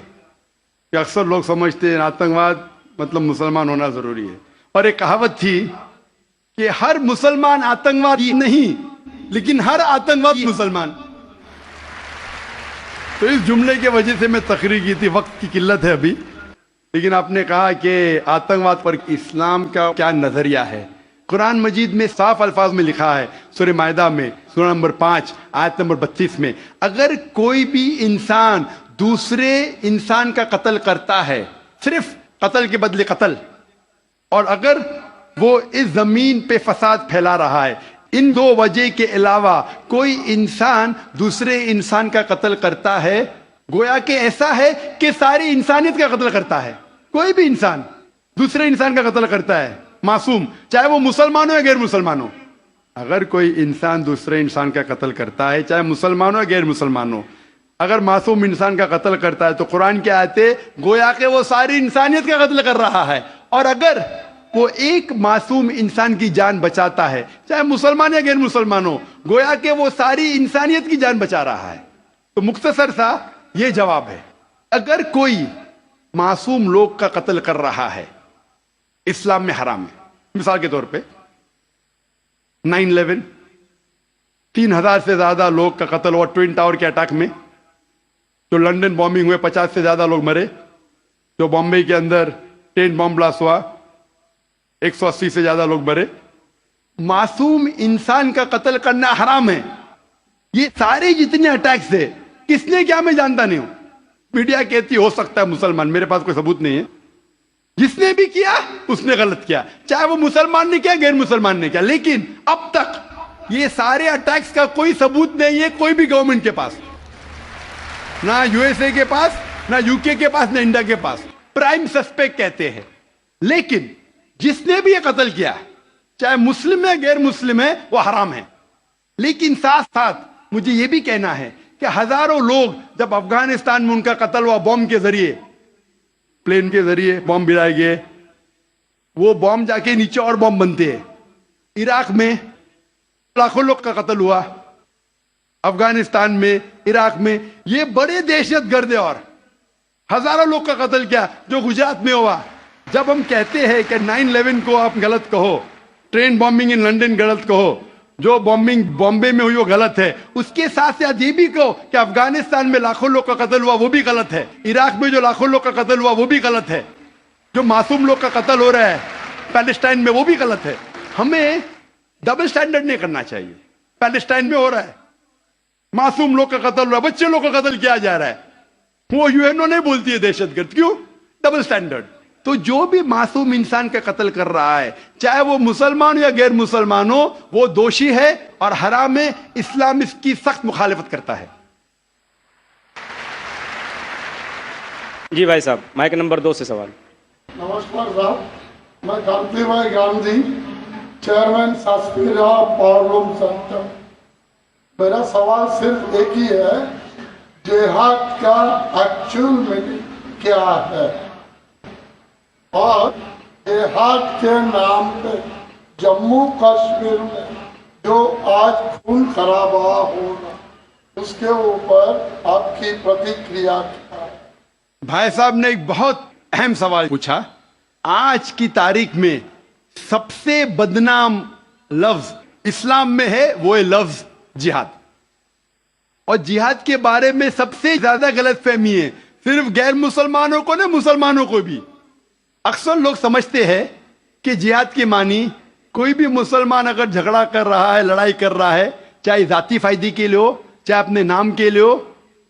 کہ اکثر لوگ سمجھتے ہیں آتنک واد مطلب مسلمان ہونا ضروری ہے. اور ایک کہاوت تھی کہ ہر مسلمان آتنک وادی نہیں لیکن ہر آتنک واد مسلمان. تو اس جملے کی وجہ سے میں تقریر کی تھی، وقت کی قلت ہے ابھی. لیکن آپ نے کہا کہ آتنک واد پر اسلام کا کیا نظریہ ہے. قرآن مجید میں صاف الفاظ میں لکھا ہے، سورہ مائدہ میں سورہ نمبر 5 آیت نمبر 32 میں، اگر کوئی بھی انسان دوسرے انسان کا قتل کرتا ہے، صرف قتل کے بدلے قتل، اور اگر وہ اس زمین پہ فساد پھیلا رہا ہے، ان 2 وجہ کے علاوہ کوئی انسان دوسرے انسان کا قتل کرتا ہے، گویا کہ ایسا ہے کہ ساری انسانیت کا قتل کرتا ہے. کوئی بھی انسان دوسرے انسان کا قتل کرتا ہے، معصوم، چاہے وہ مسلمان ہو یا غیر مسلمان ہو. اگر کوئی انسان دوسرے انسان کا قتل کرتا ہے، چاہے مسلمان ہو یا غیر مسلمان ہو، اگر معصوم انسان کا قتل کرتا ہے تو قرآن کی آیتیں گویا کہ وہ ساری انسانیت کا قتل کر رہا ہے. اور اگر وہ ایک معصوم انسان کی جان بچاتا ہے، چاہے مسلمان یا غیر مسلمان ہو، گویا کہ وہ ساری انسانیت کی جان بچا رہا ہے۔ تو مختصر سا یہ جواب ہے، اگر کوئی معصوم لوگ کا قتل کر رہا ہے اسلام میں حرام ہے۔ مثال کے طور پہ 9/11 3,000 سے زیادہ لوگ کا قتل ہوا ٹوین ٹاور کے اٹیک میں، جو لنڈن بامبنگ ہوئے 50 سے زیادہ لوگ مرے، جو بامبے کے اندر ٹرین بام بلاسٹ ہوا 180 سے زیادہ لوگ مرے۔ معصوم انسان کا قتل کرنا حرام ہے۔ یہ سارے جتنے اٹیکس ہے کس نے کیا میں جانتا نہیں ہوں، میڈیا کہتی ہو سکتا ہے مسلمان، میرے پاس کوئی ثبوت نہیں ہے۔ جس نے بھی کیا اس نے غلط کیا، چاہے وہ مسلمان نے کیا غیر مسلمان نے کیا، لیکن اب تک یہ سارے اٹیکس کا کوئی ثبوت نہیں ہے کوئی بھی گورنمنٹ کے پاس، نہ USA کے پاس، نہ UK کے پاس، نہ انڈیا کے پاس۔ پرائم سسپیکٹ کہتے ہیں، لیکن جس نے بھی یہ قتل کیا چاہے مسلم ہے غیر مسلم ہے وہ حرام ہے۔ لیکن ساتھ ساتھ مجھے یہ بھی کہنا ہے کہ ہزاروں لوگ جب افغانستان میں ان کا قتل ہوا بم کے ذریعے، پلین کے ذریعے بم گرائے گئے، وہ بم جا کے نیچے اور بم بنتے ہیں۔ عراق میں لاکھوں لوگ کا قتل ہوا، افغانستان میں، عراق میں، یہ بڑے دہشت گرد ہیں، اور ہزاروں لوگ کا قتل کیا جو گجرات میں ہوا۔ جب ہم کہتے ہیں کہ 9/11 کو آپ غلط کہو، ٹرین بامبنگ ان لنڈن غلط کہو، جو بامبنگ بامبے میں ہوئی وہ غلط ہے، اس کے ساتھ ساتھ یہ بھی کہو کہ افغانستان میں لاکھوں لوگ کا قتل ہوا وہ بھی غلط ہے، عراق میں جو لاکھوں لوگ کا قتل ہوا وہ بھی غلط ہے، جو معصوم لوگ کا قتل ہو رہا ہے پیلسٹائن میں وہ بھی غلط ہے۔ ہمیں ڈبل سٹینڈرڈ نہیں کرنا چاہیے۔ پیلسٹائن میں ہو رہا ہے، معصوم لوگ کا قتل ہو رہا ہے، بچے لوگ کا قتل کیا جا رہا ہے، وہ UN نہیں بولتی ہے دہشت گرد، کیوں؟ Double standard. تو جو بھی معصوم انسان کا قتل کر رہا ہے چاہے وہ مسلمان ہو یا غیر مسلمان ہو وہ دوشی ہے اور حرام ہے، اسلام اس کی سخت مخالفت کرتا ہے۔ جی بھائی صاحب، مائک نمبر 2 سے سوال۔ نمسکار صاحب، میں کانتی بھائی گاندھی، چیئرمین ساسپیرا پاورلوم سینٹر۔ میرا سوال صرف ایک ہی ہے، جہاد کا ایکچوئل میننگ کیا ہے، اور جہاد کے نام پہ جموں کشمیر میں جو آج خون خرابہ ہو رہا، اس کے اوپر آپ کی پرتیکریا کیا ہے؟ بھائی صاحب نے ایک بہت اہم سوال پوچھا۔ آج کی تاریخ میں سب سے بدنام لفظ اسلام میں ہے، وہ ہے لفظ جہاد، اور جہاد کے بارے میں سب سے زیادہ غلط فہمی ہے، صرف غیر مسلمانوں کو نہیں مسلمانوں کو بھی۔ اکثر لوگ سمجھتے ہیں کہ جہاد کے معنی کوئی بھی مسلمان اگر جھگڑا کر رہا ہے، لڑائی کر رہا ہے، چاہے ذاتی فائدے کے لیے ہو، چاہے اپنے نام کے لیے ہو،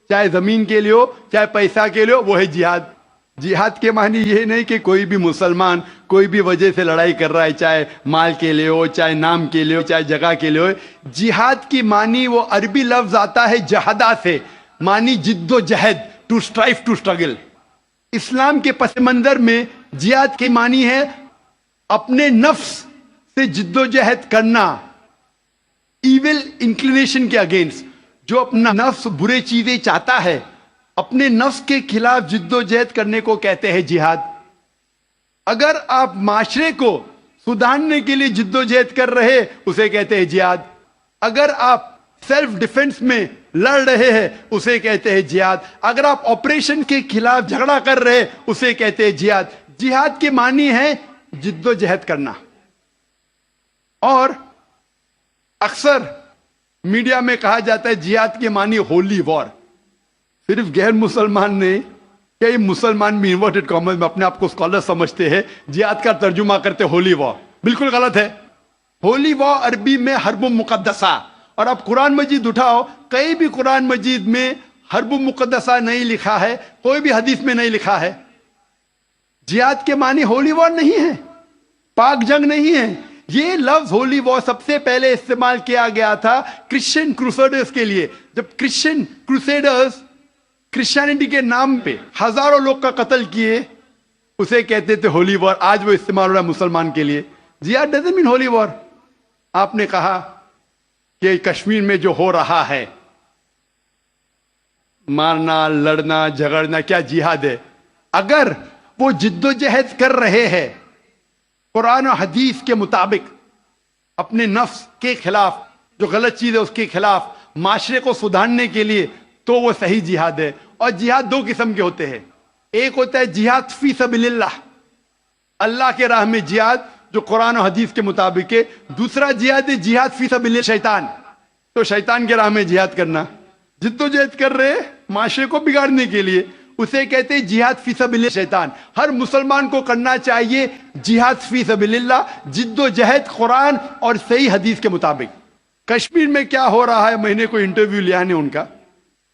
چاہے زمین کے لیے ہو، چاہے پیسہ کے لیے ہو، وہ ہے جہاد۔ جہاد کے معنی یہ نہیں کہ کوئی بھی مسلمان کوئی بھی وجہ سے لڑائی کر رہا ہے، چاہے مال کے لیے ہو، چاہے نام کے لیے ہو، چاہے جگہ کے لیے ہو۔ جہاد کی معنی وہ عربی لفظ آتا ہے جہادہ سے، معنی جد و جہد، ٹو اسٹرائیو، ٹو اسٹرگل۔ اسلام کے پس منظر میں جہاد کی معنی ہے اپنے نفس سے جد و جہد کرنا، ایول انکلینیشن کے اگینسٹ۔ جو اپنا نفس برے چیزیں چاہتا ہے، اپنے نفس کے خلاف جد و جہد کرنے کو کہتے ہیں جہاد۔ اگر آپ معاشرے کو سدھارنے کے لیے جد و جہد کر رہے اسے کہتے ہیں جہاد۔ اگر آپ سیلف ڈیفنس میں لڑ رہے ہیں اسے کہتے ہیں جہاد۔ اگر آپ آپریشن کے خلاف جھگڑا کر رہے اسے کہتے ہیں جہاد۔ جہاد کے معنی ہے جد و جہد کرنا۔ اور اکثر میڈیا میں کہا جاتا ہے جہاد کے معنی ہولی وار۔ صرف غیر مسلمان نے، کئی مسلمان بھی انورٹڈ کامرس میں اپنے آپ کو اسکالر سمجھتے ہیں، جہاد کا ترجمہ کرتے ہولی وار۔ بالکل غلط ہے۔ ہولی وار عربی میں حرب مقدسہ، اور اب قرآن مجید اٹھاؤ، کہیں بھی قرآن مجید میں حرب مقدسہ نہیں لکھا ہے، کوئی بھی حدیث میں نہیں لکھا ہے۔ جہاد کے معنی ہولی وار نہیں ہے، پاک جنگ نہیں ہے۔ یہ لفظ ہولی وار سب سے پہلے استعمال کیا گیا تھا کرسچین کروسیڈرز کے لیے، جب کرسچین کروسیڈرز کرسچینٹی کے نام پہ ہزاروں لوگ کا قتل کیے، اسے کہتے تھے ہولی وار۔ آج وہ استعمال ہو رہا ہے مسلمان کے لیے۔ جہاد ڈزنٹ مین ہولی وار۔ آپ نے کہا کہ کشمیر میں جو ہو رہا ہے، مارنا، لڑنا، جھگڑنا، کیا جہاد ہے؟ اگر وہ جد و جہد کر رہے ہیں قرآن و حدیث کے مطابق اپنے نفس کے خلاف، جو غلط چیز ہے اس کے خلاف معاشرے کو سدھارنے کے لیے، تو وہ صحیح جہاد ہے. اور جہاد دو قسم کے ہوتے ہیں. ایک ہوتا ہے جہاد فی سبیل اللہ، اللہ کے راہ میں جہاد جو قرآن و حدیث کے مطابق ہے. دوسرا جہاد ہے جہاد فی سبیل شیطان، تو شیطان کے راہ میں جہاد کرنا، جدوجہد کر رہے معاشرے کو بگاڑنے کے لیے، اسے کہتے ہیں جہاد فی سبیل شیطان. ہر مسلمان کو کرنا چاہیے جہاد فی سبیل اللہ، جد و جہد قرآن اور صحیح حدیث کے مطابق. کشمیر میں کیا ہو رہا ہے، میں نے کوئی انٹرویو لیا نہیں ان کا،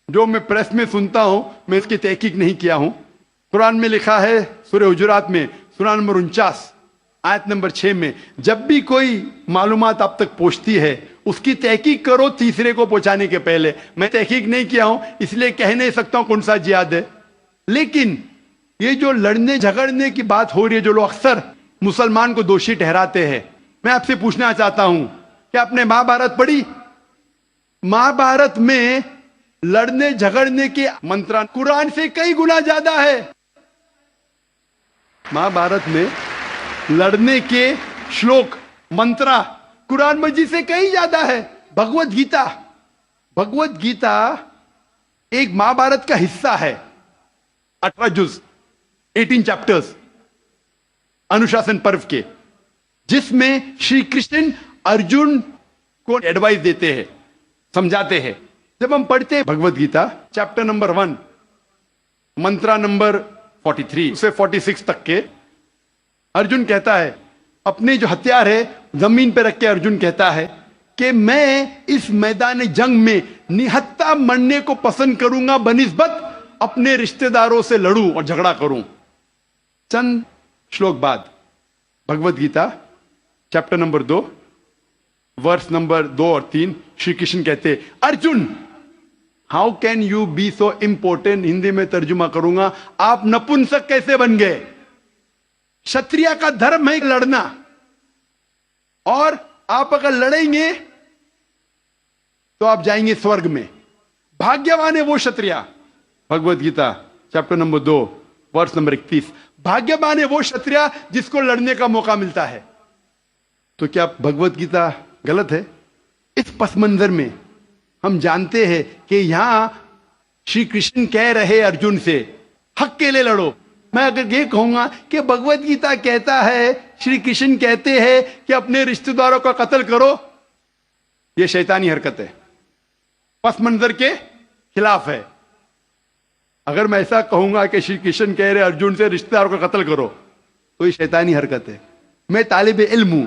جو میں پریس میں سنتا ہوں، میں اس کی تحقیق نہیں کیا ہوں. قرآن میں لکھا ہے سورہ حجرات میں سورہ نمبر 49 آیت نمبر 6 میں، جب بھی کوئی معلومات آپ تک پہنچتی ہے اس کی تحقیق کرو تیسرے کو پہنچانے کے پہلے. میں تحقیق نہیں کیا ہوں اس لیے کہہ نہیں سکتا ہوں کون سا جہاد ہے. لیکن یہ جو لڑنے جھگڑنے کی بات ہو رہی ہے، جو لوگ اکثر مسلمان کو دوشی ٹھہراتے ہیں، میں آپ سے پوچھنا چاہتا ہوں کہ آپ نے مہابھارت پڑھی؟ مہابھارت میں لڑنے جھگڑنے کے منتر قرآن سے کئی گنا زیادہ ہے. مہابھارت میں لڑنے کے شلوک منترا قرآن مجید سے کئی زیادہ ہے. بھگوت گیتا ایک مہابھارت کا حصہ ہے، 18 جز 18 چیپٹرز انوشاسن پرو کے، جس میں شری کرشن ارجن کو ایڈوائز دیتے ہیں، سمجھاتے ہیں. جب ہم پڑھتے ہیں Bhagavad Gita chapter number 1 mantra number 43 سے 46 تک کے، ارجن کہتا ہے، اپنے جو ہتھیار ہے زمین پہ رکھ کے ارجن کہتا ہے کہ میں اس میدان جنگ میں نہتا مرنے کو پسند کروں گا بنسبت اپنے رشتہ داروں سے لڑوں اور جھگڑا کروں. چند شلوک بعد Bhagavad Gita chapter number 2 verse number 2 اور 3 شری کرشن کہتے Arjun how can you be so important. Hindi میں ترجمہ کروں گا، آپ نپنسک کیسے بن گئے؟ شتریہ کا دھرم ہے لڑنا، اور آپ اگر لڑیں گے تو آپ جائیں گے سورگ میں. بھاگیوان ہے وہ شتریہ. Bhagavad Gita chapter number 2 verse number 31. بھاگیوان ہے وہ شتریہ جس کو لڑنے کا موقع ملتا ہے. تو کیا بھگوت گیتا غلط ہے؟ اس پس منظر میں ہم جانتے ہیں کہ یہاں شری کرشن کہہ رہے ارجن سے حق کے لیے لڑو. میں اگر یہ کہوں گا کہ بھگوت گیتا کہتا ہے، شری کرشن کہتے ہیں کہ اپنے رشتہ داروں کا قتل کرو، یہ شیطانی حرکت ہے، پس منظر کے خلاف ہے. اگر میں ایسا کہوں گا کہ شری کرشن کہہ رہے ارجن سے رشتہ داروں کا قتل کرو، تو یہ شیطانی حرکت ہے. میں طالب علم ہوں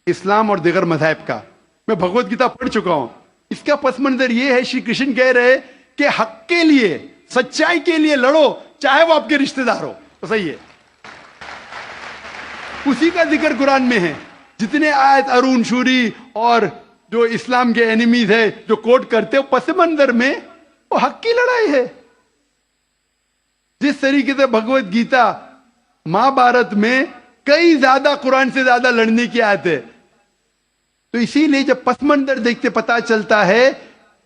اسلام اور دیگر مذاہب کا، میں بھگوت گیتا پڑھ چکا ہوں. اس کا پس منظر یہ ہے، شری کرشن کہہ رہے کہ حق کے لیے، سچائی کے لیے لڑو، چاہے وہ آپ کے رشتہ دار ہو. تو صحیح ہے، اسی کا ذکر قرآن میں ہے. جتنے آیت ارون شوری اور جو اسلام کے اینیمیز ہے جو کوٹ کرتے ہو، پس منظر میں وہ حق کی لڑائی ہے. جس طریقے سے بھگوت گیتا مہابھارت میں کئی زیادہ قرآن سے زیادہ لڑنے کی آیت ہے، تو اسی لیے جب پس منظر دیکھتے پتا چلتا ہے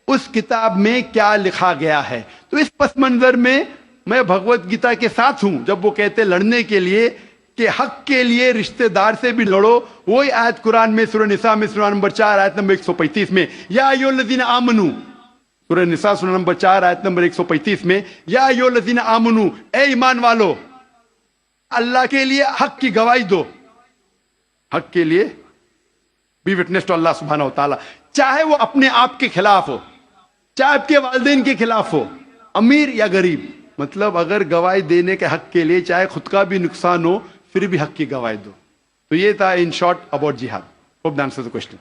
اس کتاب میں کیا لکھا گیا ہے. تو اس پس منظر میں میں بھگوت گیتا کے ساتھ ہوں جب وہ کہتے لڑنے کے لیے کہ حق کے لیے رشتہ دار سے بھی لڑو. وہی آیت قرآن میں سورہ نساء میں سورہ نمبر 4 آیت نمبر 135 میں، یا ایھا الذین آمنو، سورہ نساء سورہ نمبر 4 آیت نمبر 135 میں، یا ایھا الذین آمنو، اے ایمان والو، اللہ کے لیے حق کی گواہی دو. حق کے لیے بی وٹنس ٹو اللہ سبحانہ و تعالیٰ، چاہے وہ اپنے آپ کے خلاف ہو، چاہے آپ کے والدین کے خلاف ہو، امیر یا غریب. مطلب اگر گواہی دینے کے حق کے لیے چاہے خود کا بھی نقصان ہو پھر بھی حق کی گواہی دو. تو یہ تھا ان شارٹ اباؤٹ جہاد. Hope that answers the question.